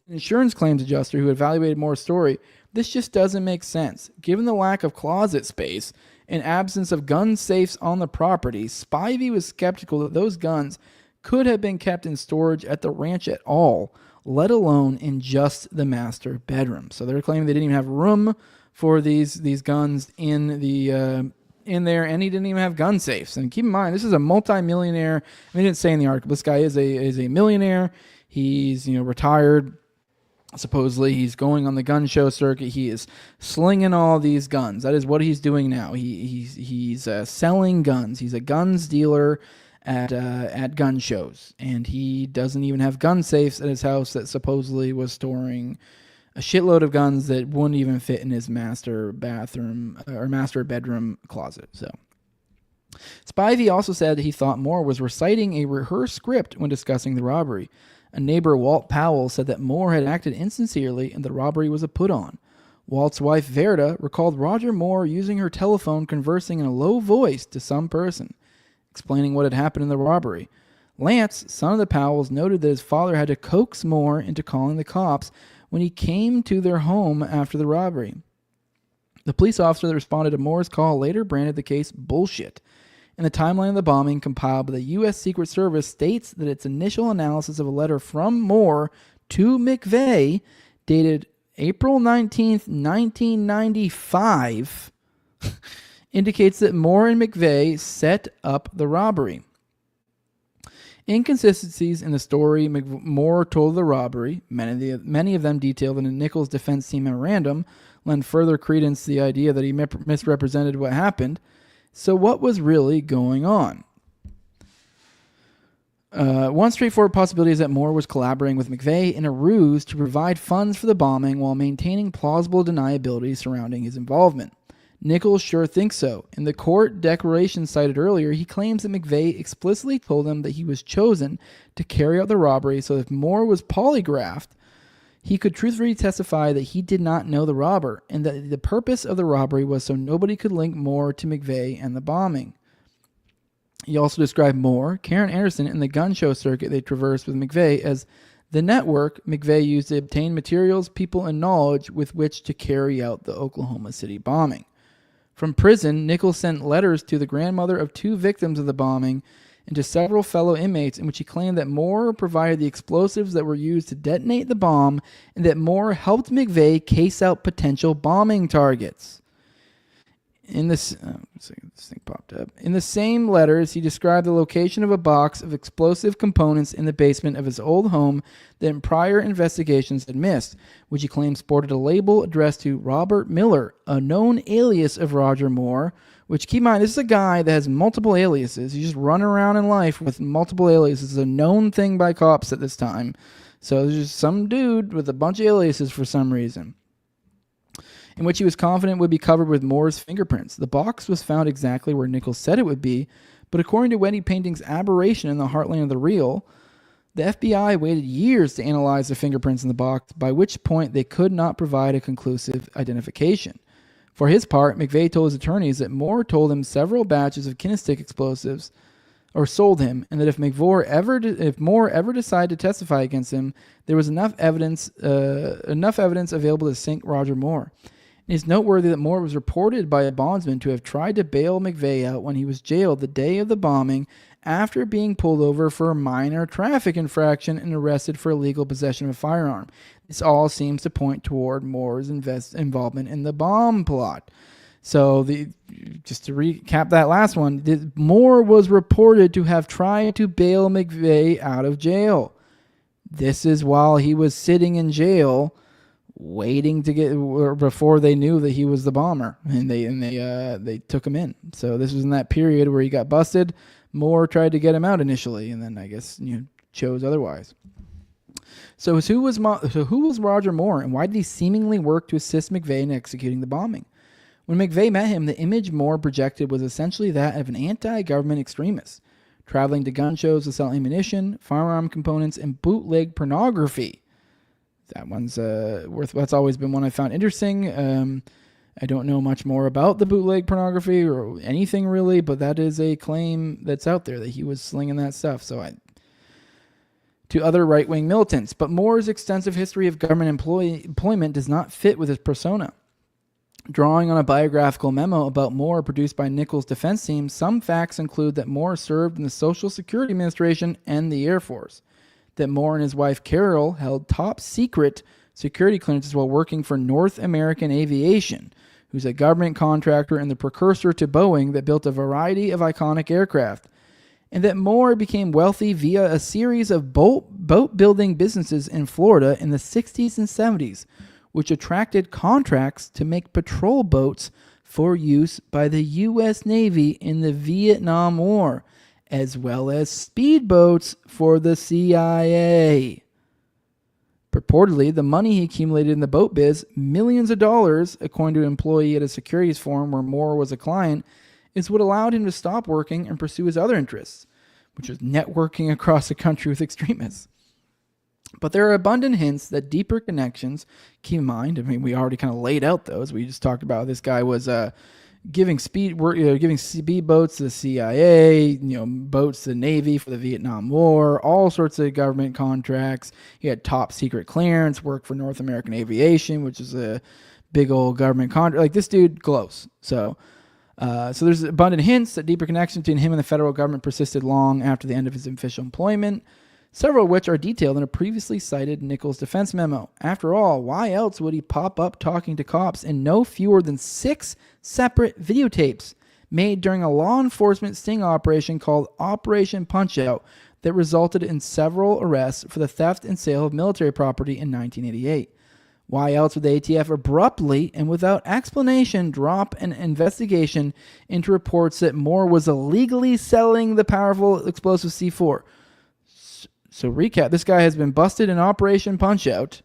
E: an insurance claims adjuster who evaluated Moore's story, this just doesn't make sense. Given the lack of closet space and absence of gun safes on the property, Spivey was skeptical that those guns could have been kept in storage at the ranch at all, let alone in just the master bedroom. So they're claiming they didn't even have room for these guns in there, and he didn't even have gun safes. And keep in mind, this is a multi-millionaire. I mean, he didn't say in the article, this guy is a millionaire. He's retired. Supposedly, he's going on the gun show circuit. He is slinging all these guns. That is what he's doing now. He's selling guns. He's a guns dealer at gun shows, and he doesn't even have gun safes at his house that supposedly was storing a shitload of guns that wouldn't even fit in his master bedroom closet. So Spivey also said that he thought Moore was reciting a rehearsed script when discussing the robbery. A neighbor, Walt Powell, said that Moore had acted insincerely and the robbery was a put-on. Walt's wife, Verda, recalled Roger Moore using her telephone conversing in a low voice to some person, explaining what had happened in the robbery. Lance, son of the Powells, noted that his father had to coax Moore into calling the cops when he came to their home after the robbery. The police officer that responded to Moore's call later branded the case bullshit. And the timeline of the bombing compiled by the U.S. Secret Service states that its initial analysis of a letter from Moore to McVeigh, dated April 19th, 1995, indicates that Moore and McVeigh set up the robbery. Inconsistencies in the story Moore told of the robbery, many of them detailed in a Nichols defense team memorandum, lend further credence to the idea that he misrepresented what happened. So what was really going on? One straightforward possibility is that Moore was collaborating with McVeigh in a ruse to provide funds for the bombing while maintaining plausible deniability surrounding his involvement. Nichols sure thinks so. In the court declaration cited earlier, he claims that McVeigh explicitly told him that he was chosen to carry out the robbery, so if Moore was polygraphed, he could truthfully testify that he did not know the robber, and that the purpose of the robbery was so nobody could link Moore to McVeigh and the bombing. He also described Moore, Karen Anderson, and the gun show circuit they traversed with McVeigh as the network McVeigh used to obtain materials, people, and knowledge with which to carry out the Oklahoma City bombing. From prison, Nichols sent letters to the grandmother of 2 victims of the bombing and to several fellow inmates in which he claimed that Moore provided the explosives that were used to detonate the bomb and that Moore helped McVeigh case out potential bombing targets. This thing popped up. In the same letters, he described the location of a box of explosive components in the basement of his old home that in prior investigations had missed, which he claimed sported a label addressed to Robert Miller, a known alias of Roger Moore, which, keep in mind, this is a guy that has multiple aliases. He's just running around in life with multiple aliases. It's a known thing by cops at this time. So there's just some dude with a bunch of aliases for some reason, in which he was confident would be covered with Moore's fingerprints. The box was found exactly where Nichols said it would be, but according to Wendy Painting's aberration in the heartland of the real, the FBI waited years to analyze the fingerprints in the box, by which point they could not provide a conclusive identification. For his part, McVeigh told his attorneys that Moore told him several batches of kinetic explosives, or sold him, and that if Moore ever decided to testify against him, there was enough evidence available to sink Roger Moore. It is noteworthy that Moore was reported by a bondsman to have tried to bail McVeigh out when he was jailed the day of the bombing after being pulled over for a minor traffic infraction and arrested for illegal possession of a firearm. This all seems to point toward Moore's involvement in the bomb plot. So, just to recap that last one, Moore was reported to have tried to bail McVeigh out of jail. This is while he was sitting in jail, waiting to get, or before they knew that he was the bomber, and they took him in. So this was in that period where he got busted. Moore tried to get him out initially, and then I guess chose otherwise. So who was Roger Moore, and why did he seemingly work to assist McVeigh in executing the bombing? When McVeigh met him, the image Moore projected was essentially that of an anti-government extremist, traveling to gun shows to sell ammunition, firearm components, and bootleg pornography. That one's that's always been one I found interesting. I don't know much more about the bootleg pornography or anything really, but that is a claim that's out there that he was slinging that stuff. To other right-wing militants. But Moore's extensive history of government employment does not fit with his persona. Drawing on a biographical memo about Moore produced by Nichols' defense team, some facts include that Moore served in the Social Security Administration and the Air Force, that Moore and his wife Carol held top-secret security clearances while working for North American Aviation, who's a government contractor and the precursor to Boeing that built a variety of iconic aircraft, and that Moore became wealthy via a series of boat-building businesses in Florida in the 60s and 70s, which attracted contracts to make patrol boats for use by the U.S. Navy in the Vietnam War. as well as speedboats for the CIA. Purportedly, the money he accumulated in the boat biz, millions of dollars, according to an employee at a securities firm where Moore was a client, is what allowed him to stop working and pursue his other interests, which was networking across the country with extremists. But there are abundant hints that deeper connections, keep in mind, I mean, we already kind of laid out those. We just talked about this guy was giving speedboats to the CIA, boats to the Navy for the Vietnam War, all sorts of government contracts. He had top secret clearance, worked for North American Aviation, which is a big old government contract. Like, this dude glows. So there's abundant hints that deeper connection between him and the federal government persisted long after the end of his official employment, several of which are detailed in a previously cited Nichols defense memo. After all, why else would he pop up talking to cops in no fewer than 6 separate videotapes made during a law enforcement sting operation called Operation Punch-Out that resulted in several arrests for the theft and sale of military property in 1988? Why else would the ATF abruptly and without explanation drop an investigation into reports that Moore was illegally selling the powerful explosive C4? So recap, this guy has been busted in Operation Punch-Out.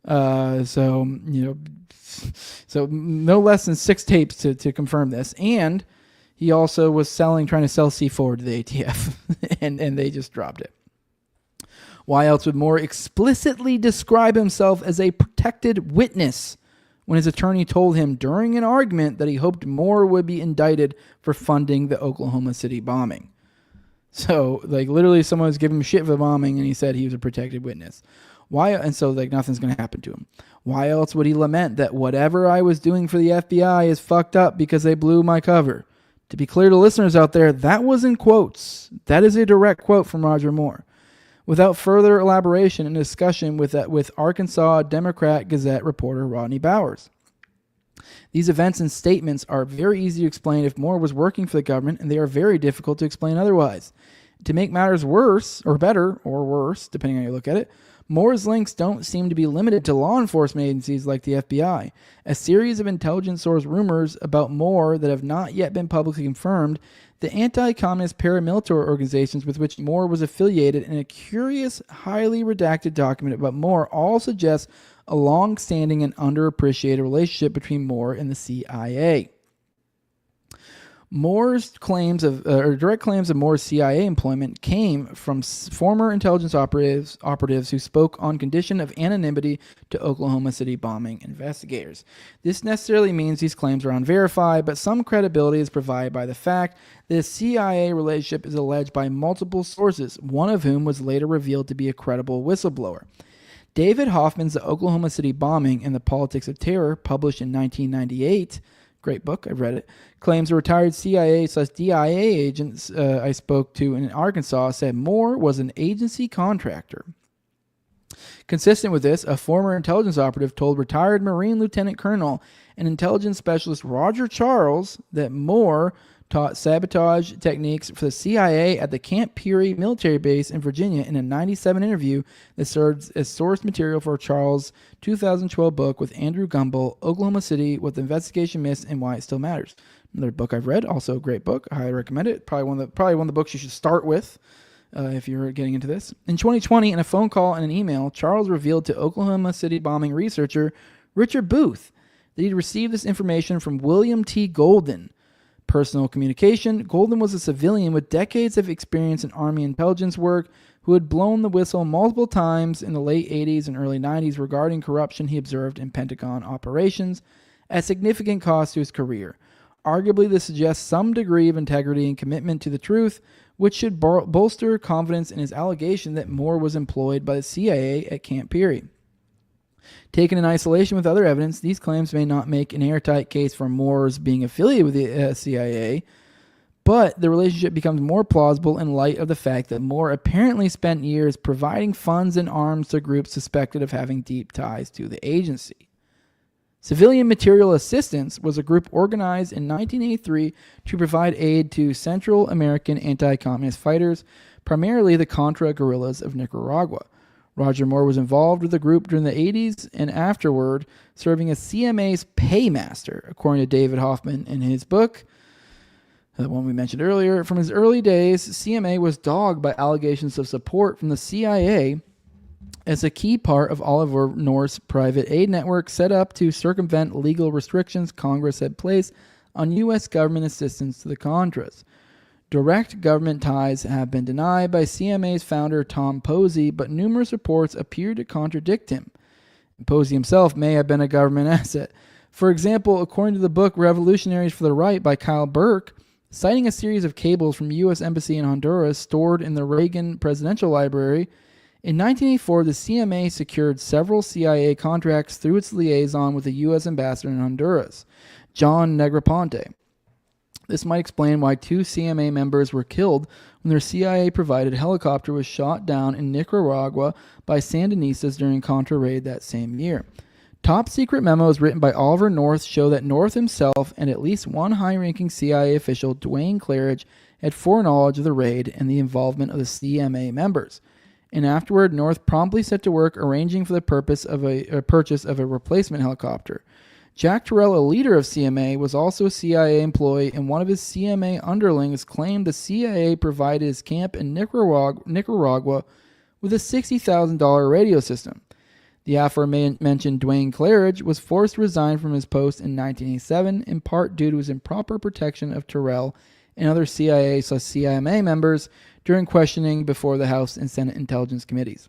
E: So no less than 6 tapes to confirm this. And he also was trying to sell C4 to the ATF, and they just dropped it. Why else would Moore explicitly describe himself as a protected witness when his attorney told him during an argument that he hoped Moore would be indicted for funding the Oklahoma City bombing? So, literally someone was giving him shit for the bombing, and he said he was a protected witness. So nothing's going to happen to him. Why else would he lament that whatever I was doing for the FBI is fucked up because they blew my cover? To be clear to listeners out there, that was in quotes. That is a direct quote from Roger Moore. Without further elaboration and discussion with Arkansas Democrat Gazette reporter Rodney Bowers. These events and statements are very easy to explain if Moore was working for the government, and they are very difficult to explain otherwise. To make matters worse, or better, or worse, depending on how you look at it, Moore's links don't seem to be limited to law enforcement agencies like the FBI. A series of intelligence source rumors about Moore that have not yet been publicly confirmed, the anti-communist paramilitary organizations with which Moore was affiliated, and a curious, highly redacted document about Moore all suggest a long-standing and underappreciated relationship between Moore and the CIA. Direct claims of Moore's CIA employment came from former intelligence operatives who spoke on condition of anonymity to Oklahoma City bombing investigators. This necessarily means these claims are unverified, but some credibility is provided by the fact that a CIA relationship is alleged by multiple sources, one of whom was later revealed to be a credible whistleblower. David Hoffman's The Oklahoma City Bombing and the Politics of Terror, published in 1998, great book, I've read it, claims a retired CIA/DIA agent I spoke to in Arkansas said Moore was an agency contractor. Consistent with this, a former intelligence operative told retired Marine Lieutenant Colonel and intelligence specialist Roger Charles that Moore taught sabotage techniques for the CIA at the Camp Peary military base in Virginia in a 1997 interview that served as source material for Charles' 2012 book with Andrew Gumbel, Oklahoma City, What the Investigation Missed and Why It Still Matters. Another book I've read, also a great book. I highly recommend it. Probably one of the books you should start with if you're getting into this. In 2020, in a phone call and an email, Charles revealed to Oklahoma City bombing researcher Richard Booth that he'd received this information from William T. Golden. Personal communication. Golden was a civilian with decades of experience in Army intelligence work who had blown the whistle multiple times in the late 80s and early 90s regarding corruption he observed in Pentagon operations at significant cost to his career. Arguably, this suggests some degree of integrity and commitment to the truth, which should bolster confidence in his allegation that Moore was employed by the CIA at Camp Peary. Taken in isolation with other evidence, these claims may not make an airtight case for Moore's being affiliated with the CIA, but the relationship becomes more plausible in light of the fact that Moore apparently spent years providing funds and arms to groups suspected of having deep ties to the agency. Civilian Material Assistance was a group organized in 1983 to provide aid to Central American anti-communist fighters, primarily the Contra guerrillas of Nicaragua. Roger Moore was involved with the group during the 80s and afterward, serving as CMA's paymaster, according to David Hoffman in his book. the one we mentioned earlier. From his early days, CMA was dogged by allegations of support from the CIA as a key part of Oliver North's private aid network set up to circumvent legal restrictions Congress had placed on U.S. government assistance to the Contras. Direct government ties have been denied by CMA's founder Tom Posey, but numerous reports appear to contradict him. Posey himself may have been a government asset. For example, according to the book Revolutionaries for the Right by Kyle Burke, citing a series of cables from U.S. Embassy in Honduras stored in the Reagan Presidential Library, in 1984, the CMA secured several CIA contracts through its liaison with the U.S. ambassador in Honduras, John Negroponte. This might explain why 2 CMA members were killed when their CIA-provided helicopter was shot down in Nicaragua by Sandinistas during Contra raid that same year. Top-secret memos written by Oliver North show that North himself and at least one high-ranking CIA official, Dwayne Claridge, had foreknowledge of the raid and the involvement of the CMA members. And afterward, North promptly set to work arranging for the purchase of a replacement helicopter. Jack Terrell, a leader of CMA, was also a CIA employee, and one of his CMA underlings claimed the CIA provided his camp in Nicaragua with a $60,000 radio system. The aforementioned Dwayne Claridge was forced to resign from his post in 1987, in part due to his improper protection of Terrell and other CIA/CMA members during questioning before the House and Senate Intelligence Committees.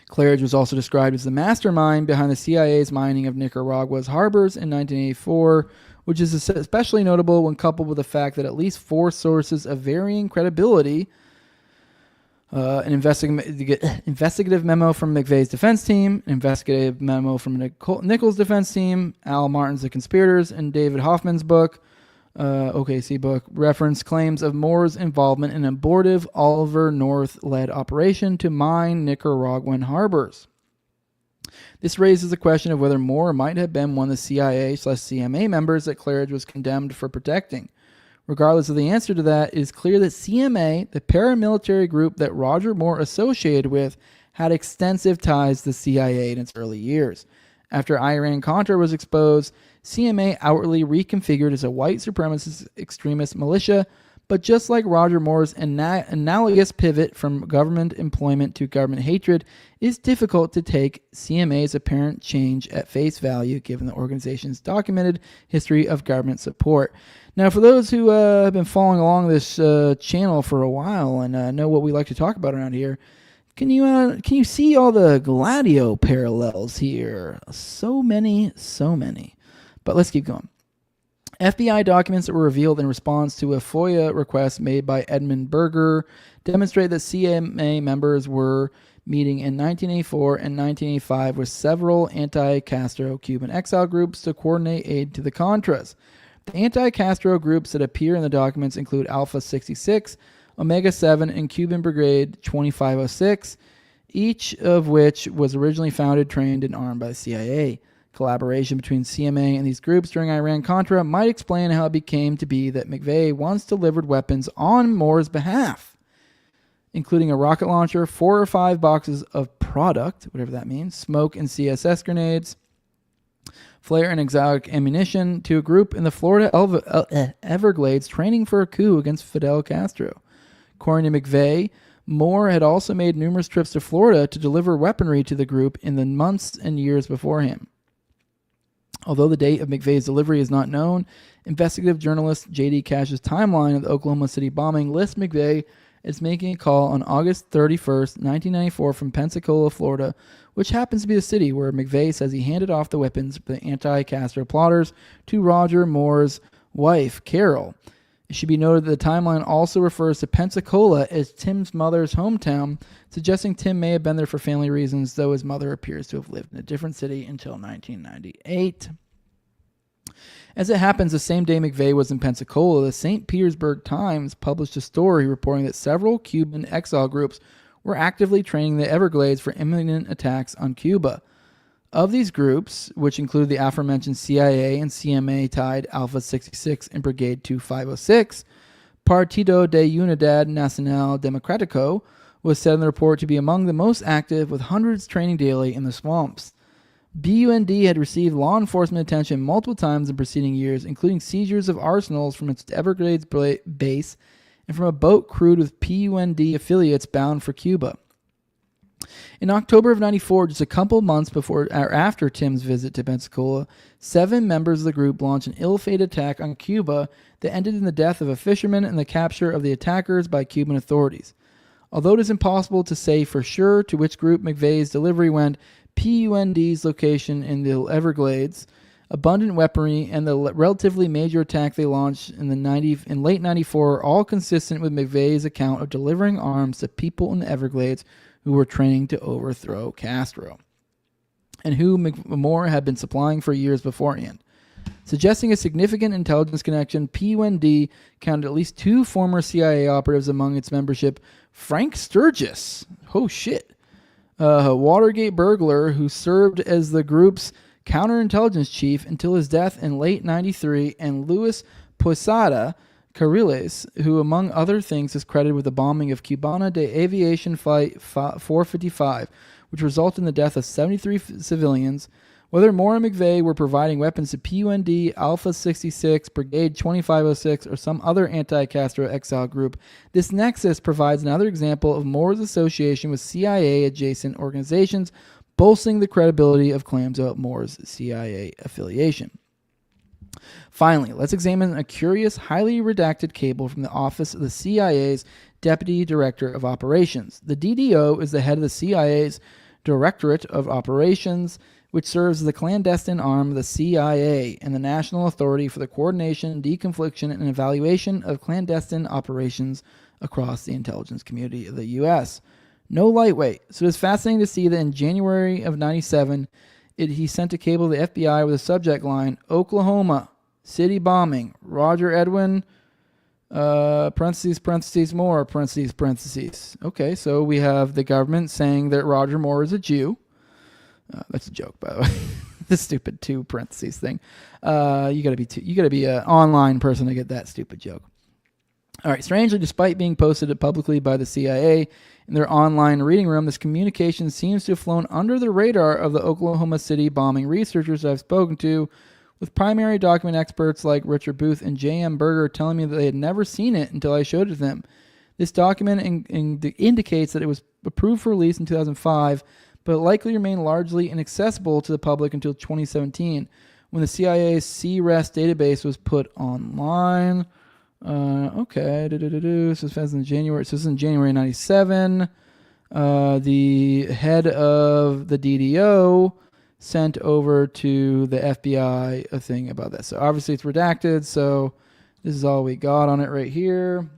E: Claridge was also described as the mastermind behind the CIA's mining of Nicaragua's harbors in 1984, which is especially notable when coupled with the fact that at least 4 sources of varying credibility, an investigative memo from McVeigh's defense team, an investigative memo from Nichols' defense team, Al Martin's The Conspirators, and David Hoffman's book, OKC book, reference claims of Moore's involvement in an abortive Oliver North-led operation to mine Nicaraguan harbors. This raises the question of whether Moore might have been one of the CIA/CMA members that Claridge was condemned for protecting. Regardless of the answer to that, it is clear that CMA, the paramilitary group that Roger Moore associated with, had extensive ties to the CIA in its early years. After Iran-Contra was exposed, CMA outwardly reconfigured as a white supremacist extremist militia, but just like Roger Moore's analogous pivot from government employment to government hatred, it is difficult to take CMA's apparent change at face value given the organization's documented history of government support. Now, for those who have been following along this channel for a while and know what we like to talk about around here, can you see all the Gladio parallels here? So many. But let's keep going. FBI documents that were revealed in response to a FOIA request made by Edmund Berger demonstrate that CMA members were meeting in 1984 and 1985 with several anti-Castro Cuban exile groups to coordinate aid to the Contras. The anti-Castro groups that appear in the documents include Alpha 66, Omega 7, and Cuban Brigade 2506, each of which was originally founded, trained, and armed by the CIA. Collaboration between CMA and these groups during Iran-Contra might explain how it came to be that McVeigh once delivered weapons on Moore's behalf, including a rocket launcher, 4 or 5 boxes of product, whatever that means, smoke and CSS grenades, flare and exotic ammunition to a group in the Florida Everglades training for a coup against Fidel Castro. According to McVeigh, Moore had also made numerous trips to Florida to deliver weaponry to the group in the months and years before him. Although the date of McVeigh's delivery is not known, investigative journalist J.D. Cash's timeline of the Oklahoma City bombing lists McVeigh as making a call on August 31st, 1994 from Pensacola, Florida, which happens to be the city where McVeigh says he handed off the weapons for the anti-Castro plotters to Roger Moore's wife, Carol. It should be noted that the timeline also refers to Pensacola as Tim's mother's hometown, suggesting Tim may have been there for family reasons, though his mother appears to have lived in a different city until 1998. As it happens, the same day McVeigh was in Pensacola, the St. Petersburg Times published a story reporting that several Cuban exile groups were actively training the Everglades for imminent attacks on Cuba. Of these groups, which include the aforementioned CIA and CMA-tied Alpha 66 and Brigade 2506, Partido de Unidad Nacional Democrático was said in the report to be among the most active, with hundreds training daily in the swamps. BUND had received law enforcement attention multiple times in preceding years, including seizures of arsenals from its Everglades base and from a boat crewed with PUND affiliates bound for Cuba. In October of 94, just a couple months before or after Tim's visit to Pensacola, 7 members of the group launched an ill-fated attack on Cuba that ended in the death of a fisherman and the capture of the attackers by Cuban authorities. Although it is impossible to say for sure to which group McVeigh's delivery went, PUND's location in the Everglades, abundant weaponry, and the relatively major attack they launched in late 94 are all consistent with McVeigh's account of delivering arms to people in the Everglades who were training to overthrow Castro, and who Moore had been supplying for years beforehand. Suggesting a significant intelligence connection, PUND counted at least 2 former CIA operatives among its membership. Frank Sturgis, oh shit, a Watergate burglar who served as the group's counterintelligence chief until his death in late 93, and Luis Posada Carriles, who among other things is credited with the bombing of Cubana de Aviation Flight 455, which resulted in the death of 73 civilians. Whether Moore and McVeigh were providing weapons to PUND, Alpha 66, Brigade 2506, or some other anti-Castro exile group, this nexus provides another example of Moore's association with CIA-adjacent organizations, bolstering the credibility of claims about Moore's CIA affiliation. Finally, let's examine a curious, highly redacted cable from the office of the CIA's Deputy Director of Operations. The DDO is the head of the CIA's Directorate of Operations, which serves as the clandestine arm of the CIA and the national authority for the coordination, deconfliction, and evaluation of clandestine operations across the intelligence community of the U.S. No lightweight, so it's fascinating to see that in January of 97, he sent a cable to the FBI with a subject line, Oklahoma, city bombing, Roger Edwin, parentheses, Moore, parentheses. Okay, so we have the government saying that Roger Moore is a Jew. That's a joke, by the way. The stupid 2 parentheses thing. You gotta be an online person to get that stupid joke. All right. Strangely, despite being posted publicly by the CIA in their online reading room, this communication seems to have flown under the radar of the Oklahoma City bombing researchers I've spoken to, with primary document experts like Richard Booth and J.M. Berger telling me that they had never seen it until I showed it to them. This document indicates that it was approved for release in 2005, but likely remained largely inaccessible to the public until 2017, when the CIA's CREST database was put online. Okay, so this is in January. So this is in January 97. The head of the DDO sent over to the FBI a thing about that. So obviously it's redacted. So this is all we got on it right here.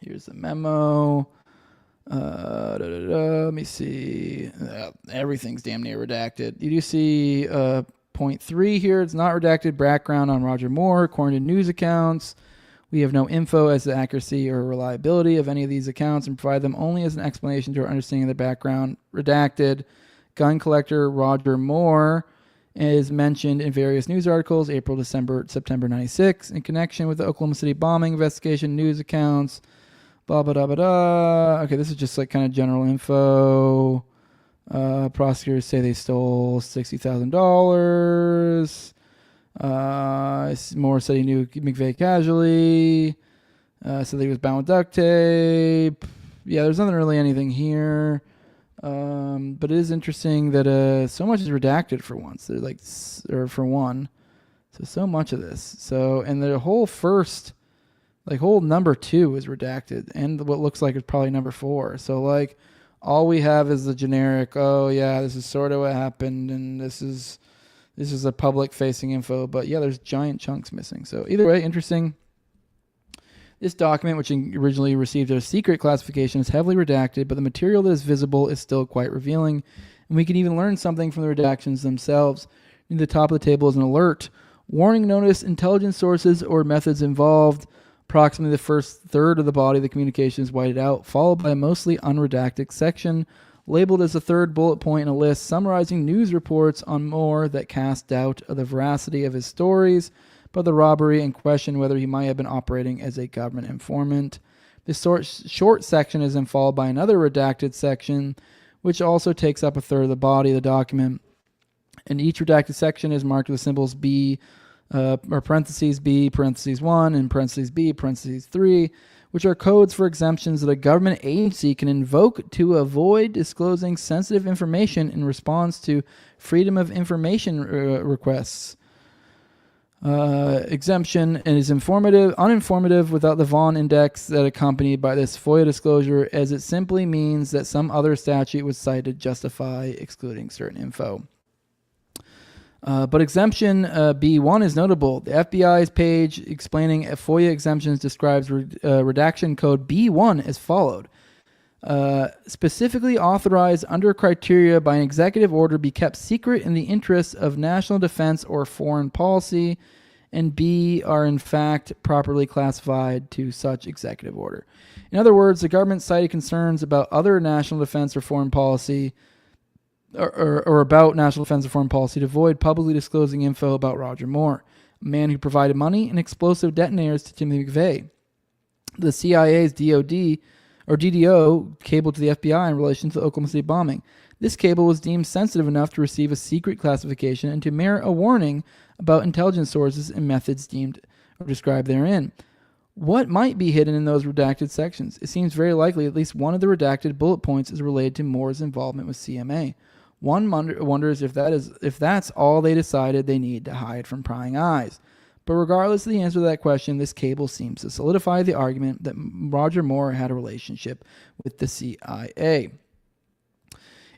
E: Here's the memo. Let me see. Everything's damn near redacted. You do see point 3 here. It's not redacted. Background on Roger Moore, according to news accounts. We have no info as to the accuracy or reliability of any of these accounts and provide them only as an explanation to our understanding of the background. Redacted. Gun collector Roger Moore is mentioned in various news articles, April, December, September 96, in connection with the Oklahoma City bombing investigation, news accounts, blah, blah, blah, blah, blah. Okay, this is just like kind of general info. Prosecutors say they stole $60,000. Moore said he knew McVeigh casually. Said that he was bound with duct tape. Yeah, there's nothing really anything here. But it is interesting that so much is redacted for once. They're like, or for one. So much of this. So, and the whole first, like whole number 2 is redacted, and what looks like it's probably number 4. So like, all we have is the generic. Oh yeah, this is sort of what happened, and this is a public-facing info. But yeah, there's giant chunks missing. So either way, interesting. This document, which originally received a secret classification, is heavily redacted, but the material that is visible is still quite revealing, and we can even learn something from the redactions themselves. Near the top of the table is an alert. Warning notice, intelligence sources or methods involved. Approximately the first third of the body of the communication is whited out, followed by a mostly unredacted section labeled as the third bullet point in a list summarizing news reports on Moore that cast doubt of the veracity of his stories about the robbery and question whether he might have been operating as a government informant. This short section is then followed by another redacted section, which also takes up a third of the body of the document. And each redacted section is marked with symbols B, or parentheses B, parentheses 1, and parentheses B, parentheses 3, which are codes for exemptions that a government agency can invoke to avoid disclosing sensitive information in response to Freedom of Information requests. Exemption and is uninformative without the Vaughan index that accompanied by this FOIA disclosure, as it simply means that some other statute was cited to justify excluding certain info. But exemption B1 is notable. The FBI's page explaining FOIA exemptions describes redaction code B1 as followed. Specifically authorized under criteria by an executive order be kept secret in the interests of national defense or foreign policy, and B are in fact properly classified to such executive order. In other words, the government cited concerns about other national defense or foreign policy or about national defense or foreign policy to avoid publicly disclosing info about Roger Moore, a man who provided money and explosive detonators to Timothy McVeigh. The CIA's DDO cable to the FBI in relation to the Oklahoma City bombing. This cable was deemed sensitive enough to receive a secret classification and to merit a warning about intelligence sources and methods deemed or described therein. What might be hidden in those redacted sections? It seems very likely at least one of the redacted bullet points is related to Moore's involvement with CMA. One wonders if that's all they decided they need to hide from prying eyes. But regardless of the answer to that question, this cable seems to solidify the argument that Roger Moore had a relationship with the CIA.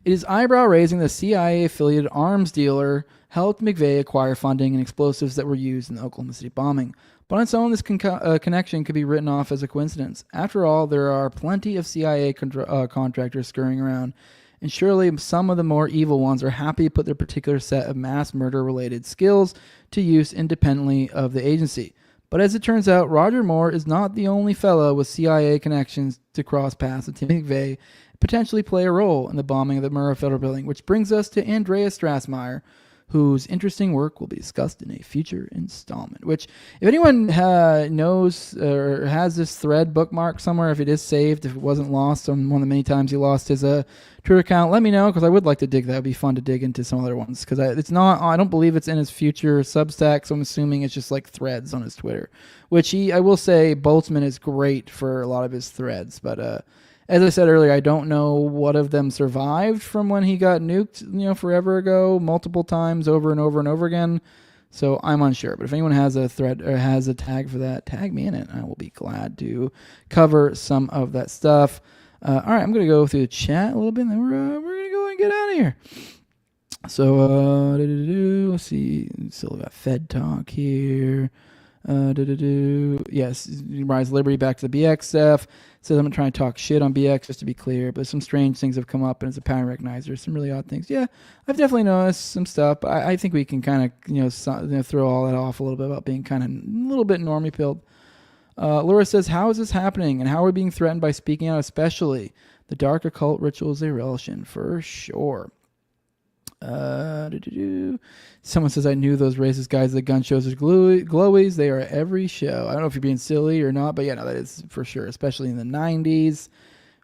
E: It is eyebrow-raising the CIA-affiliated arms dealer helped McVeigh acquire funding and explosives that were used in the Oklahoma City bombing. But on its own, this connection could be written off as a coincidence. After all, there are plenty of CIA contractors scurrying around, and surely some of the more evil ones are happy to put their particular set of mass murder-related skills to use independently of the agency. But as it turns out, Roger Moore is not the only fellow with CIA connections to cross paths with Timothy McVeigh and potentially play a role in the bombing of the Murrah Federal Building, which brings us to Andreas Strassmeyer, whose interesting work will be discussed in a future installment. Which, if anyone knows or has this thread bookmarked somewhere, if it is saved, if it wasn't lost on one of the many times he lost his Twitter account, let me know, because I would like to dig that. It would be fun to dig into some other ones, because I don't believe it's in his future Substack, so I'm assuming it's just like threads on his Twitter, which I will say Boltzmann is great for a lot of his threads, but as I said earlier, I don't know what of them survived from when he got nuked, forever ago, multiple times over and over and over again. So I'm unsure. But if anyone has a thread or has a tag for that, tag me in it. I will be glad to cover some of that stuff. All right, I'm going to go through the chat a little bit, and then we're going to go and get out of here. So, let's see. Still got Fed talk here. Yes, Rise Liberty back to the BX stuff. Says I'm not trying to talk shit on BX, just to be clear, but some strange things have come up, and as a pattern recognizer, some really odd things. Yeah, I've definitely noticed some stuff, but I think we can kind of throw all that off a little bit about being kind of a little bit normie pilled. Laura says, how is this happening, and how are we being threatened by speaking out, especially the dark occult rituals they relish in, for sure. Someone says, I knew those racist guys at the gun shows are glowies. They are at every show. I don't know if you're being silly or not, but yeah, no, that is for sure, especially in the 90s,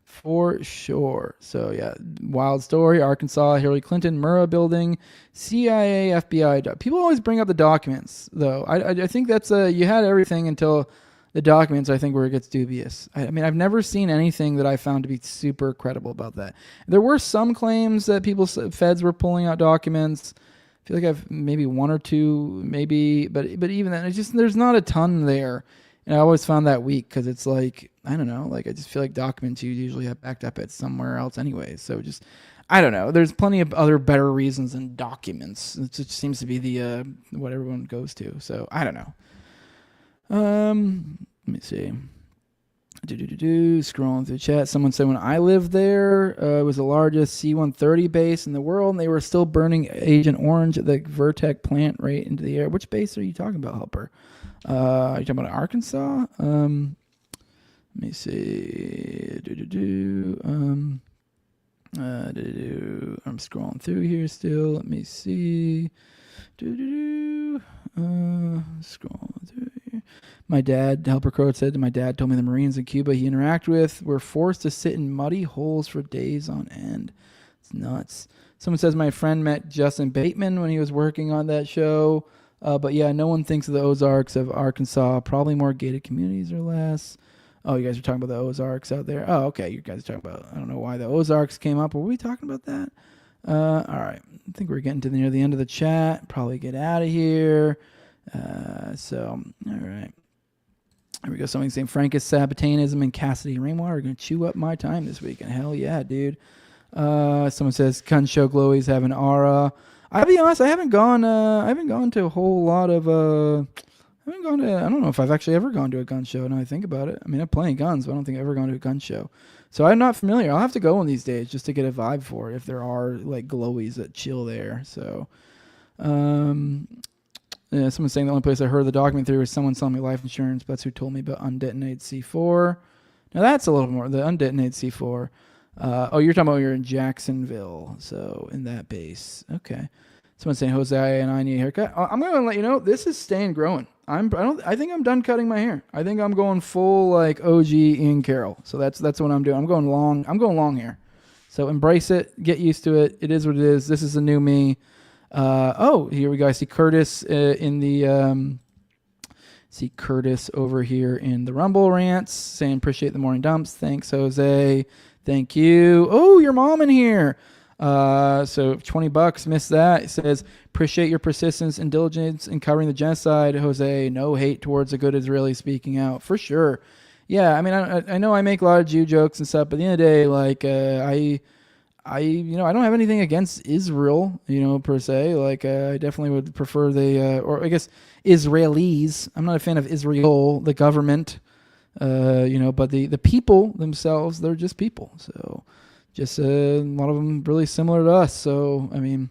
E: for sure. So yeah, wild story, Arkansas, Hillary Clinton, Murrah building, CIA, FBI. People always bring up the documents, though. I think that's you had everything until the documents, I think, where it gets dubious. I mean, I've never seen anything that I found to be super credible about that. There were some claims that feds were pulling out documents. I feel like I've maybe one or two, maybe, but even then, there's not a ton there. And I always found that weak, because it's like, I don't know, like I just feel like documents you usually have backed up at somewhere else anyway. So just, I don't know. There's plenty of other better reasons than documents. It just seems to be the what everyone goes to. So I don't know. Let me see. Scrolling through the chat. Someone said when I lived there, it was the largest C-130 base in the world, and they were still burning Agent Orange at the Vertec plant right into the air. Which base are you talking about, Helper? Are you talking about Arkansas? Let me see. I'm scrolling through here still. Let me see. Scrolling through here. My dad, Helper Crow said, my dad told me the Marines in Cuba he interacted with were forced to sit in muddy holes for days on end. It's nuts. Someone says my friend met Justin Bateman when he was working on that show. But yeah, no one thinks of the Ozarks of Arkansas. Probably more gated communities or less. Oh, you guys are talking about the Ozarks out there. Oh, okay. You guys are talking about, I don't know why the Ozarks came up. Were we talking about that? All right. I think we're getting to near the end of the chat. Probably get out of here. All right. Here we go. Something saying Francis Sabatanism and Cassidy Rainwater are going to chew up my time this weekend. Hell yeah, dude. Someone says gun show glowies have an aura. I'll be honest, I haven't gone to a whole lot of I don't know if I've actually ever gone to a gun show now I think about it. I mean, I'm playing guns, but I don't think I've ever gone to a gun show. So I'm not familiar. I'll have to go one these days just to get a vibe for it if there are like glowies that chill there. So yeah, someone's saying the only place I heard the document theory was someone selling me life insurance, but that's who told me about undetonated C4. Now that's a little more, the undetonated C4. You're talking about you're in Jacksonville, so in that base. Okay. Someone's saying Jose and I need a haircut. I'm going to let you know this is staying growing. I think I'm done cutting my hair. I think I'm going full like OG Ian Carroll. So that's what I'm doing. I'm going long hair. So embrace it, get used to it. It is what it is. This is the new me. Here we go. I see Curtis see Curtis over here in the Rumble rants saying appreciate the morning dumps. Thanks, Jose. Thank you. Oh, your mom in here. So $20, missed that. It says, appreciate your persistence and diligence in covering the genocide, Jose. No hate towards a good Israeli speaking out. For sure. Yeah, I mean, I know I make a lot of Jew jokes and stuff, but at the end of the day, like, I don't have anything against Israel, per se. Like, I definitely would prefer or I guess Israelis. I'm not a fan of Israel, the government, but the people themselves, they're just people. So just a lot of them really similar to us. So, I mean,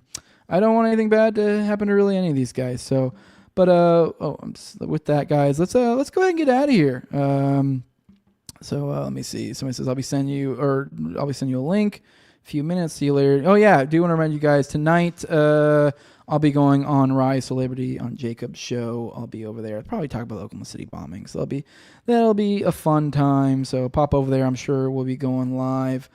E: I don't want anything bad to happen to really any of these guys. So, but, with that, guys, let's go ahead and get out of here. Let me see. Somebody says, I'll be sending you a link. Few minutes. See you later. Oh yeah, I do want to remind you guys tonight. I'll be going on Rise to Liberty on Jacob's show. I'll be over there. I'll probably talk about the Oklahoma City bombing. So that'll be a fun time. So pop over there. I'm sure we'll be going live.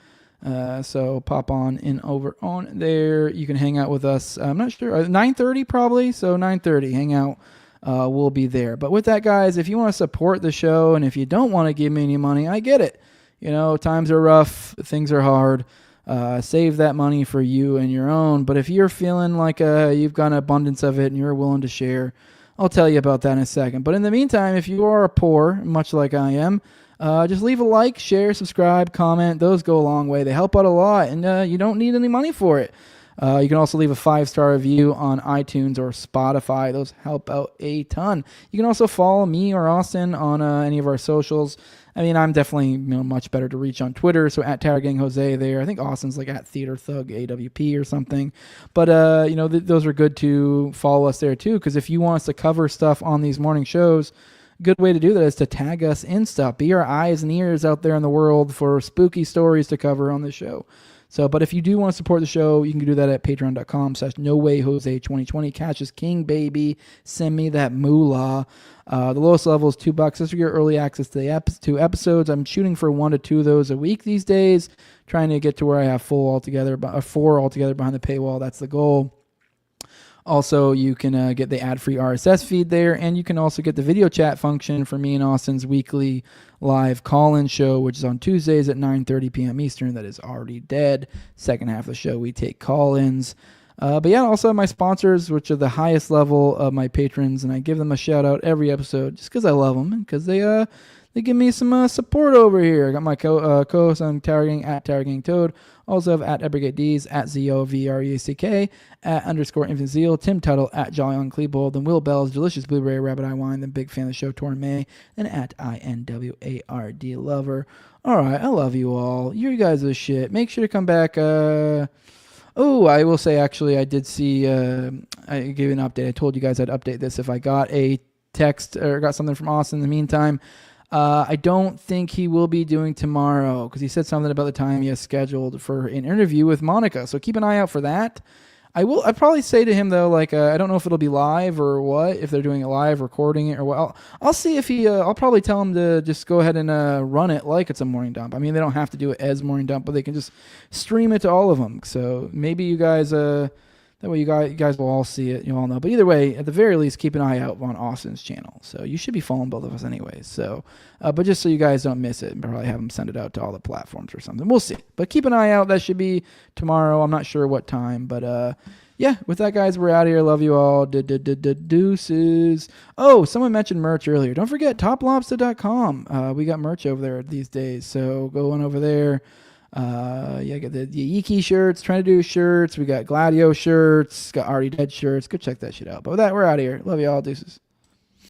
E: So pop on in over on there. You can hang out with us. I'm not sure. 9:30 probably. So 9:30. Hang out. We'll be there. But with that, guys, if you want to support the show and if you don't want to give me any money, I get it. Times are rough. Things are hard. Save that money for you and your own. But if you're feeling like you've got an abundance of it and you're willing to share, I'll tell you about that in a second. But in the meantime, if you are poor, much like I am, just leave a like, share, subscribe, comment. Those go a long way. They help out a lot, and you don't need any money for it. You can also leave a 5-star review on iTunes or Spotify. Those help out a ton. You can also follow me or Austin on any of our socials. I mean, I'm definitely much better to reach on Twitter, so at Targang Jose there. I think Austin's like at Theater Thug AWP or something. But those are good to follow us there too, because if you want us to cover stuff on these morning shows, a good way to do that is to tag us in stuff. Be our eyes and ears out there in the world for spooky stories to cover on the show. So, but if you do want to support the show, you can do that at patreon.com/NoWayJose2020. Cash is king, baby. Send me that moolah. The lowest level is $2. This will get early access to the two episodes. I'm shooting for 1 to 2 of those a week these days, trying to get to where I have 4 altogether behind the paywall. That's the goal. Also, you can get the ad-free RSS feed there, and you can also get the video chat function for me and Austin's weekly live call-in show, which is on Tuesdays at 9:30 p.m. Eastern. That is already dead. Second half of the show, we take call-ins. But yeah, also my sponsors, which are the highest level of my patrons, and I give them a shout-out every episode just because I love them and because they give me some support over here. I got my co-host on Tower at Tower Gang Toad. Also have at Ebrigate D's, at ZOVREACK, at _Infant Zeal, Tim Tuttle, at Jolly on Klebold, then Will Bell's Delicious Blueberry Rabbit Eye Wine, then Big Fan of the Show, Torn May, and at INWARD Lover. All right, I love you all. You guys are shit. Make sure to come back. I will say, actually, I did see, I gave you an update. I told you guys I'd update this if I got a text or got something from Austin in the meantime. I don't think he will be doing tomorrow because he said something about the time he has scheduled for an interview with Monica. So keep an eye out for that. I'd probably say to him though, like I don't know if it'll be live or what, if they're doing it live, recording it or what. I'll see if he. I'll probably tell him to just go ahead and run it like it's a morning dump. I mean, they don't have to do it as morning dump, but they can just stream it to all of them. So maybe you guys. That way you guys will all see it. You all know. But either way, at the very least, keep an eye out on Austin's channel. So you should be following both of us anyways. So, but just so you guys don't miss it, probably have them send it out to all the platforms or something. We'll see. But keep an eye out. That should be tomorrow. I'm not sure what time, but yeah. With that, guys, we're out of here. Love you all. Deuces. Oh, someone mentioned merch earlier. Don't forget toplobster.com. We got merch over there these days. So go on over there. Yeah, got the Yiki shirts, trying to do shirts. We got Gladio shirts, got Already Dead shirts. Go check that shit out. But with that, we're out of here. Love you all. Deuces.